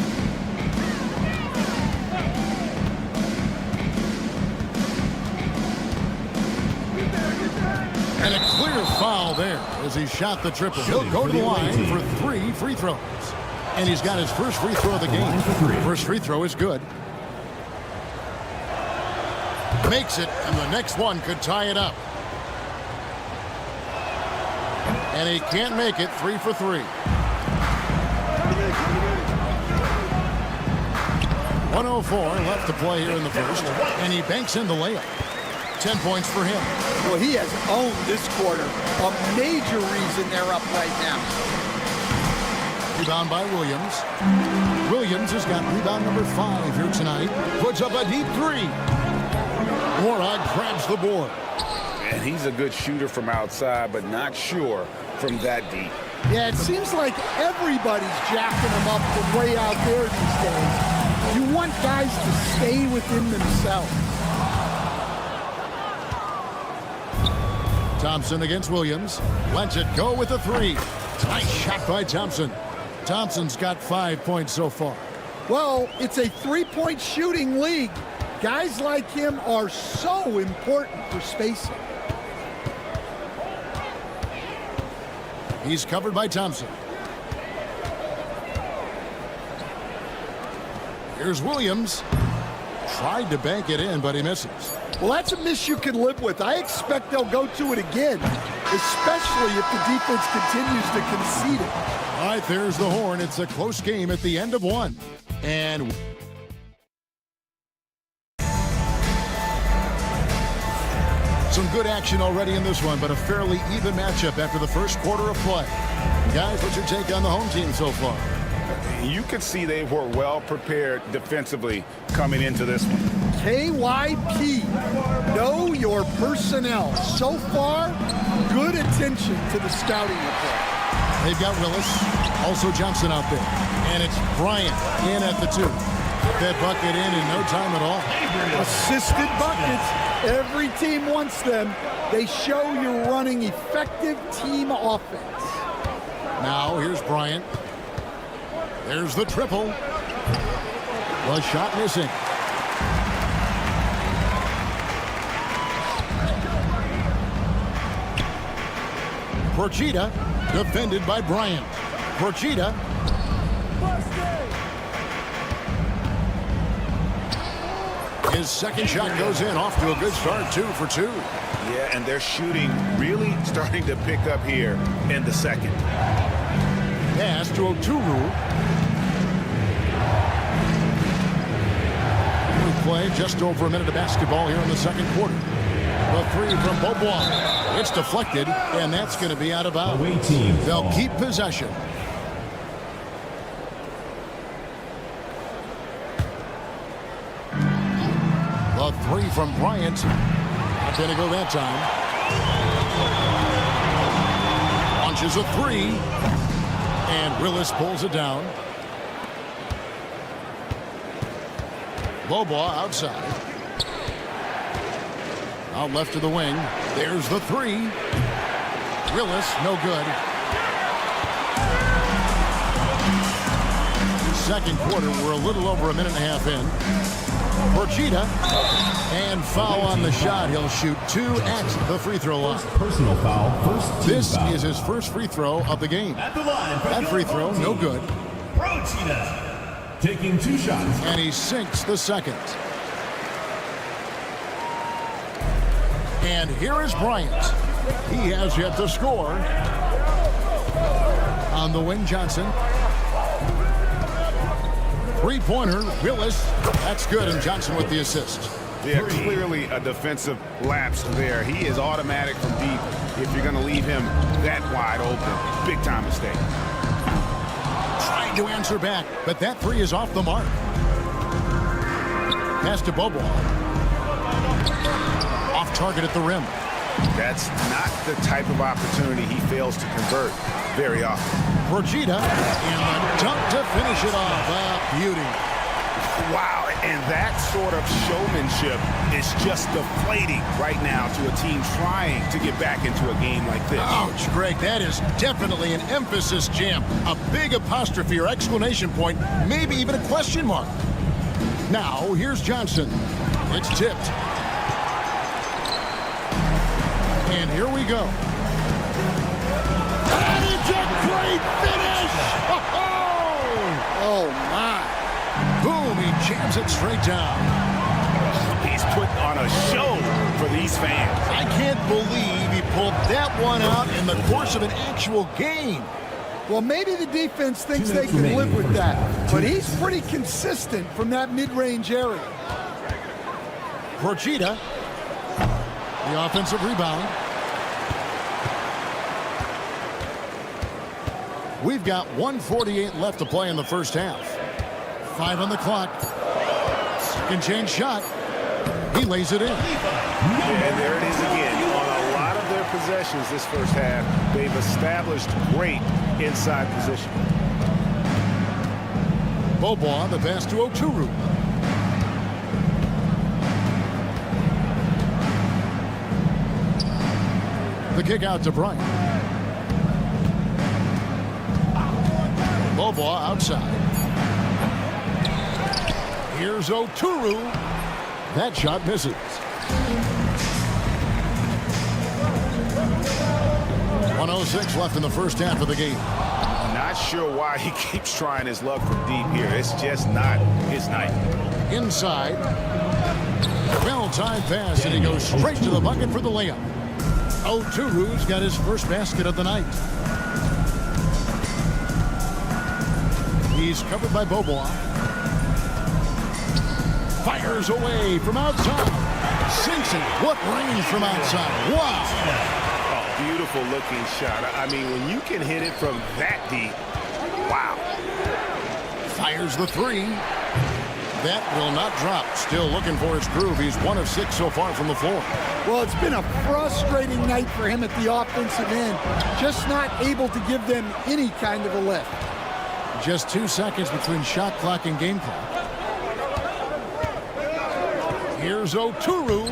And a clear foul there as he shot the triple. He'll go to the line for 3 free throws. And he's got his first free throw of the game. First free throw is good. Makes it, and the next one could tie it up. And he can't make it. 3 for 3. 1:04 left to play here in the first. And he banks in the layup. 10 points for him. Well, he has owned this quarter. A major reason they're up right now. Rebound by Williams. Williams has got rebound number 5 here tonight. Puts up a deep 3. Morag grabs the board. And he's a good shooter from outside, but not sure from that deep. Yeah, it seems like everybody's jacking him up from way out there these days. You want guys to stay within themselves. Thompson against Williams. Lets it go with a 3. Nice shot by Thompson. Thompson's got 5 points so far. Well, it's a 3-point shooting league. Guys like him are so important for spacing. He's covered by Thompson. Here's Williams. Tried to bank it in, but he misses. Well, that's a miss you can live with. I expect they'll go to it again, especially if the defense continues to concede it. All right, there's the horn. It's a close game at the end of 1. And some good action already in this one, but a fairly even matchup after the first quarter of play. Guys, what's your take on the home team so far? You could see they were well prepared defensively coming into this one. KYP, know your personnel. So far, good attention to the scouting report. They've got Willis, also Johnson out there. And it's Bryant in at the 2. Get that bucket in no time at all. Assisted buckets. Every team wants them. They show you're running effective team offense. Now here's Bryant. There's the triple. The shot missing. Procida defended by Bryant. Procida. His second shot goes in, off to a good start, 2 for 2. Yeah, and their shooting really starting to pick up here in the second. Pass to Oturu. We play just over a minute of basketball here in the second quarter. The three from Beaubois. It's deflected, and that's going to be out of bounds. They'll keep possession. The three from Bryant. Not going to go that time. Launches a three. And Willis pulls it down. Beaubois outside. Out left of the wing. There's the three. Willis, no good. Second quarter, we're a little over a minute and a half in. Procida, and foul on the shot. He'll shoot 2 at the free throw line. Personal foul. This is his first free throw of the game. That free throw, no good. Procida taking 2 shots. And he sinks the second. And here is Bryant. He has yet to score. On the wing, Johnson. Three-pointer, Willis. That's good, and Johnson with the assist. Yeah, clearly a defensive lapse there. He is automatic from deep if you're going to leave him that wide open. Big-time mistake. Trying to answer back, but that three is off the mark. Pass to Beaubois. Off target at the rim. That's not the type of opportunity he fails to convert very often. Procida in the dunk to finish it off. A beauty. Wow, and that sort of showmanship is just deflating right now to a team trying to get back into a game like this. Ouch, Greg, that is definitely an emphasis jam. A big apostrophe or exclamation point, maybe even a question mark. Now, here's Johnson. It's tipped. And here we go. And it's a great finish! Oh, my. Boom, he jams it straight down. He's putting on a show for these fans. I can't believe he pulled that one out in the course of an actual game. Well, maybe the defense thinks they can live with that, but he's pretty consistent from that mid-range area. Procida, the offensive rebound. We've got 1:48 left to play in the first half. 5 on the clock. Second chance shot. He lays it in. And there it is again. On a lot of their possessions this first half, they've established great inside position. Beaubois, the pass to Oturu. The kick out to Bryant. Beaubois outside. Here's Oturu. That shot misses. 1:06 left in the first half of the game. Not sure why he keeps trying his luck from deep here. It's just not his night. Inside. Well-timed pass, and he goes straight to the bucket for the layup. Oturu's got his first basket of the night. He's covered by Beaubois. Fires away from outside. Sinks it. What range from outside. Wow. Oh, beautiful looking shot. I mean, when you can hit it from that deep, wow. Fires the three. That will not drop. Still looking for his groove. He's 1 of 6 so far from the floor. Well, it's been a frustrating night for him at the offensive end. Just not able to give them any kind of a lift. Just 2 seconds between shot clock and game clock. Here's Oturu.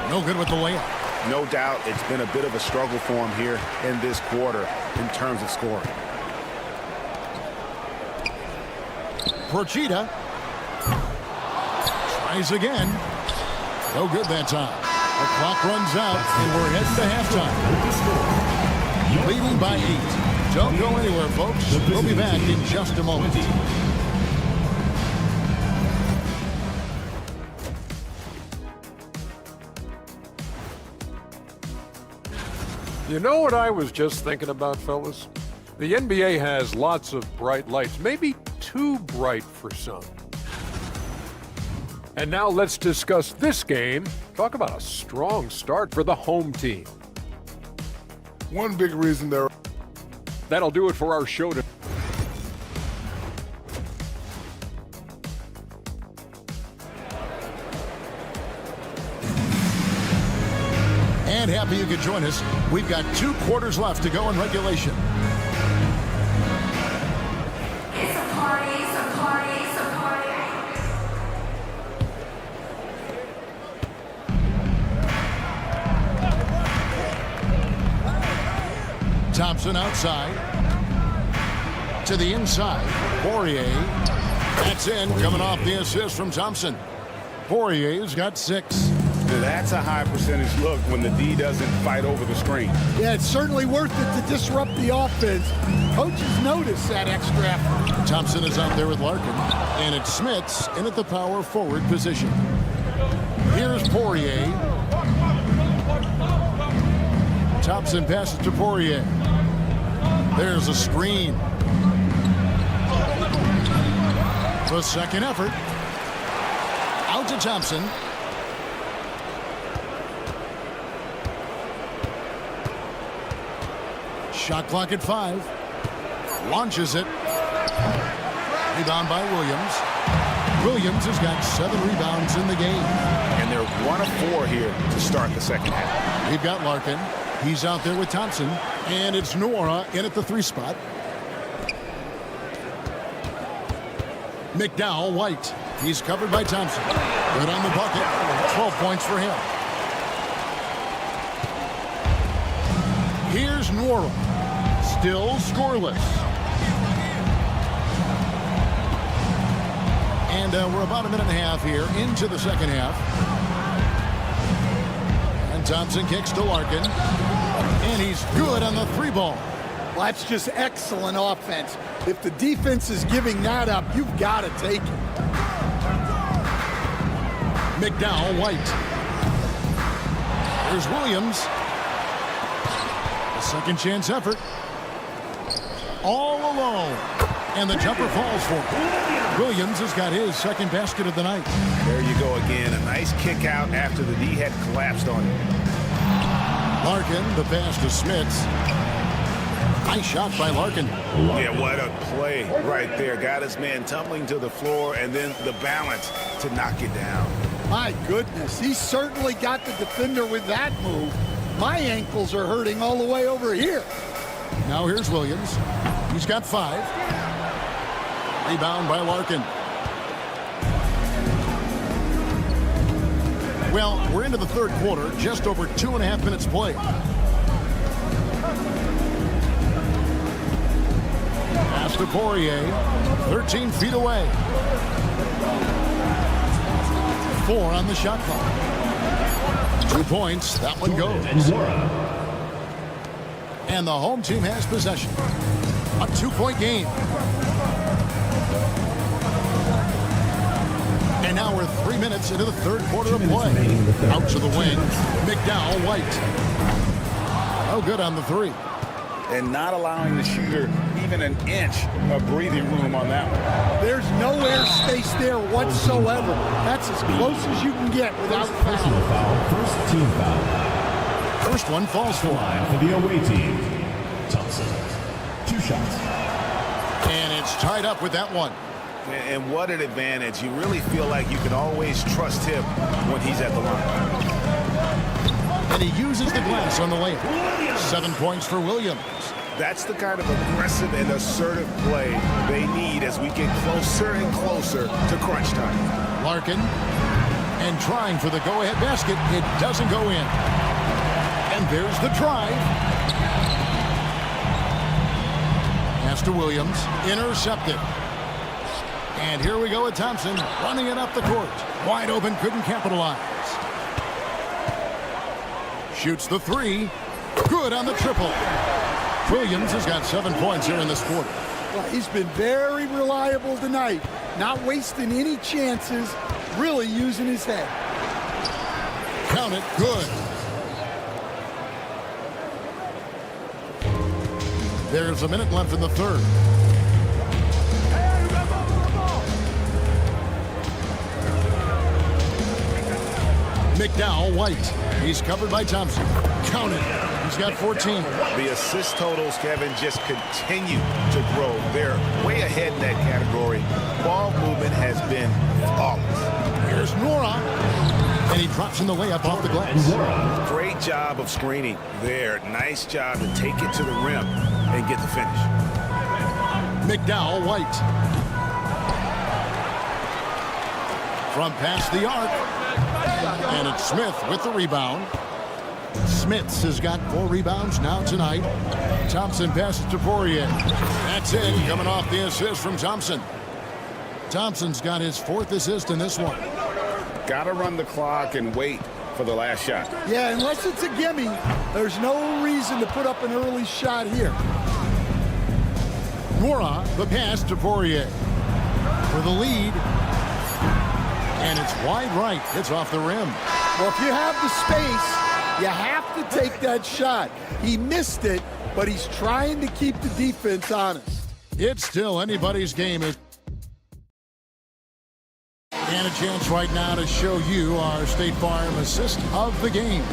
No good with the layup. No doubt it's been a bit of a struggle for him here in this quarter in terms of scoring. Procida tries again. No good that time. The clock runs out, and we're heading to halftime. Leading by 8. Don't go anywhere, folks. We'll be back in just a moment. You know what I was just thinking about, fellas? The NBA has lots of bright lights, maybe too bright for some. And now let's discuss this game. Talk about a strong start for the home team. One big reason there. That'll do it for our show today. And happy you could join us. We've got 2 quarters left to go in regulation. It's a party, it's a party, it's a party. Thompson outside. To the inside. Poirier. That's in, coming off the assist from Thompson. Poirier's got 6. That's a high percentage look when the D doesn't fight over the screen. Yeah, it's certainly worth it to disrupt the offense. Coaches notice that extra effort. Thompson is out there with Larkin. And it's Smits in at the power forward position. Here's Poirier. Thompson passes to Poirier. There's a screen. The second effort. Out to Thompson. Shot clock at 5. Launches it. Rebound by Williams. Williams has got 7 rebounds in the game. And they're 1 of 4 here to start the second half. We've got Larkin. He's out there with Thompson. And it's Nora in at the 3 spot. McDowell White. He's covered by Thompson. Good on the bucket. 12 points for him. Here's Nora. Still scoreless. And we're about a minute and a half here into the second half. And Thompson kicks to Larkin. And he's good on the 3 ball. Well, that's just excellent offense. If the defense is giving that up, you've got to take it. McDowell White. There's Williams. A second chance effort. All alone. And the jumper falls for him. Williams has got his second basket of the night. There you go again. A nice kick out after the D had collapsed on him. Larkin, the pass to Smits. Nice shot by Larkin. Yeah, what a play right there. Got his man tumbling to the floor and then the balance to knock it down. My goodness, he certainly got the defender with that move. My ankles are hurting all the way over here. Now here's Williams. He's got 5. Rebound by Larkin. Well, we're into the third quarter, just over 2.5 minutes played. Pass to Poirier, 13 feet away. 4 on the shot clock. 2 points, that one goes. And the home team has possession. A 2-point game. And now we're 3 minutes into the third quarter of play. Out to the wing, McDowell White. Oh, good on the 3. And not allowing the shooter even an inch of breathing room on that one. There's no air space there whatsoever. That's as close as you can get without Personal foul. First team foul. First one falls for Line for the away team. Thompson. 2 shots. And it's tied up with that one. And what an advantage. You really feel like you can always trust him when he's at the line. And he uses the glass on the layup. 7 points for Williams. That's the kind of aggressive and assertive play they need as we get closer and closer to crunch time. Larkin. And trying for the go-ahead basket. It doesn't go in. And there's the drive. Pass to Williams. Intercepted. And here we go with Thompson running it up the court. Wide open, couldn't capitalize. Shoots the three. Good on the triple. Williams has got 7 points here in this quarter. Well, he's been very reliable tonight. Not wasting any chances. Really using his head. Count it. Good. There's a minute left in the third. McDowell White. He's covered by Thompson. Count it. He's got 14. The assist totals, Kevin, just continue to grow. They're way ahead in that category. Ball movement has been flawless. Here's Nora. And he drops in the layup off the glass. Great job of screening there. Nice job to take it to the rim and get the finish. McDowell White. From past the arc. And it's Smith with the rebound. Smith has got 4 rebounds now tonight. Thompson passes to Poirier. That's it, coming off the assist from Thompson. Thompson's got his 4th assist in this one. Got to run the clock and wait for the last shot. Yeah, unless it's a gimme, there's no reason to put up an early shot here. Nora, the pass to Poirier. For the lead. And it's wide right. It's off the rim. Well, if you have the space, you have to take that shot. He missed it, but he's trying to keep the defense honest. It's still anybody's game. And a chance right now to show you our State Farm assist of the game.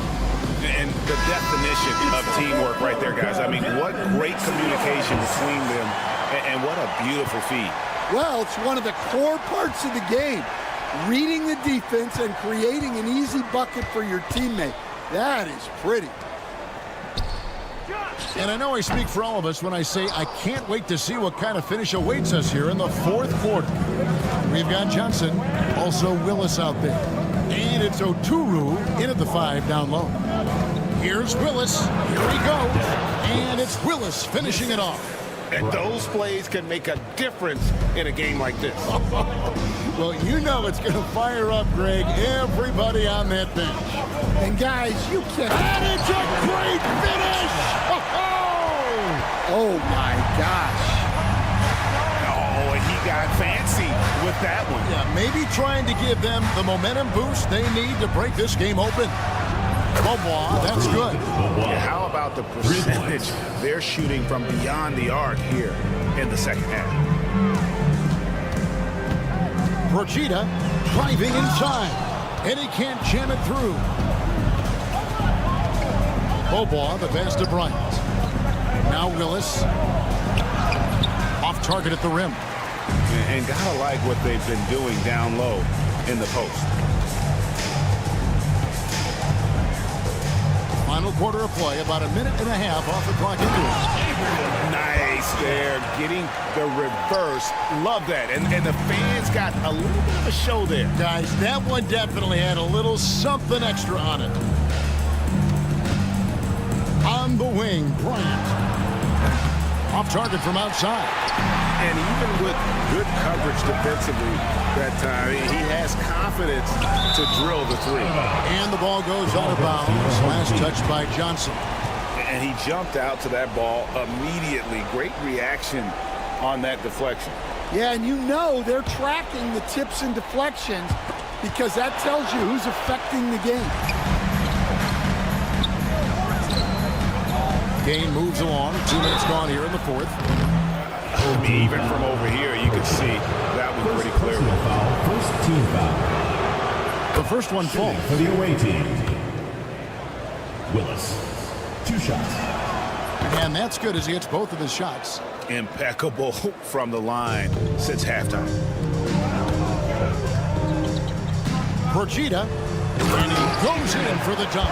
And the definition of teamwork right there, guys. I mean, what great communication between them, and what a beautiful feed. Well, it's one of the core parts of the game. Reading the defense and creating an easy bucket for your teammate. That is pretty. And I know I speak for all of us when I say I can't wait to see what kind of finish awaits us here in the 4th quarter. We've got Johnson, also Willis out there. And it's Oturu in at the 5 down low. Here's Willis. Here he goes. And it's Willis finishing it off. And those plays can make a difference in a game like this. Well, you know it's going to fire up, Greg, everybody on that bench. And guys, you can't. And it's a great finish! Oh my gosh. Oh, and he got fancy with that one. Yeah, maybe trying to give them the momentum boost they need to break this game open. Bobois, that's good. Yeah, how about the percentage they're shooting from beyond the arc here in the second half? Procida driving inside, and he can't jam it through. Bobois, the pass to Bryant. Now Willis. Off target at the rim. And gotta like what they've been doing down low in the post. Final quarter of play, about a minute and a half off the clock into it. Nice there, getting the reverse. Love that. And the fans got a little bit of a show there. Guys, that one definitely had a little something extra on it. On the wing, Bryant. Off target from outside. And even with good coverage defensively that time, he has confidence to drill the 3. And the ball goes out of bounds. Last touch by Johnson. And he jumped out to that ball immediately. Great reaction on that deflection. Yeah, and you know they're tracking the tips and deflections because that tells you who's affecting the game. Game moves along. 2 minutes gone here in the 4th. I mean, even from over here, you can see that was pretty clear. First team foul. The first one falls. For the away team. Willis. 2 shots. And that's good as he hits both of his shots. Impeccable from the line since halftime. Procida. And he goes in for the dunk.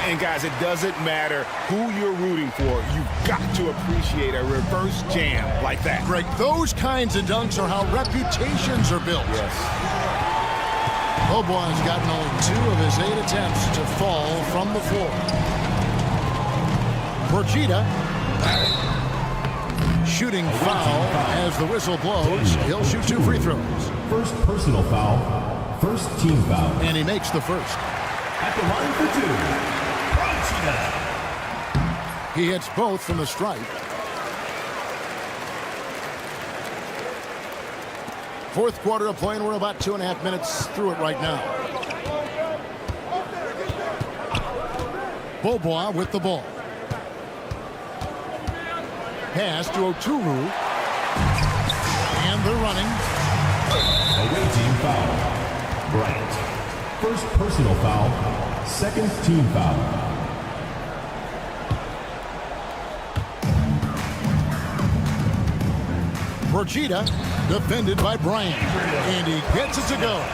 And guys, it doesn't matter who you're rooting for. You've got to appreciate a reverse jam like that. Greg, those kinds of dunks are how reputations are built. Yes. Bobois gotten only 2 of his 8 attempts to fall from the floor. Borgita. Shooting foul as the whistle blows. He'll shoot 2 free throws. First personal foul. First team foul. And he makes the first. At the line for 2. He hits both from the stripe. Fourth quarter of play, and we're about 2.5 minutes through it right now. Bobois with the ball. Pass to Oturu. And they're running. Away team foul. Bryant. First personal foul. Second team foul. Borgita, defended by Bryant. And he gets it to go.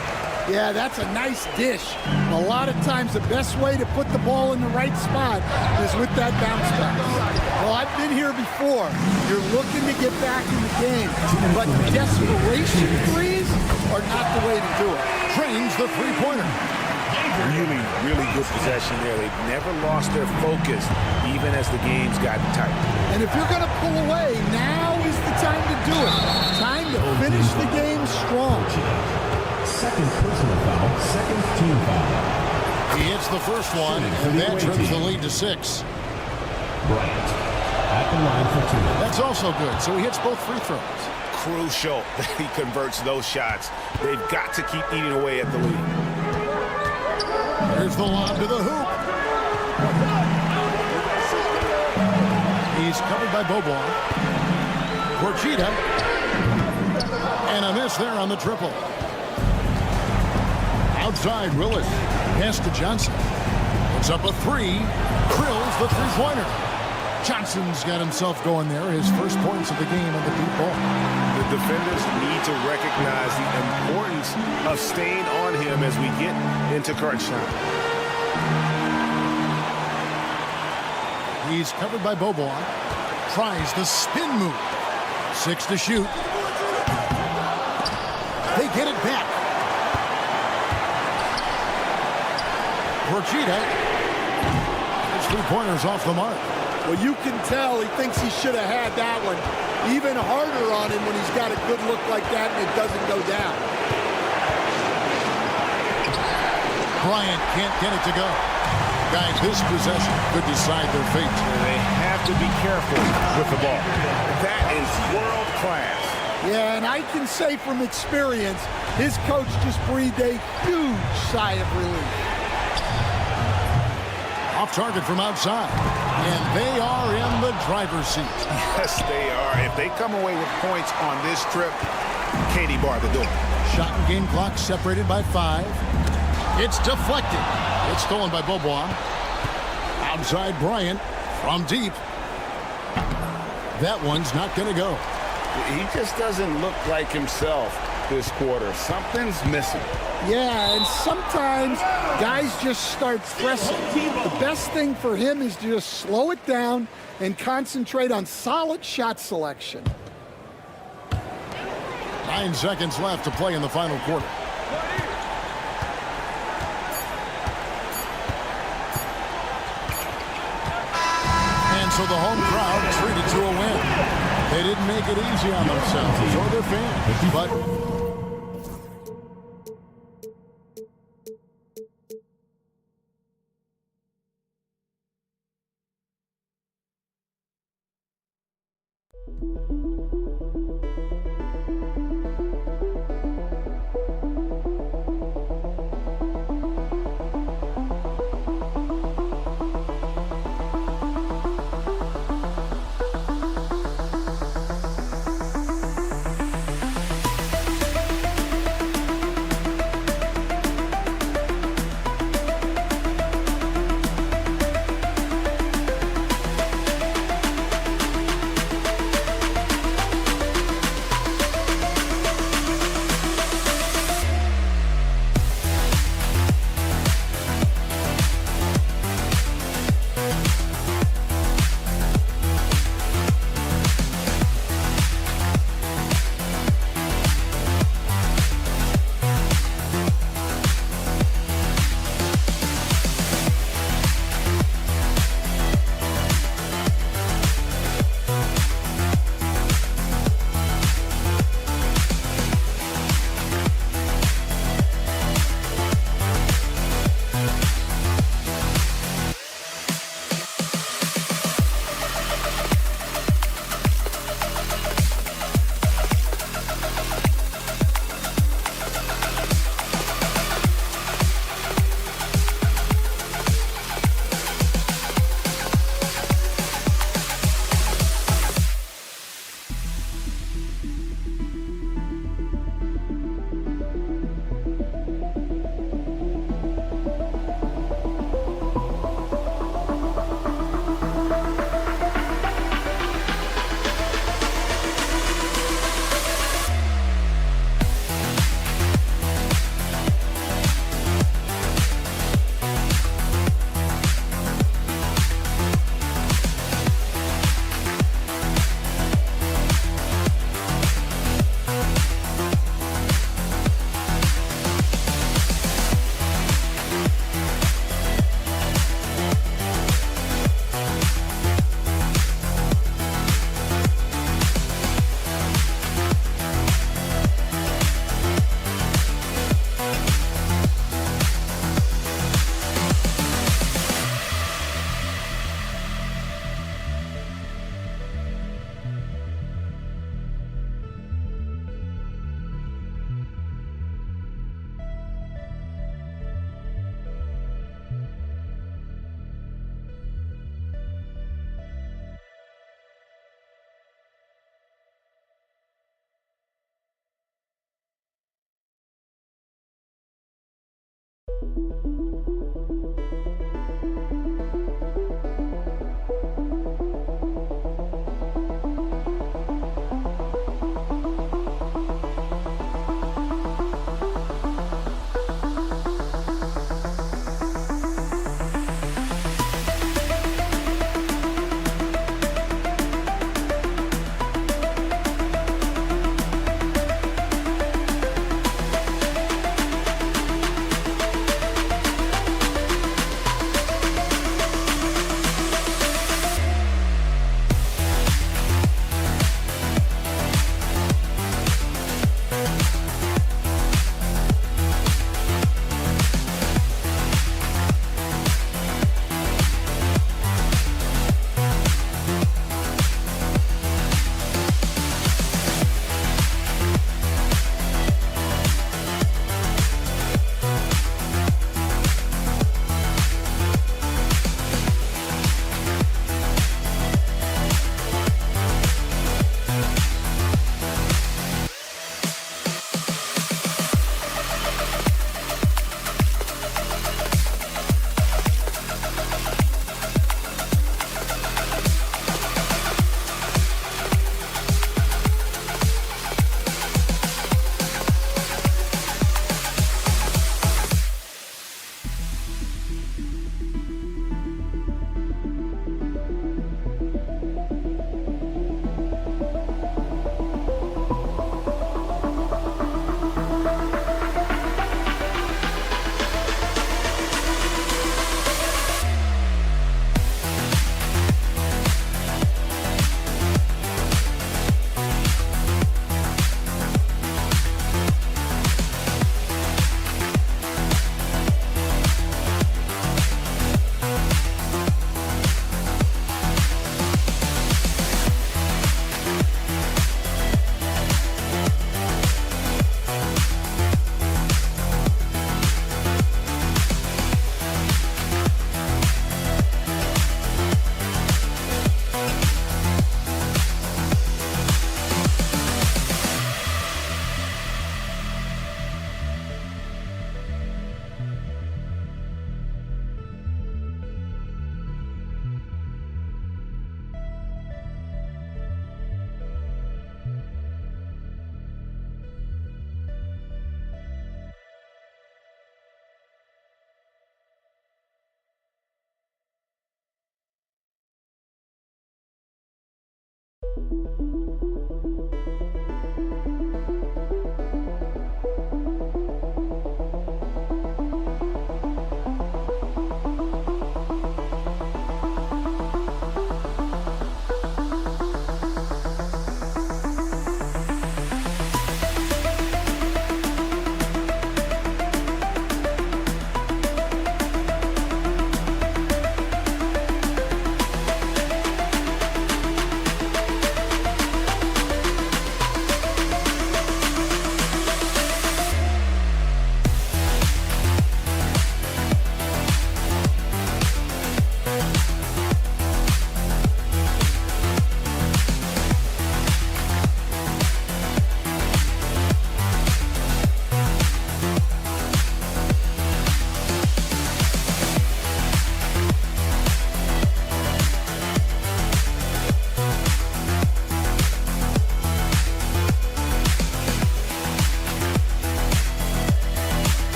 Yeah, that's a nice dish. A lot of times the best way to put the ball in the right spot is with that bounce pass. Well, I've been here before. You're looking to get back in the game, but desperation threes are not the way to do it. Trains the three-pointer. Really, really good possession there. They've never lost their focus, even as the game's gotten tight. And if you're going to pull away, now is the time to do it. Time to finish the game strong. Second personal foul. Second team foul. He hits the first one, and that trims the lead to 6. Bryant. At the line for 2. That's also good, so he hits both free throws. Crucial that he converts those shots. They've got to keep eating away at the lead. Here's the lob to the hoop. He's covered by Bobois. Borgita. And a miss there on the triple. Outside, Willis. Pass to Johnson. Puts up a 3. Drills the three-pointer. Johnson's got himself going there. His first points of the game on the deep ball. The defenders need to recognize the importance of staying on him as we get into crunch time. He's covered by Bobois. Tries the spin move. 6 to shoot. They get it back. Borgita. His three-pointer's off the mark. Well, you can tell he thinks he should have had that one. Even harder on him when he's got a good look like that and it doesn't go down. Bryant can't get it to go. Guys, this possession could decide their fate. They have to be careful with the ball. That is world class. Yeah, and I can say from experience, his coach just breathed a huge sigh of relief. Off target from outside. And they are in the driver's seat. Yes, they are. If they come away with points on this trip, Katie barred the door. Shot and game clock separated by 5. It's deflected. It's stolen by Bobois. Outside Bryant from deep. That one's not going to go. He just doesn't look like himself this quarter. Something's missing. Yeah, and sometimes guys just start pressing. The best thing for him is to just slow it down and concentrate on solid shot selection. 9 seconds left to play in the final quarter. And so the home crowd treated to a win. They didn't make it easy on themselves or their fans, but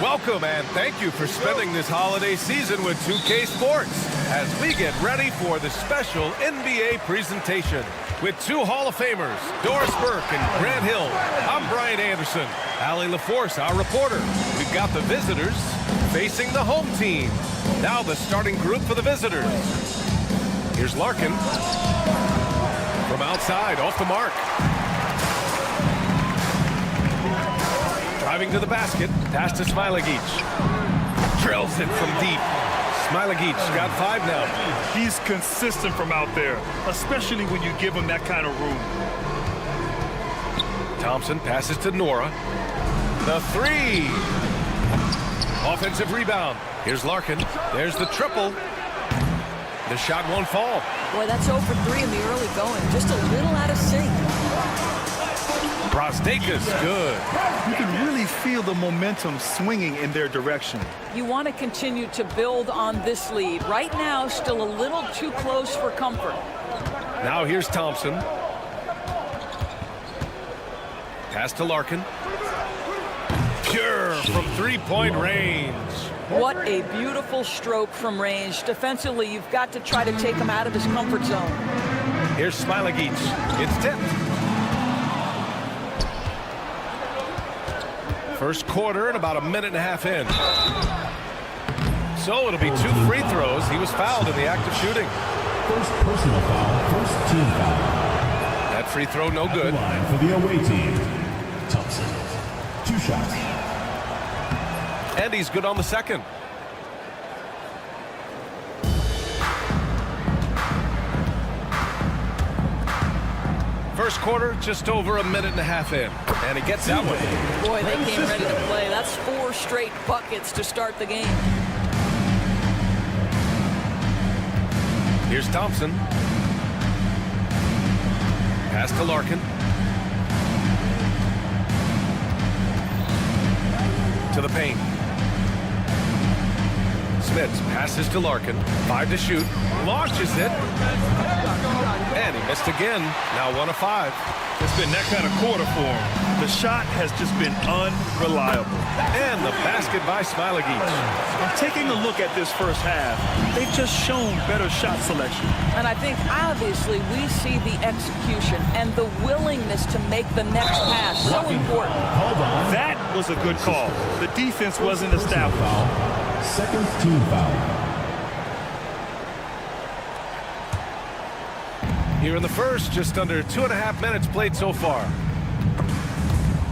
Welcome and thank you for spending this holiday season with 2K Sports as we get ready for the special NBA presentation. With two Hall of Famers, Doris Burke and Grant Hill, I'm Brian Anderson. Allie LaForce, our reporter. We've got the visitors facing the home team. Now the starting group for the visitors. Here's Larkin from outside, off the mark. Driving to the basket, pass to Smilagic. Drills it from deep. Smilagic got 5 now. He's consistent from out there, especially when you give him that kind of room. Thompson passes to Nora. The 3. Offensive rebound. Here's Larkin. There's the triple. The shot won't fall. Boy, that's 0 for 3 in the early going. Just a little out of sync. Brasdeikis, good. You can really feel the momentum swinging in their direction. You want to continue to build on this lead. Right now, still a little too close for comfort. Now here's Thompson. Pass to Larkin. three-point range. What a beautiful stroke from range. Defensively, you've got to try to take him out of his comfort zone. Here's Smilagic. It's tipped. First quarter and about a minute and a half in. So it'll be 2 free throws. He was fouled in the act of shooting. First personal foul, first team foul. That free throw no good. Line for the away team. Thompson. 2 shots. And he's good on the second. First quarter, just over a minute and a half in. And he gets that one. Boy, they came ready to play. That's 4 straight buckets to start the game. Here's Thompson. Pass to Larkin. To the paint. Smits passes to Larkin. 5 to shoot. Launches it. And he missed again. Now 1 of 5. It's been that kind of quarter for him. The shot has just been unreliable. And the basket by Smilagic. Taking a look at this first half, they've just shown better shot selection. And I think obviously we see the execution and the willingness to make the next pass so important. That was a good call. The defense wasn't established. Second team foul. Here in the first, just under 2.5 minutes played so far.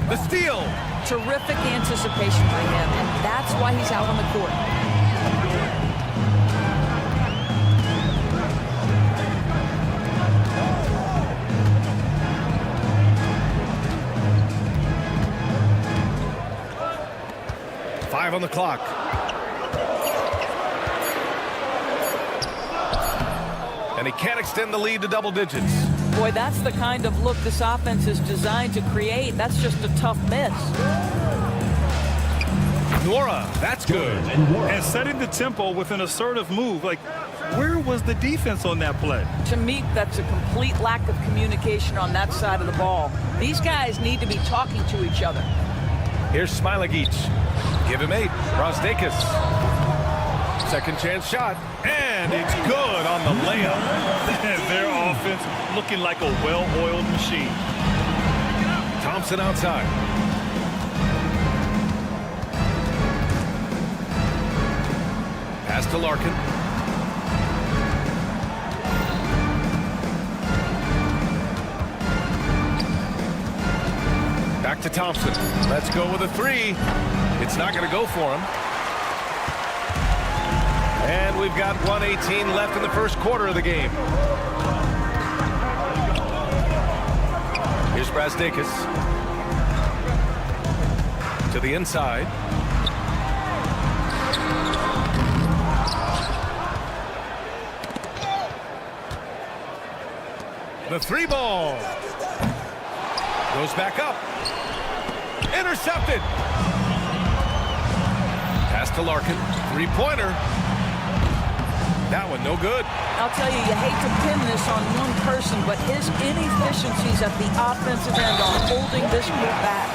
The steal. Terrific anticipation by him, and that's why he's out on the court. Five on the clock. And he can't extend the lead to double digits. Boy, that's the kind of look this offense is designed to create. That's just a tough miss. Nora, that's good. And setting the tempo with an assertive move. Like, where was the defense on that play? To me, that's a complete lack of communication on that side of the ball. These guys need to be talking to each other. Here's Smilagic. Give him 8. Brosdakis. Second chance shot. And it's good on the layup. Their offense looking like a well-oiled machine. Thompson outside. Pass to Larkin. Back to Thompson. Let's go with a 3. It's not going to go for him. And we've got 1:18 left in the first quarter of the game. Here's Brasdakis. To the inside. The 3 ball. Goes back up. Intercepted. Pass to Larkin. 3-pointer. That one no good. I'll tell you hate to pin this on one person, but his inefficiencies at the offensive end are holding this group back.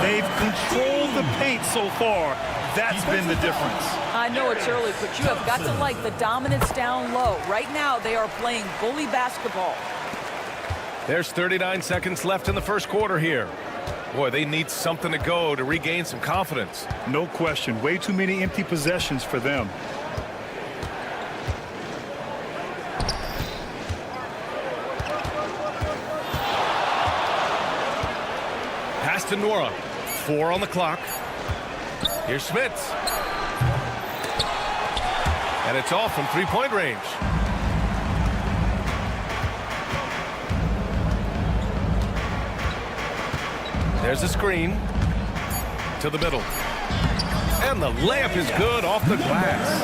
They've controlled the paint so far. That's been the difference. I know it's early, but you have got to like the dominance down low. Right now, they are playing bully basketball. There's 39 seconds left in the first quarter here. Boy, they need something to go to regain some confidence. No question. Way too many empty possessions for them. Pass to Nora. 4 on the clock. Here's Smits. And it's off from 3-point range. There's a screen to the middle. And the layup is good off the glass.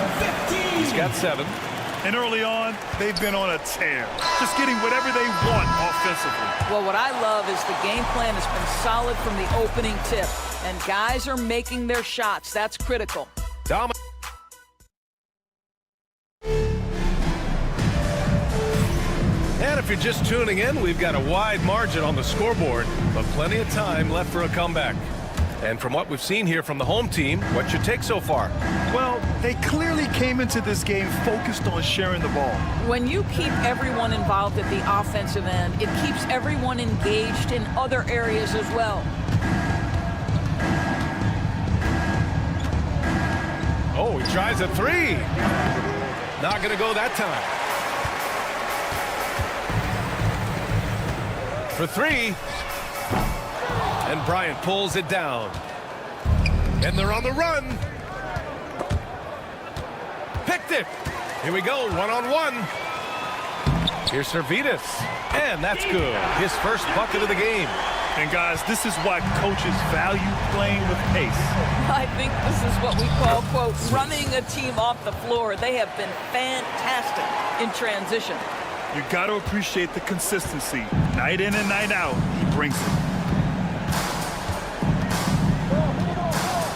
He's got 7. And early on, they've been on a tear. Just getting whatever they want offensively. Well, what I love is the game plan has been solid from the opening tip. And guys are making their shots. That's critical. And if you're just tuning in, we've got a wide margin on the scoreboard, but plenty of time left for a comeback. And from what we've seen here from the home team, what's your take so far? Well, they clearly came into this game focused on sharing the ball. When you keep everyone involved at the offensive end, it keeps everyone engaged in other areas as well. Oh, he tries a three. Not going to go that time. For three. And Bryant pulls it down. And they're on the run. Picked it. Here we go, one-on-one. Here's Servitas. And that's good. His first bucket of the game. And guys, this is why coaches value playing with pace. I think this is what we call, quote, running a team off the floor. They have been fantastic in transition. You got to appreciate the consistency. Night in and night out, he brings it.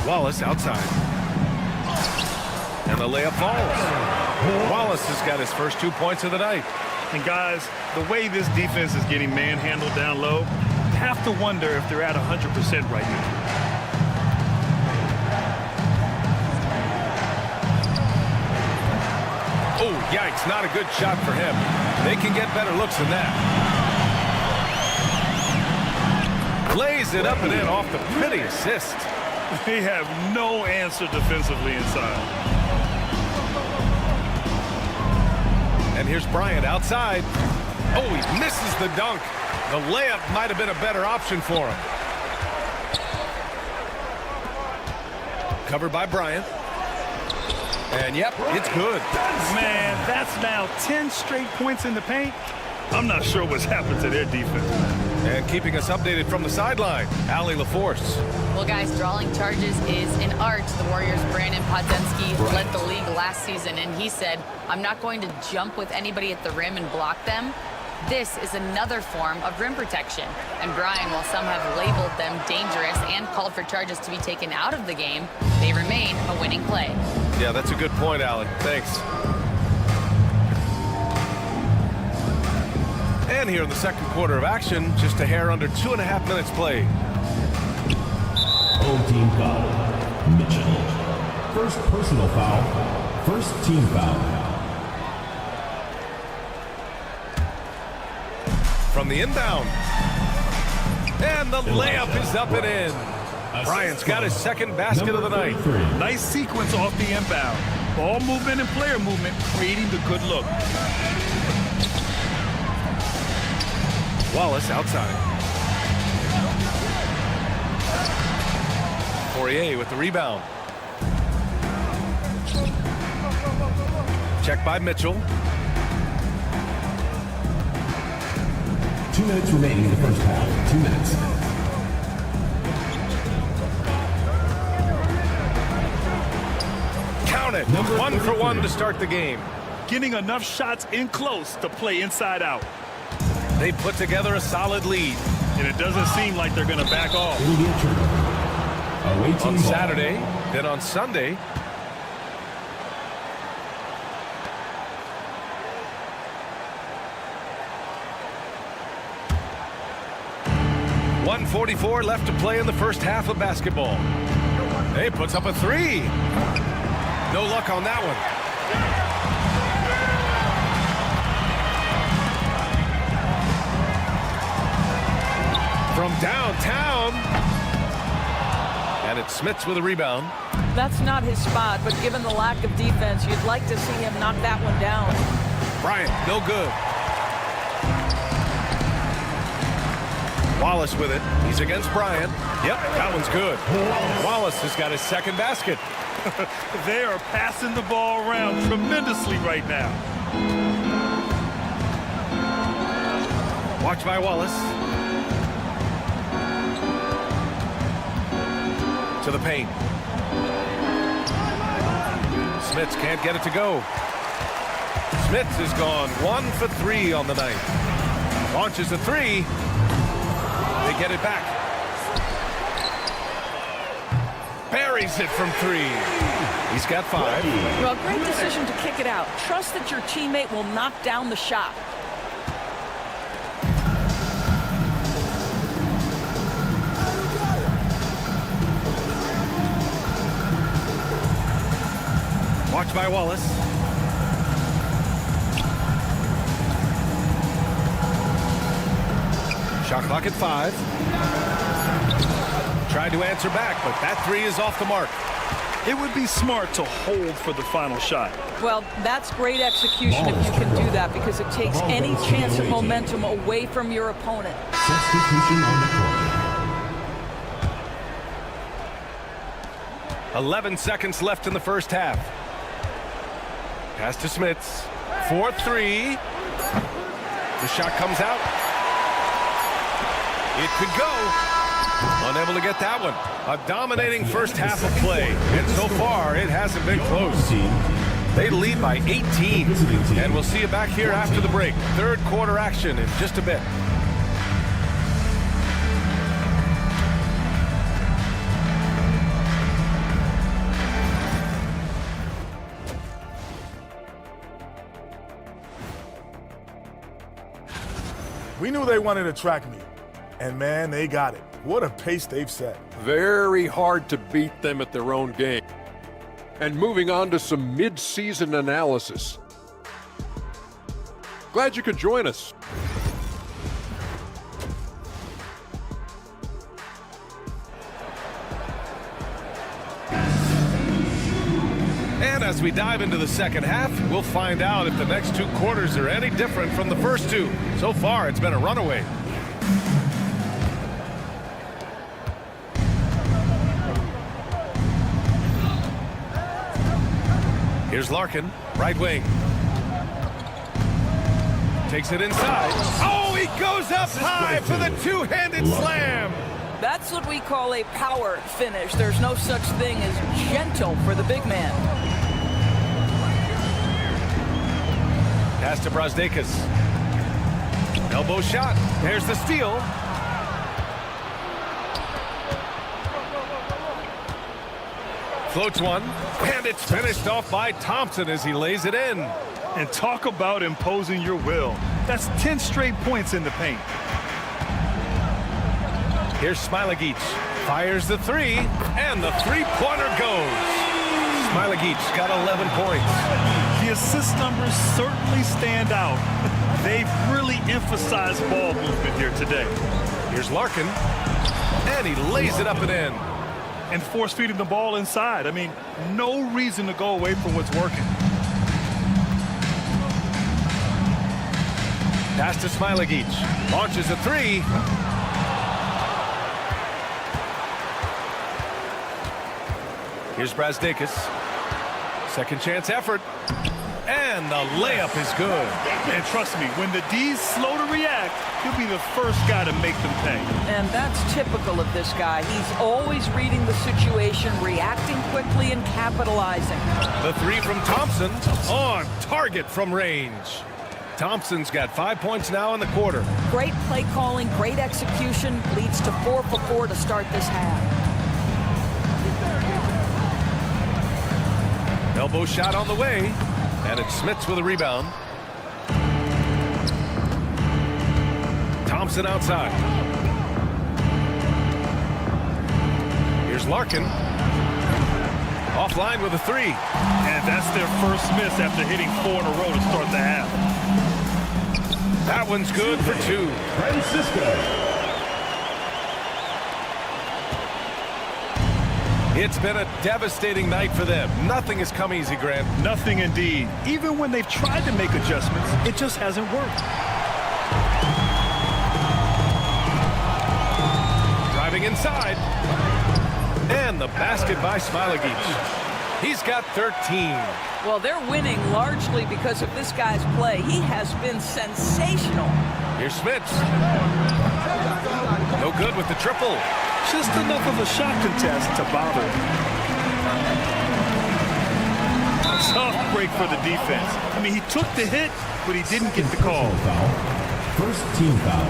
Wallace outside. And the layup falls. Wallace has got his first 2 points of the night. And guys, the way this defense is getting manhandled down low, you have to wonder if they're at 100% right now. Oh, yikes, not a good shot for him. They can get better looks than that. Lays it up and in off the pretty assist. They have no answer defensively inside. And here's Bryant outside. Oh, he misses the dunk. The layup might have been a better option for him. Covered by Bryant. And yep, it's good. Man, that's now 10 straight points in the paint. I'm not sure what's happened to their defense. And keeping us updated from the sideline, Allie LaForce. Well, guys, drawing charges is an art. The Warriors' Brandon Podziemski led the league last season, and he said, I'm not going to jump with anybody at the rim and block them. This is another form of rim protection. And Brian, while some have labeled them dangerous and called for charges to be taken out of the game, they remain a winning play. Yeah, that's a good point, Allie. Thanks. And here in the second quarter of action, just a hair under 2.5 minutes played. Home team foul. Mitchell. First personal foul. First team foul. From the inbound. And the layup is up and in. Bryant's got his second basket of the night. Nice sequence off the inbound. Ball movement and player movement creating the good look. Wallace outside. Poirier with the rebound. Check by Mitchell. 2 minutes remaining in the first half. 2 minutes. Count it. 1 for 1 to start the game. Getting enough shots in close to play inside out. They put together a solid lead. And it doesn't seem like they're going to back off. On Saturday, then on Sunday. .144 left to play in the first half of basketball. He puts up a three. No luck on that one. From downtown. And it's Smits with a rebound. That's not his spot, but given the lack of defense, you'd like to see him knock that one down. Bryant, no good. Wallace with it. He's against Bryant. Yep, that one's good. Wallace has got his second basket. They are passing the ball around tremendously right now. Watch by Wallace. To the paint. Smits can't get it to go. Smits has gone 1 for 3 on the night. Launches a three. They get it back. Buries it from 3. He's got 5. Well, great decision to kick it out. Trust that your teammate will knock down the shot. Blocked by Wallace. Shot clock at 5. Tried to answer back, but that 3 is off the mark. It would be smart to hold for the final shot. Well, that's great execution if you can do that, because it takes any chance of momentum away from your opponent. Substitution on the court. 11 seconds left in the first half. Pass to Smits. 4-3. The shot comes out. It could go. Unable to get that one. A dominating first half of play. And so far, it hasn't been close. They lead by 18. And we'll see you back here after the break. Third quarter action in just a bit. We knew they wanted a track meet. And man, they got it. What a pace they've set. Very hard to beat them at their own game. And moving on to some mid-season analysis. Glad you could join us. And as we dive into the second half, we'll find out if the next 2 quarters are any different from the first 2. So far, it's been a runaway. Here's Larkin, right wing. Takes it inside. Oh, he goes up high for the two-handed slam. That's what we call a power finish. There's no such thing as gentle for the big man. Pass to Brazdeikis. Elbow shot. There's the steal. Floats one, and it's finished off by Thompson as he lays it in. And talk about imposing your will. That's 10 straight points in the paint. Here's Smilagic. Fires the 3, and the three-pointer goes. Smilagic got 11 points. The assist numbers certainly stand out. They've really emphasized ball movement here today. Here's Larkin, and he lays it up and in. And force-feeding the ball inside. I mean, no reason to go away from what's working. Pass to Smilagic. Launches a 3. Here's Brazdeikis. Second chance effort. And the layup is good. And trust me, when the D's slow to react, he'll be the first guy to make them pay. And that's typical of this guy. He's always reading the situation, reacting quickly, and capitalizing. The 3 from Thompson on target from range. Thompson's got 5 points now in the quarter. Great play calling, great execution, leads to 4 for 4 to start this half. Elbow shot on the way. And it's Smits with a rebound. Thompson outside. Here's Larkin. Offline with a 3. And that's their first miss after hitting 4 in a row to start the half. That one's good for 2. Francisco. It's been a devastating night for them. Nothing has come easy, Grant. Nothing indeed. Even when they've tried to make adjustments, it just hasn't worked. Driving inside. And the basket by Smilagic. He's got 13. Well, they're winning largely because of this guy's play. He has been sensational. Here's Smits. No good with the triple. Just enough of a shot contest to bother. Tough break for the defense. I mean, he took the hit, but he didn't get the call. First team foul.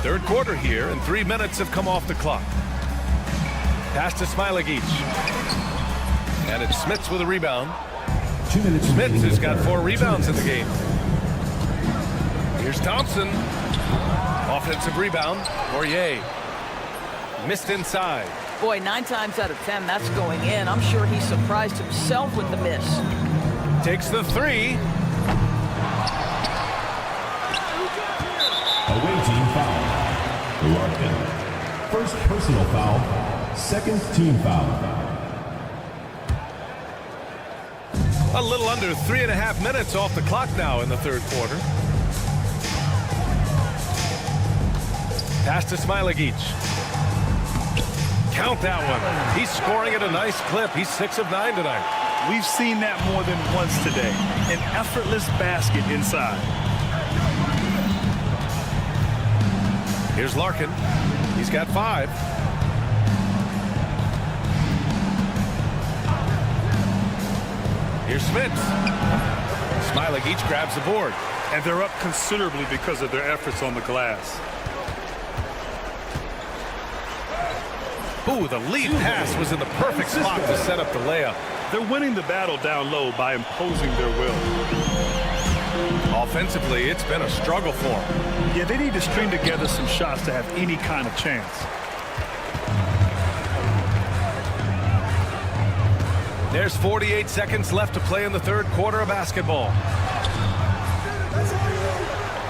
Third quarter here, and 3 minutes have come off the clock. Pass to Smilagic. And it's Smits with a rebound. 2 minutes. Smits has got 4 rebounds in the game. Here's Thompson. Offensive rebound. Poirier. Missed inside. Boy, 9 times out of 10, that's going in. I'm sure he surprised himself with the miss. Takes the 3. Away team foul. Larkin. First personal foul. Second team foul. A little under 3.5 minutes off the clock now in the third quarter. Pass to Smilagic. Count that one. He's scoring at a nice clip. He's 6 of 9 tonight. We've seen that more than once today. An effortless basket inside. Here's Larkin. He's got 5. Here's Smith. Smilagic grabs the board. And they're up considerably because of their efforts on the glass. Ooh, the lead pass was in the perfect spot to set up the layup. They're winning the battle down low by imposing their will. Offensively, it's been a struggle for them. Yeah, they need to string together some shots to have any kind of chance. There's 48 seconds left to play in the third quarter of basketball.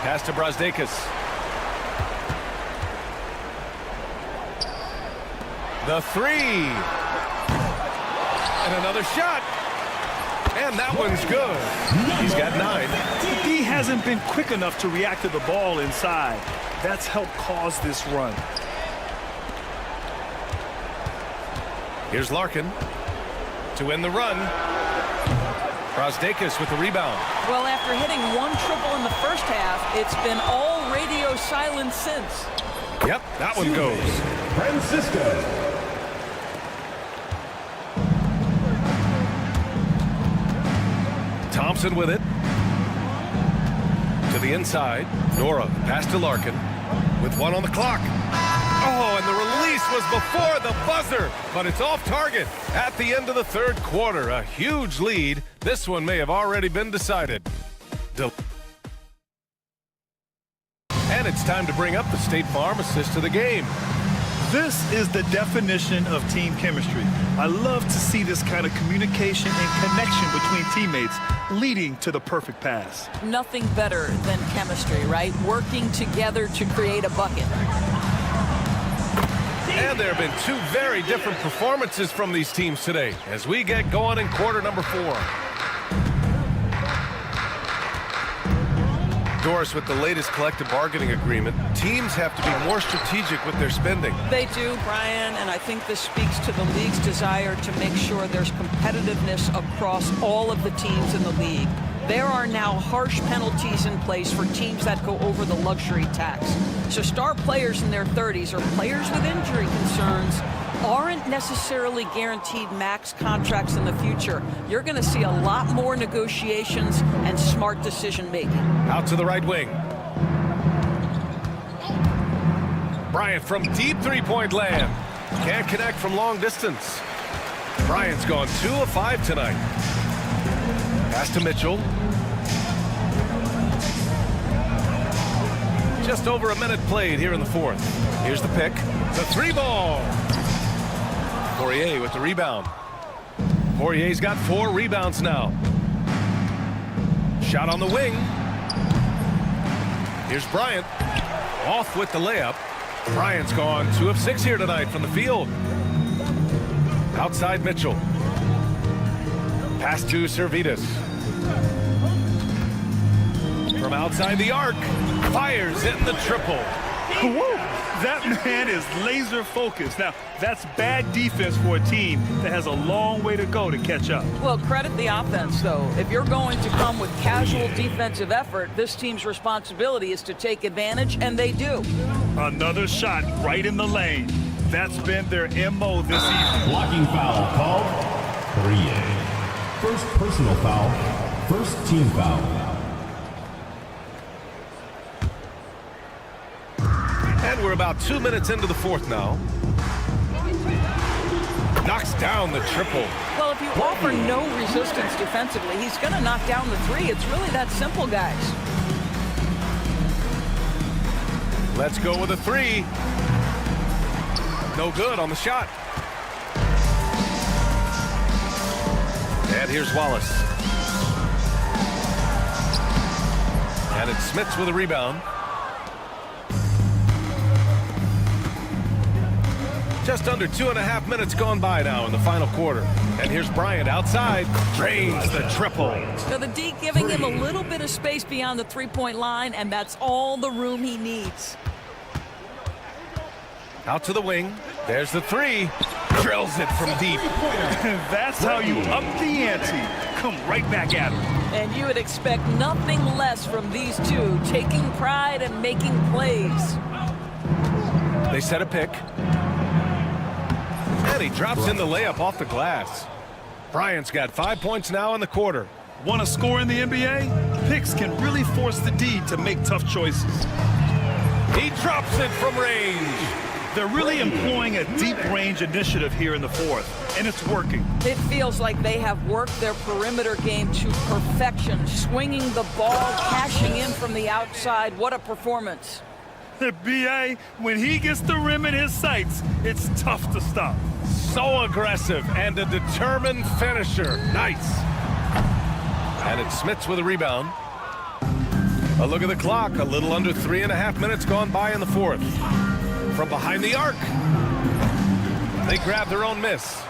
Pass to Brazdeikis. The 3. And another shot. And that one's good. He's got 9. He hasn't been quick enough to react to the ball inside. That's helped cause this run. Here's Larkin to win the run. Brazdeikis with the rebound. Well, after hitting 1 triple in the first half, it's been all radio silence since. Yep, that one goes. Francisco. Thompson with it. To the inside. Nora pass to Larkin with 1 on the clock. Oh, and the release was before the buzzer, but it's off target at the end of the third quarter. A huge lead. This one may have already been decided. And it's time to bring up the State Farm assist of the game. This is the definition of team chemistry. I love to see this kind of communication and connection between teammates leading to the perfect pass. Nothing better than chemistry, right? Working together to create a bucket. And there have been 2 very different performances from these teams today as we get going in quarter number 4. Doris, with the latest collective bargaining agreement, teams have to be more strategic with their spending. They do, Brian, and I think this speaks to the league's desire to make sure there's competitiveness across all of the teams in the league. There are now harsh penalties in place for teams that go over the luxury tax. So star players in their 30s or players with injury concerns aren't necessarily guaranteed max contracts in the future. You're going to see a lot more negotiations and smart decision making. Out to the right wing. Bryant from deep three-point land. Can't connect from long distance. Bryant's gone 2 of 5 tonight. Pass to Mitchell. Just over a minute played here in the fourth. Here's the pick. The 3 ball. Poirier with the rebound. Poirier's got 4 rebounds now. Shot on the wing. Here's Bryant. Off with the layup. Bryant's gone 2 of 6 here tonight from the field. Outside Mitchell. Pass to Servetus. From outside the arc. Fires in the triple. Whoa, that man is laser focused. Now, that's bad defense for a team that has a long way to go to catch up. Well, credit the offense, though. If you're going to come with casual defensive effort, this team's responsibility is to take advantage, and they do. Another shot right in the lane. That's been their MO this evening. Blocking foul called. 3A. First personal foul. First team foul. And we're about 2 minutes into the fourth now. Knocks down the triple. Well, if you offer no resistance defensively, he's going to knock down the 3. It's really that simple, guys. Let's go with a 3. no good on the shot. And here's Wallace. And it's Smits with a rebound. Just under 2.5 minutes gone by now in the final quarter. And here's Bryant outside. Drains the triple. So the D giving him a little bit of space beyond the three-point line, and that's all the room he needs. Out to the wing. There's the three. Drills it from deep. That's how you up the ante. Come right back at him. And you would expect nothing less from these two, taking pride and making plays. They set a pick. And he drops in the layup off the glass. Bryant's got 5 points now in the quarter. Want to score in the NBA? Picks can really force the D to make tough choices. He drops it from range. They're really employing a deep range initiative here in the fourth, and it's working. It feels like they have worked their perimeter game to perfection, swinging the ball, cashing in from the outside. What a performance. B.A., when he gets the rim in his sights, it's tough to stop. So aggressive and a determined finisher. Nice. And it's Smits with a rebound. A look at the clock. A little under 3.5 minutes gone by in the fourth. From behind the arc. They grab their own miss.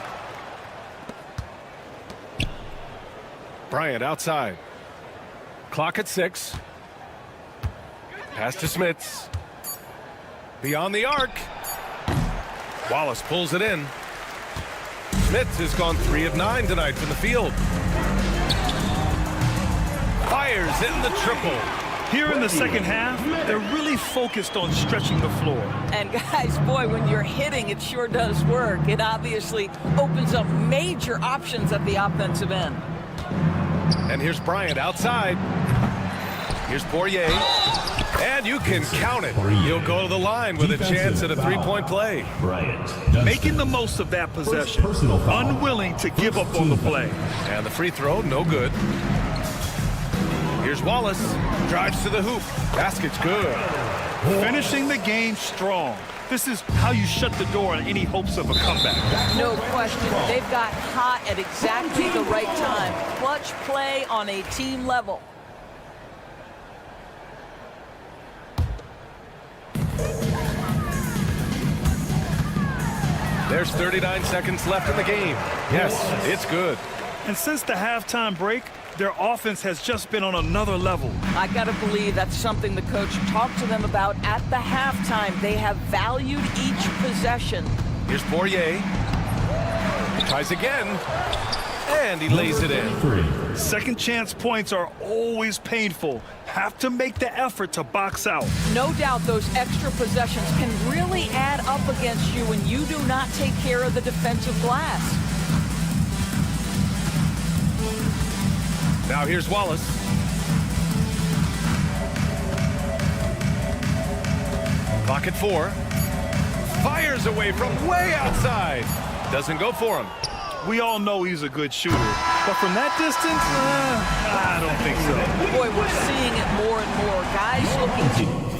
Bryant outside. Clock at 6. Pass to Smits. Beyond the arc. Wallace pulls it in. Smits has gone 3 of 9 tonight from the field. Fires in the triple. Here in the second half, they're really focused on stretching the floor. And guys, boy, when you're hitting, it sure does work. It obviously opens up major options at the offensive end. And here's Bryant outside. Here's Poirier. And you can count it. He'll go to the line with a chance at a three-point play. Making the most of that possession. Unwilling to give up on the play. And the free throw, no good. Here's Wallace. Drives to the hoop. Basket's good. Finishing the game strong. This is how you shut the door on any hopes of a comeback. No question. They've got hot at exactly the right time. Clutch play on a team level. There's 39 seconds left in the game. Yes, it's good. And since the halftime break, their offense has just been on another level. I got to believe that's something the coach talked to them about at the halftime. They have valued each possession. Here's Poirier. He tries again. And he lays it in. Second chance points are always painful. Have to make the effort to box out. No doubt those extra possessions can really add up against you when you do not take care of the defensive glass. Now here's Wallace. Clock at 4. Fires away from way outside. Doesn't go for him. We all know he's a good shooter, but from that distance, I don't think so. Boy, we're seeing it more and more. Guys looking to...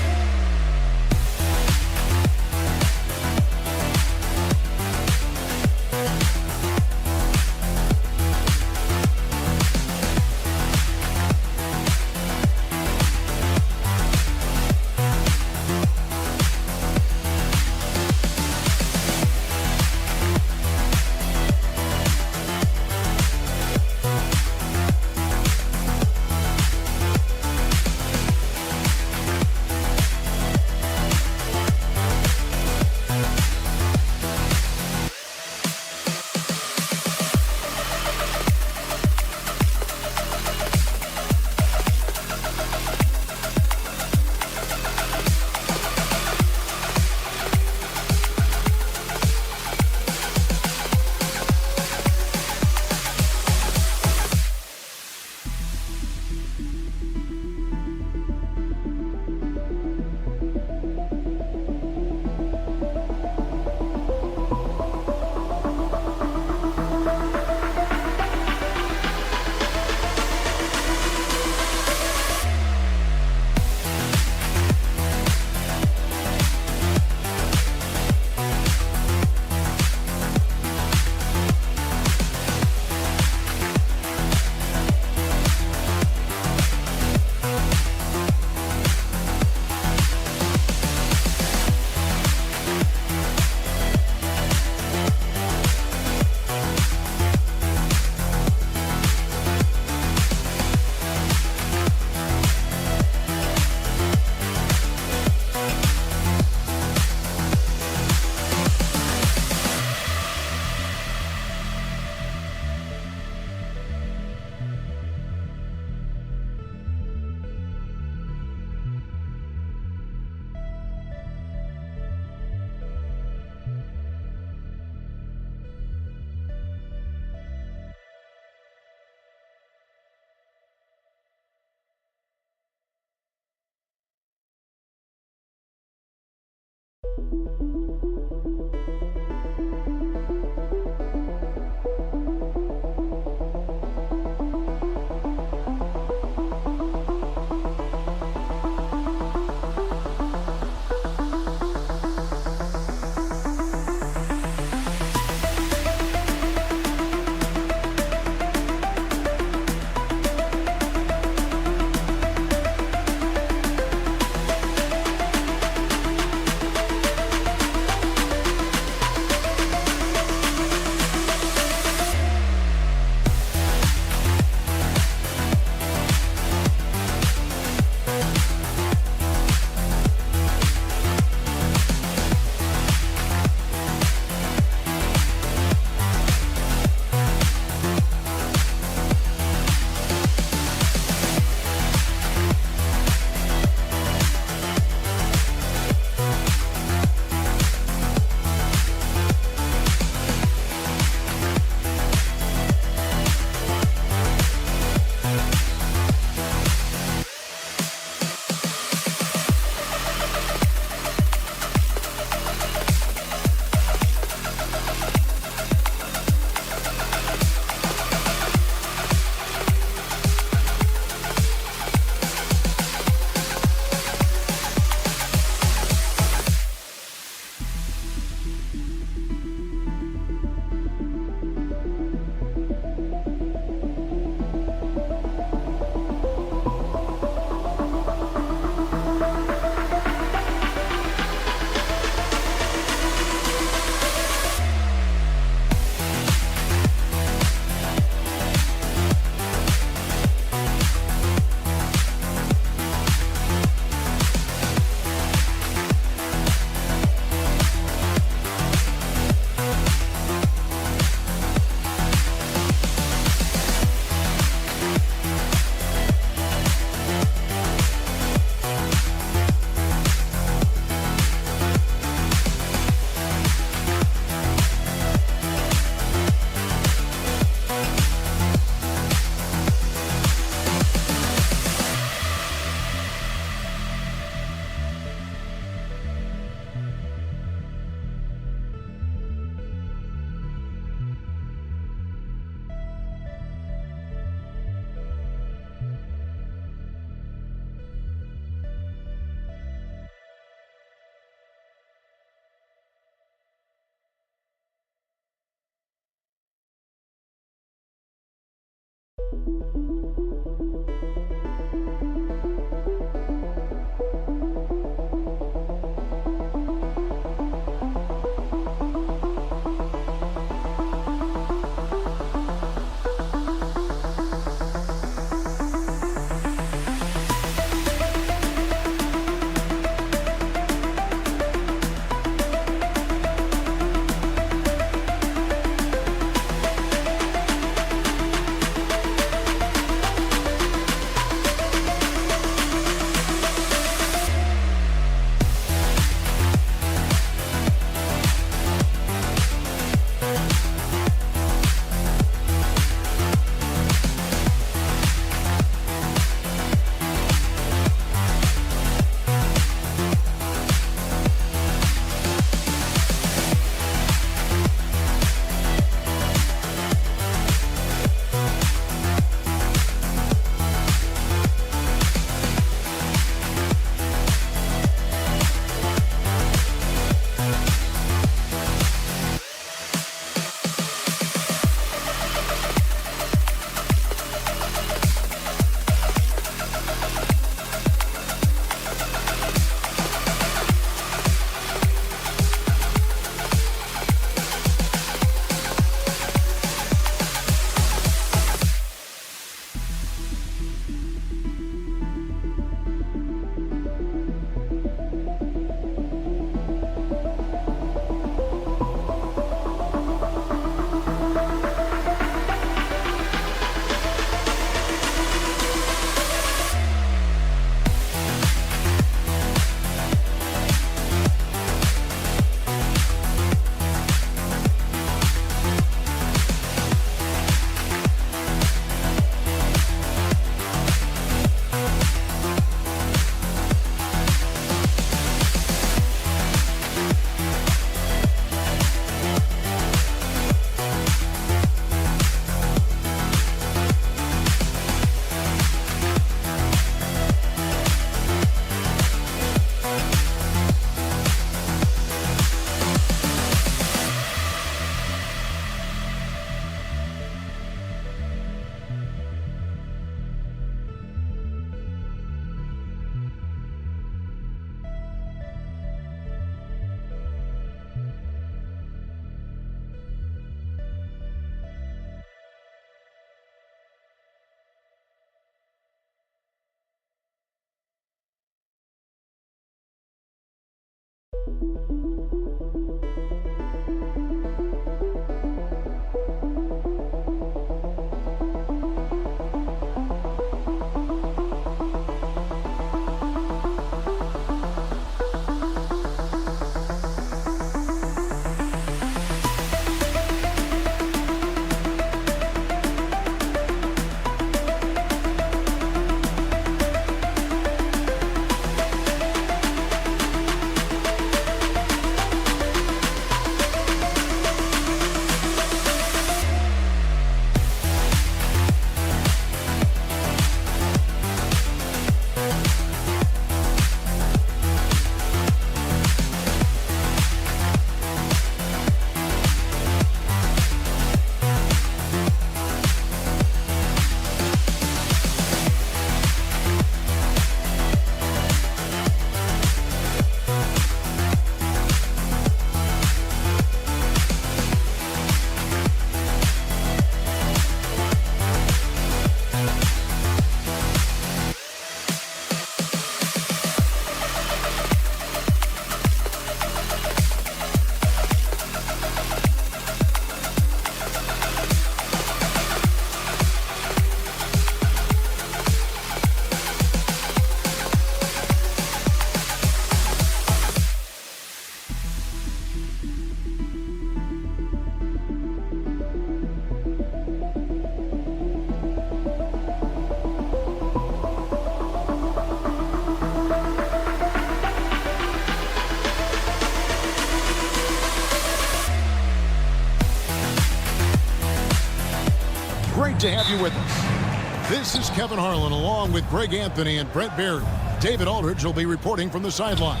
Great to have you with us. This is Kevin Harlan along with Greg Anthony and Brent Beard. David Aldridge will be reporting from the sidelines.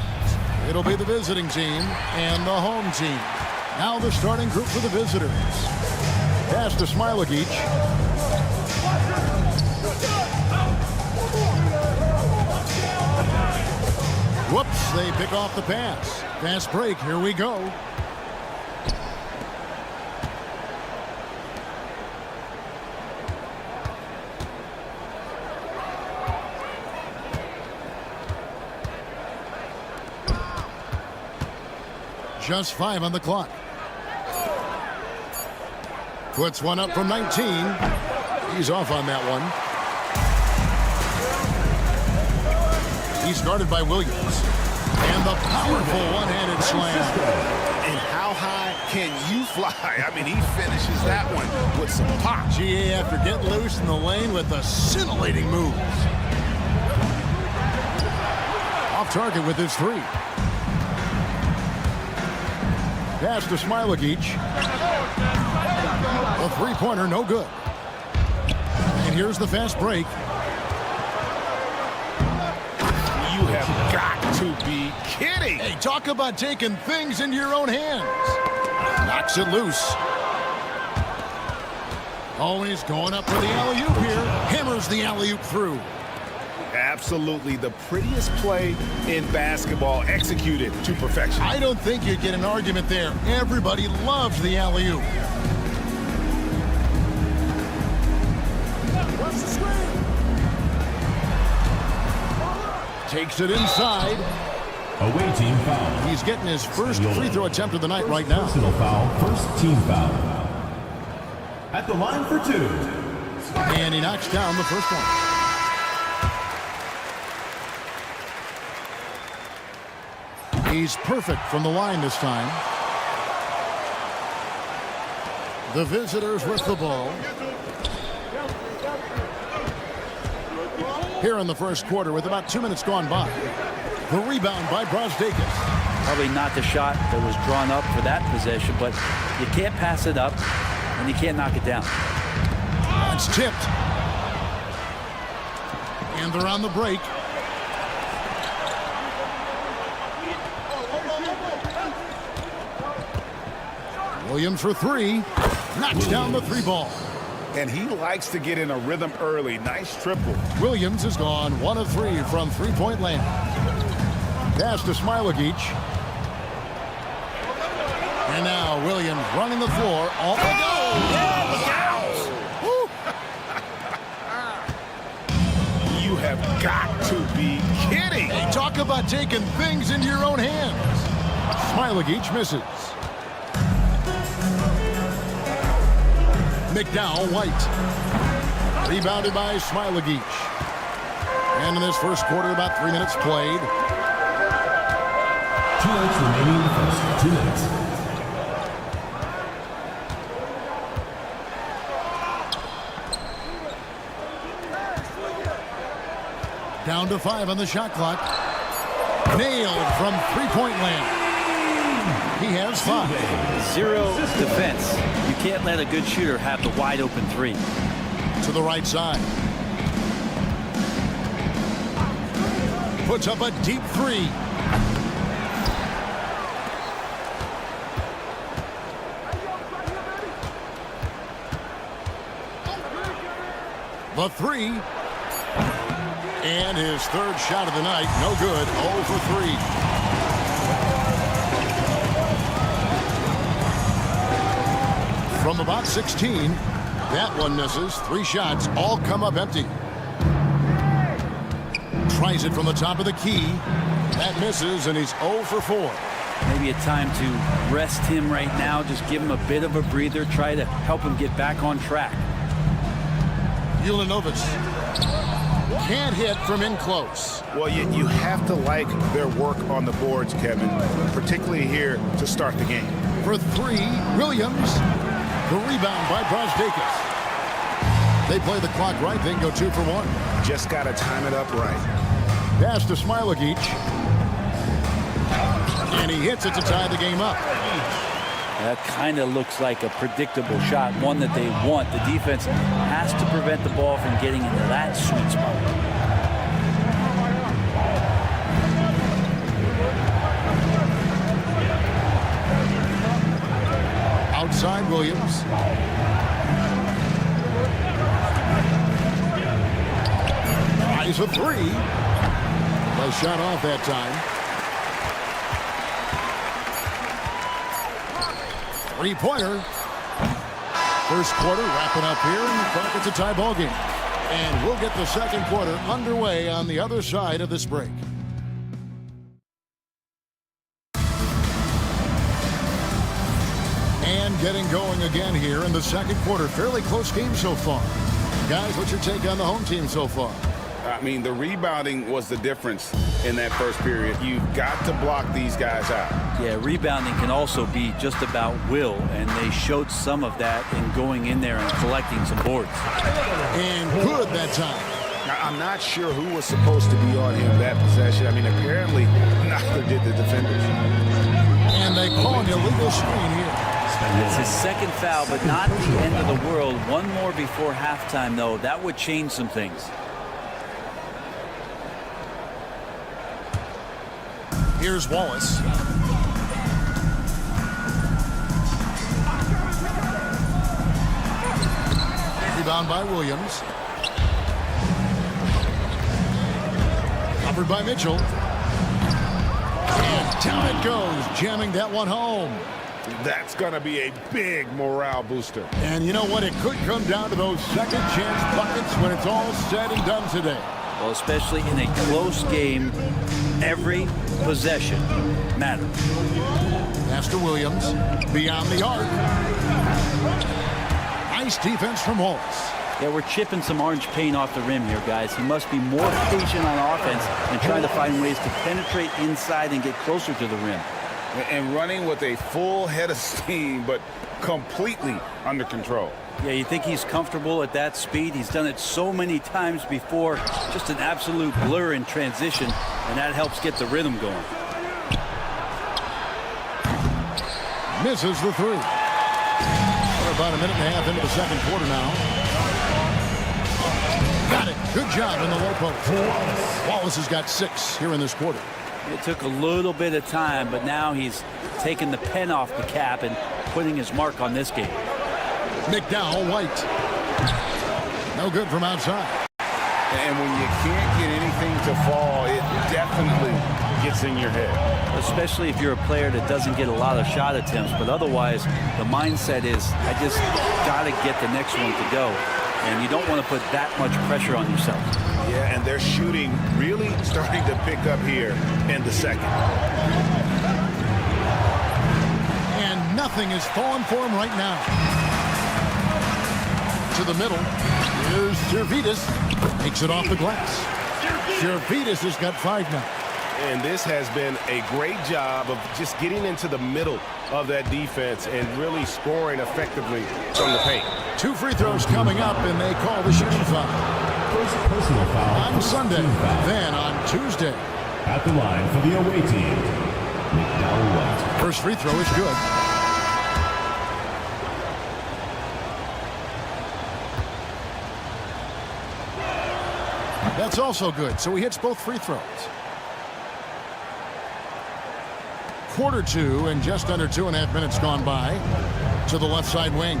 It'll be the visiting team and the home team. Now the starting group for the visitors. Pass to Smilagic. they pick off the pass. Fast break. Here we go. Just 5 on the clock. Puts one up from 19. He's off on that one. He's guarded by Williams. And the powerful one-handed slam. And how high can you fly? I mean, he finishes that one with some pop. GA after getting loose in the lane with the scintillating moves. Off target with his 3. Pass to Smilagic. A three-pointer, no good. And here's the fast break. You have got to be kidding. Hey, talk about taking things into your own hands. Knocks it loose. Oh, he's going up for the alley-oop here. Hammers the alley-oop through. Absolutely the prettiest play in basketball, executed to perfection. I don't think you'd get an argument there. Everybody loves the alley-oop. What's the screen? Takes it inside. Away team foul. He's getting his first free throw attempt of the night right now. Personal foul, first team foul. At the line for 2. And he knocks down the first one. He's perfect from the line this time. The visitors with the ball. Here in the first quarter with about 2 minutes gone by. The rebound by Brosdakis. Probably not the shot that was drawn up for that possession, but you can't pass it up and you can't knock it down. It's tipped. And they're on the break. Williams for 3. Knocks down the 3 ball. And he likes to get in a rhythm early. Nice triple. Williams has gone 1 of 3 from three-point land. Pass to Smilagic. And now Williams running the floor. Off the You have got to be kidding. Hey, talk about taking things into your own hands. Smilagic misses. McDowell White. Rebounded by Smilagic. And in this first quarter, about 3 minutes played. 2 minutes remaining in the first. 2 minutes. Down to 5 on the shot clock. Nailed from three-point land. He has 5. 0 defense. You can't let a good shooter have the wide open 3. To the right side. Puts up a deep 3. The 3. And his third shot of the night. No good. 0 for 3. From about 16, that one misses. 3 shots, all come up empty. Tries it from the top of the key. That misses, and he's 0 for 4. Maybe a time to rest him right now. Just give him a bit of a breather. Try to help him get back on track. Ulanovich can't hit from in close. Well, you have to like their work on the boards, Kevin, particularly here to start the game. For 3, Williams. The rebound by Brosdakis. They play the clock right. They can go 2 for 1. Just got to time it up right. Pass to Smilagic. And he hits it to tie the game up. That kind of looks like a predictable shot, one that they want. The defense has to prevent the ball from getting into that sweet spot. Outside Williams. Tries a 3. Nice shot off that time. Three-pointer. First quarter wrapping up here, and it's a tie ball game. And we'll get the second quarter underway on the other side of this break. And getting going again here in the second quarter. Fairly close game so far. Guys, what's your take on the home team so far? I mean, the rebounding was the difference in that first period. You've got to block these guys out. Yeah, rebounding can also be just about will, and they showed some of that in going in there and collecting some boards. And good that time. Now, I'm not sure who was supposed to be on him that possession. I mean, apparently neither did the defenders. And they call an illegal screen here. It's his second foul, but not the end of the world. One more before halftime, though. That would change some things. Here's Wallace. Rebound by Williams. Covered by Mitchell. And down it goes, jamming that one home. That's going to be a big morale booster. And you know what? It could come down to those second chance buckets when it's all said and done today. Well, especially in a close game, every possession matters. Pass to Williams. Beyond the arc. Nice defense from Wallace. Yeah, we're chipping some orange paint off the rim here, guys. He must be more patient on offense and trying to find ways to penetrate inside and get closer to the rim. And running with a full head of steam, but completely under control. Yeah, you think he's comfortable at that speed? He's done it so many times before. Just an absolute blur in transition, and that helps get the rhythm going. Misses the three. We're about a minute and a half into the second quarter now. Got it. Good job in the low post. Wallace has got 6 here in this quarter. It took a little bit of time, but now he's taking the pen off the cap and putting his mark on this game. McDowell, White. No good from outside. And when you can't get anything to fall, it definitely gets in your head. Especially if you're a player that doesn't get a lot of shot attempts, but otherwise the mindset is, I just got to get the next one to go. And you don't want to put that much pressure on yourself. Yeah, and their shooting really starting to pick up here in the second. And nothing is falling for him right now. To the middle. Here's Servidis. Takes it off the glass. Servidis has got 5 now. And this has been a great job of just getting into the middle of that defense and really scoring effectively from the paint. 2 free throws coming up, and they call the shooting foul. First personal foul on Sunday, then on Tuesday. At the line for the away team, McDowell White. First free throw is good. That's also good, so he hits both free throws. Quarter 2 and just under 2.5 minutes gone by. To the left side wing.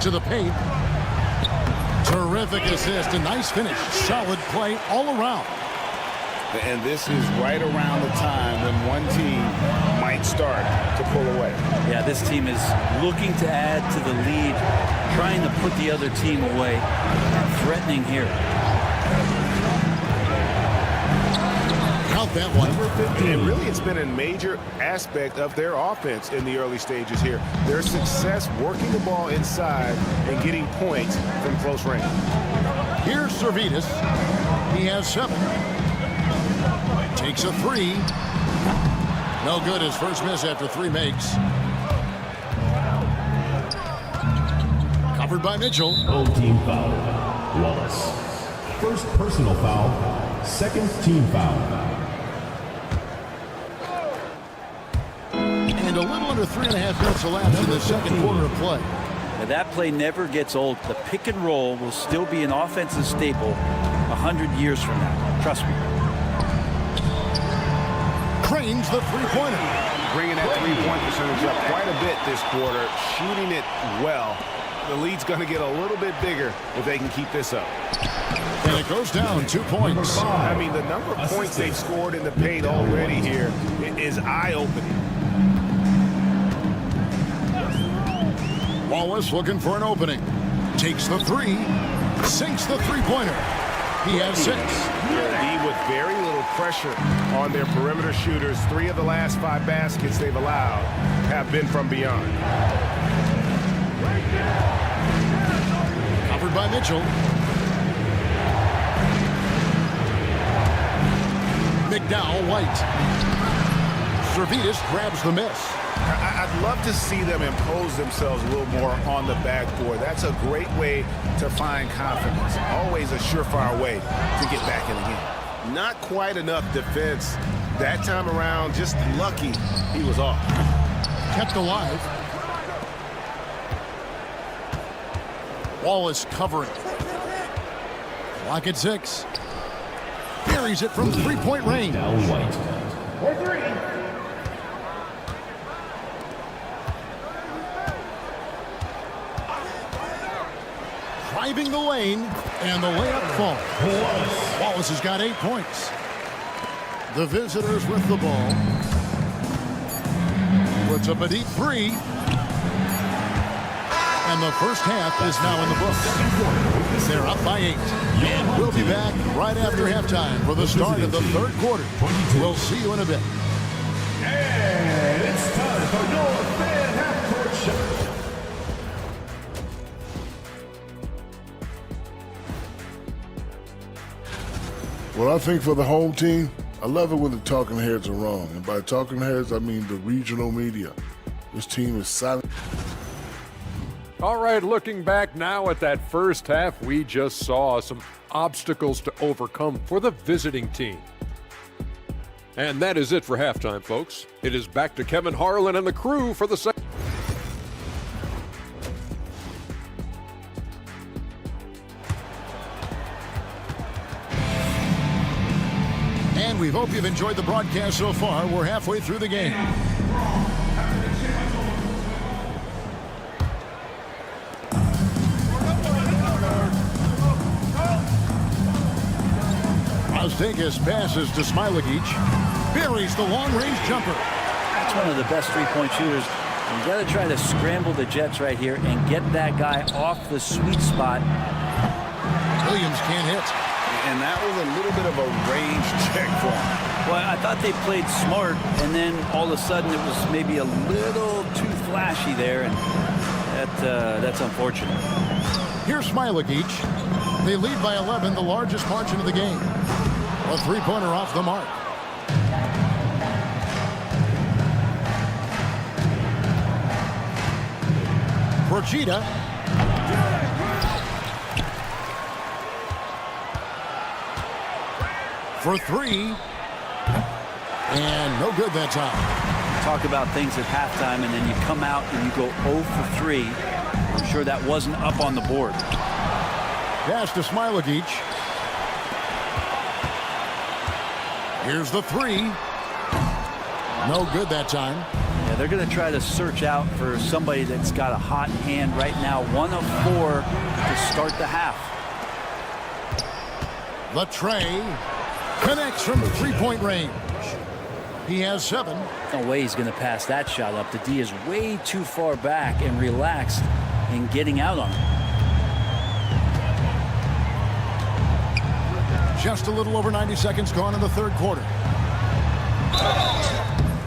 To the paint. Terrific assist, a nice finish. Solid play all around. And this is right around the time when one team might start to pull away. Yeah, this team is looking to add to the lead, trying to put the other team away, threatening here. Count that one. And really, it's been a major aspect of their offense in the early stages here. Their success working the ball inside and getting points from close range. Here's Servidis. He has 7. Takes a 3. No good. His first miss after 3 makes. Covered by Mitchell. Old team foul. Wallace. First personal foul. Second team foul. And a little under 3.5 minutes elapsed in the second quarter of play. Now that play never gets old. The pick and roll will still be an offensive staple 100 years from now. Trust me. Cranes the three-pointer. Bringing that three-point percentage up quite a bit this quarter, shooting it well. The lead's going to get a little bit bigger if they can keep this up. And it goes down 2 points. I mean, the number of points they've scored in the paint already here is eye-opening. Wallace looking for an opening. Takes the three. Sinks the three-pointer. He has 6. D with very little pressure on their perimeter shooters. 3 of the last 5 baskets they've allowed have been from beyond. Covered by Mitchell. McDowell White. Servetus grabs the miss. I'd love to see them impose themselves a little more on the backboard. That's a great way to find confidence. Always a surefire way to get back in the game. Not quite enough defense that time around. Just lucky he was off. Kept alive. Wallace covering. Clock at 6. Buries it from three-point range. Driving the lane, and the layup falls. Wallace has got 8 points. The visitors with the ball. Puts up a deep 3. And the first half is now in the books. They're up by 8. And we'll be back right after halftime for the start of the third quarter. We'll see you in a bit. And it's time for your fan half-court shot. Well, I think for the home team, I love it when the talking heads are wrong. And by talking heads, I mean the regional media. This team is silent. All right, looking back now at that first half, we just saw some obstacles to overcome for the visiting team. And that is it for halftime, folks. It is back to Kevin Harlan and the crew for the second. And we hope you've enjoyed the broadcast so far. We're halfway through the game. Ostakis passes to Smilagic. Buries the long-range jumper. That's one of the best three-point shooters. You got to try to scramble the Jets right here and get that guy off the sweet spot. Williams can't hit. And that was a little bit of a range check for him. Well, I thought they played smart, and then all of a sudden it was maybe a little too flashy there, and that's unfortunate. Here's Smilagic. They lead by 11, the largest margin of the game. A three-pointer off the mark. Procida. For 3. And no good that time. Talk about things at halftime, and then you come out and you go 0 for 3. I'm sure that wasn't up on the board. Pass to Smilagic. Here's the 3. No good that time. Yeah, they're going to try to search out for somebody that's got a hot hand right now. 1 of 4 to start the half. Latrey connects from three-point range. He has 7. No way he's going to pass that shot up. The D is way too far back and relaxed in getting out on him. Just a little over 90 seconds gone in the third quarter.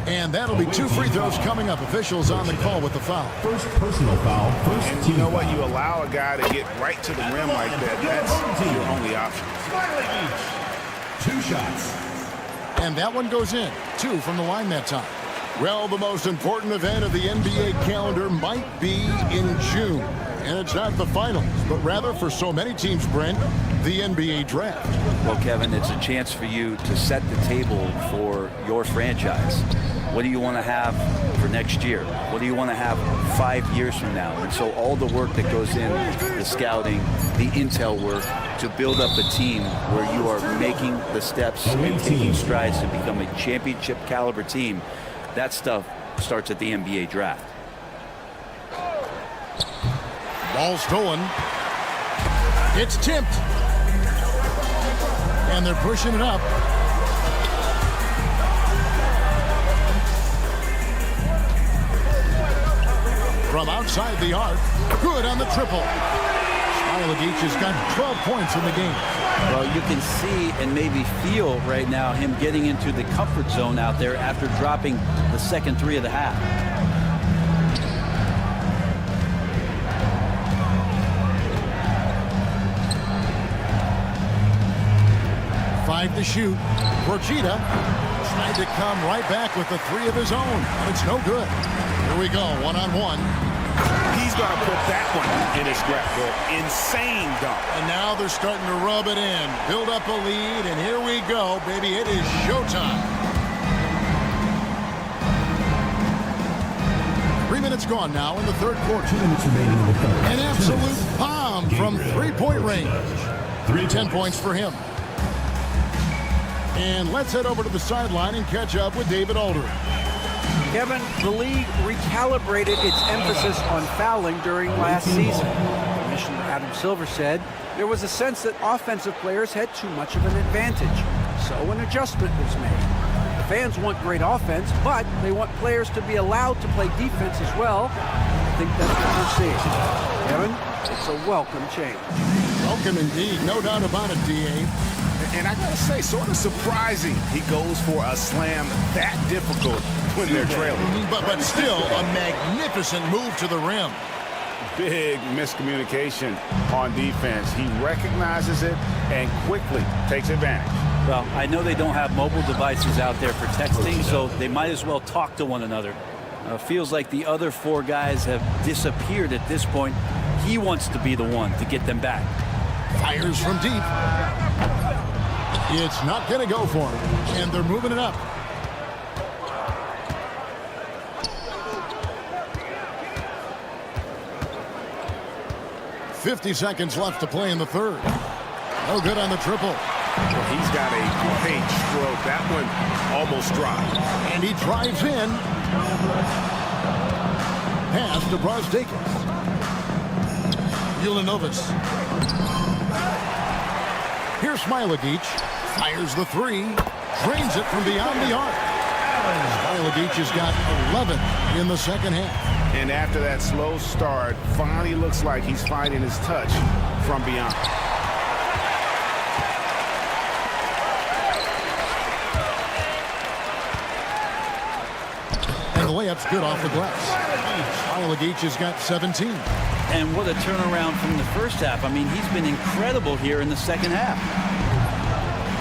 And that'll be 2 free throws coming up. Officials on the call with the foul. First personal foul. First and you know what? You allow a guy to get right to the rim like that. That's your only option. 2 shots. And that one goes in. 2 from the line that time. Well, the most important event of the NBA calendar might be in June. And it's not the finals, but rather for so many teams, Brent, the NBA draft. Well, Kevin, it's a chance for you to set the table for your franchise. What do you want to have for next year? What do you want to have 5 years from now? And so all the work that goes in, the scouting, the intel work, to build up a team where you are making the steps and taking strides to become a championship caliber team, that stuff starts at the NBA draft. Ball stolen. It's tipped. And they're pushing it up. From outside the arc, good on the triple. Smailagic has got 12 points in the game. Well, you can see and maybe feel right now him getting into the comfort zone out there after dropping the second three of the half. 5 to shoot. Procida tried to come right back with the 3 of his own. It's no good. Here we go, one-on-one. He's going to put that one in his scrapbook. Insane dunk. And now they're starting to rub it in. Build up a lead, and here we go, baby. It is showtime. 3 minutes gone now in the third quarter. 2 minutes remaining in the third. An absolute bomb from three-point range. 10 points for him. And let's head over to the sideline and catch up with David Aldridge. Kevin, the league recalibrated its emphasis on fouling during last season. Commissioner Adam Silver said there was a sense that offensive players had too much of an advantage, so an adjustment was made. The fans want great offense, but they want players to be allowed to play defense as well. I think that's what we're seeing. Kevin, it's a welcome change. Welcome indeed, no doubt about it, D.A. And I gotta say, sort of surprising he goes for a slam that difficult when they're trailing. But still a magnificent move to the rim. Big miscommunication on defense. He recognizes it and quickly takes advantage. Well, I know they don't have mobile devices out there for texting, so they might as well talk to one another. Feels like the other 4 guys have disappeared at this point. He wants to be the one to get them back. Fires from deep. It's not going to go for him, and they're moving it up. .50 seconds left to play in the third. No good on the triple. Well, he's got a great stroke. That one almost dropped. And he drives in. Pass to Brosdakis. Ulanovas. Here's Smailagic. Fires the 3. Drains it from beyond the arc. Smailagic has got 11 in the second half. And after that slow start, finally looks like he's finding his touch from beyond. And the layup's good off the glass. Smailagic has got 17. And what a turnaround from the first half. I mean, he's been incredible here in the second half.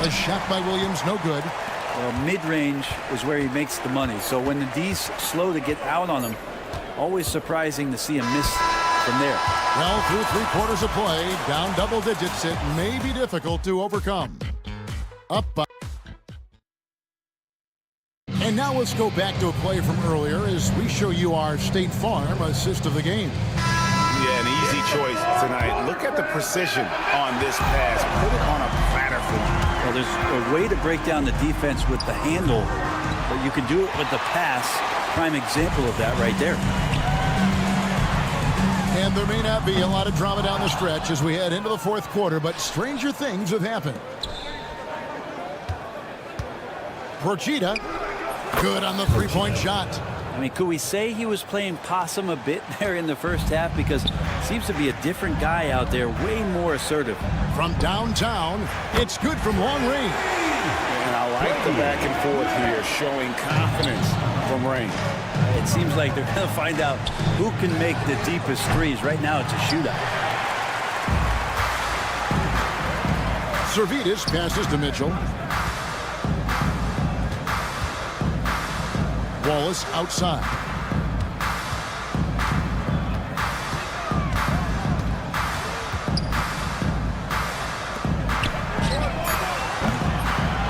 A shot by Williams, no good. Well, mid-range is where he makes the money. So when the D's slow to get out on him, always surprising to see him miss from there. Well, through 3 quarters of play, down double digits, it may be difficult to overcome. Up by. And now let's go back to a play from earlier as we show you our State Farm assist of the game. Yeah, an easy choice tonight. Look at the precision on this pass. Put it on a platter for him. Well, there's a way to break down the defense with the handle, but you can do it with the pass. Prime example of that right there. And there may not be a lot of drama down the stretch as we head into the fourth quarter, but stranger things have happened. Procida, good on the 3-point shot. I mean, could we say he was playing possum a bit there in the first half? Because it seems to be a different guy out there, way more assertive. From downtown, it's good from long range. And I like the back and forth here, showing confidence from range. It seems like they're going to find out who can make the deepest threes. Right now, it's a shootout. Servidis passes to Mitchell. Wallace outside.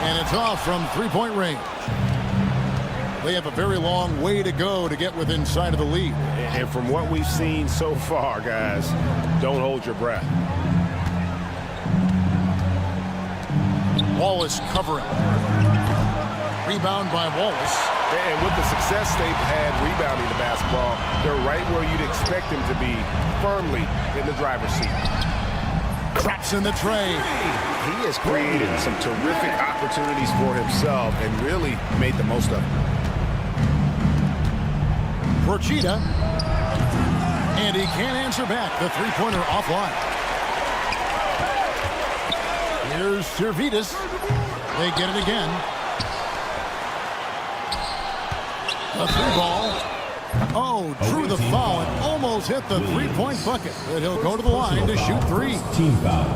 And it's off from 3-point range. They have a very long way to go to get within sight of the lead. And from what we've seen so far, guys, don't hold your breath. Wallace covering. Rebound by Wallace. And with the success they've had rebounding the basketball, they're right where you'd expect them to be, firmly in the driver's seat. Traps in the tray. He has created some terrific opportunities for himself and really made the most of it. Procida. And he can't answer back. The three-pointer offline. Here's Servetus. They get it again. A three ball. Oh, drew the foul and almost hit the three-point bucket. But he'll go to the line to shoot three. Team foul.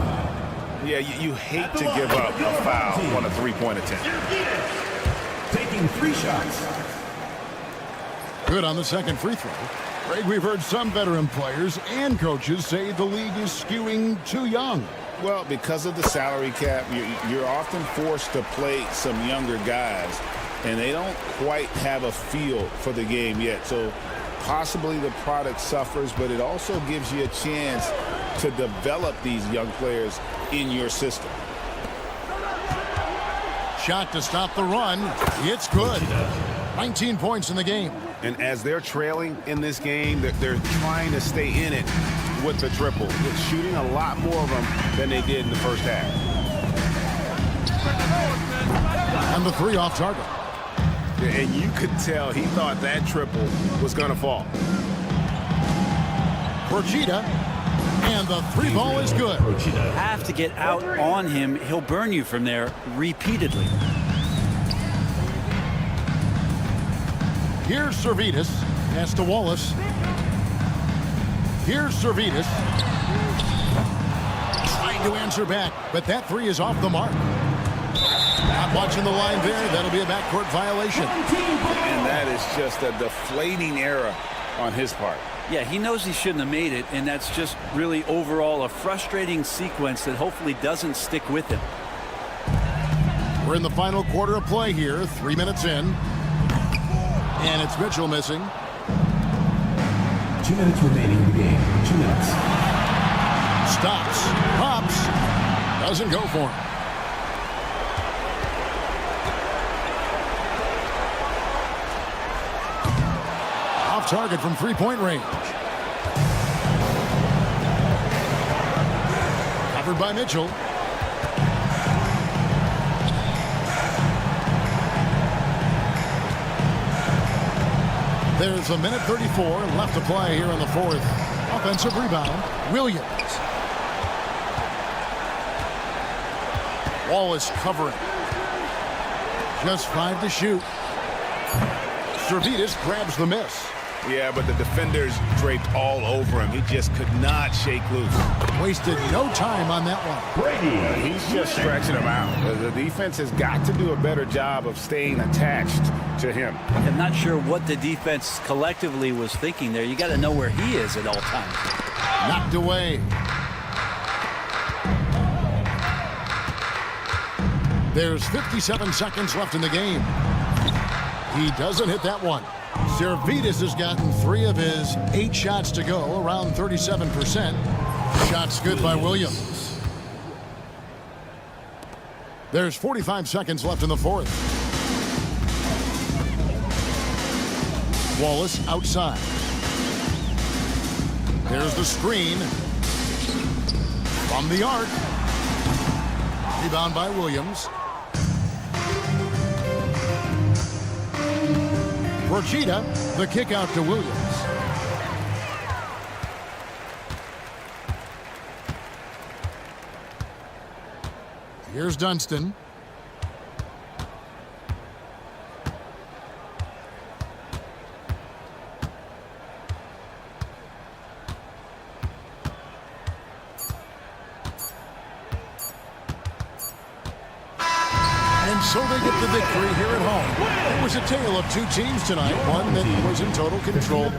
Yeah, you hate to give up a foul on a three-point attempt. Taking 3 shots. Good on the second free throw. Greg, we've heard some veteran players and coaches say the league is skewing too young. Well, because of the salary cap, you're often forced to play some younger guys, and they don't quite have a feel for the game yet. So possibly the product suffers, but it also gives you a chance to develop these young players in your system. Shot to stop the run. It's good. 19 points in the game. And as they're trailing in this game, they're trying to stay in it with the triple. They're shooting a lot more of them than they did in the first half. And the three off target. And you could tell he thought that triple was going to fall. Procida. And the three ball is good. Have to get out on him. He'll burn you from there repeatedly. Here's Servetus. Pass to Wallace. Here's Servetus. Trying to answer back, but that three is off the mark. Not watching the line there. That'll be a backcourt violation. And that is just a deflating error on his part. Yeah, he knows he shouldn't have made it, and that's just really overall a frustrating sequence that hopefully doesn't stick with him. We're in the final quarter of play here. 3 minutes in. And it's Mitchell missing. 2 minutes remaining in the game. 2 minutes. Stops. Pops. Doesn't go for him. Off target from three-point range. Covered by Mitchell. There's a minute 34 left to play here in the fourth. Offensive rebound, Williams. Wallace covering. Just 5 to shoot. Servetus grabs the miss. Yeah, but the defenders draped all over him. He just could not shake loose. Wasted no time on that one. He's just stretching him out. The defense has got to do a better job of staying attached to him. I'm not sure what the defense collectively was thinking there. You got to know where he is at all times. Knocked away. There's 57 seconds left in the game. He doesn't hit that one. Servetus has gotten 3 of his 8 shots to go, around 37%. Shots good by Williams. There's 45 seconds left in the fourth. Wallace outside. There's the screen. From the arc. Rebound by Williams. Procida, the kick out to Williams. Here's Dunston. And so they get the victory here at home. It was a tale of 2 teams tonight, one that was in total control.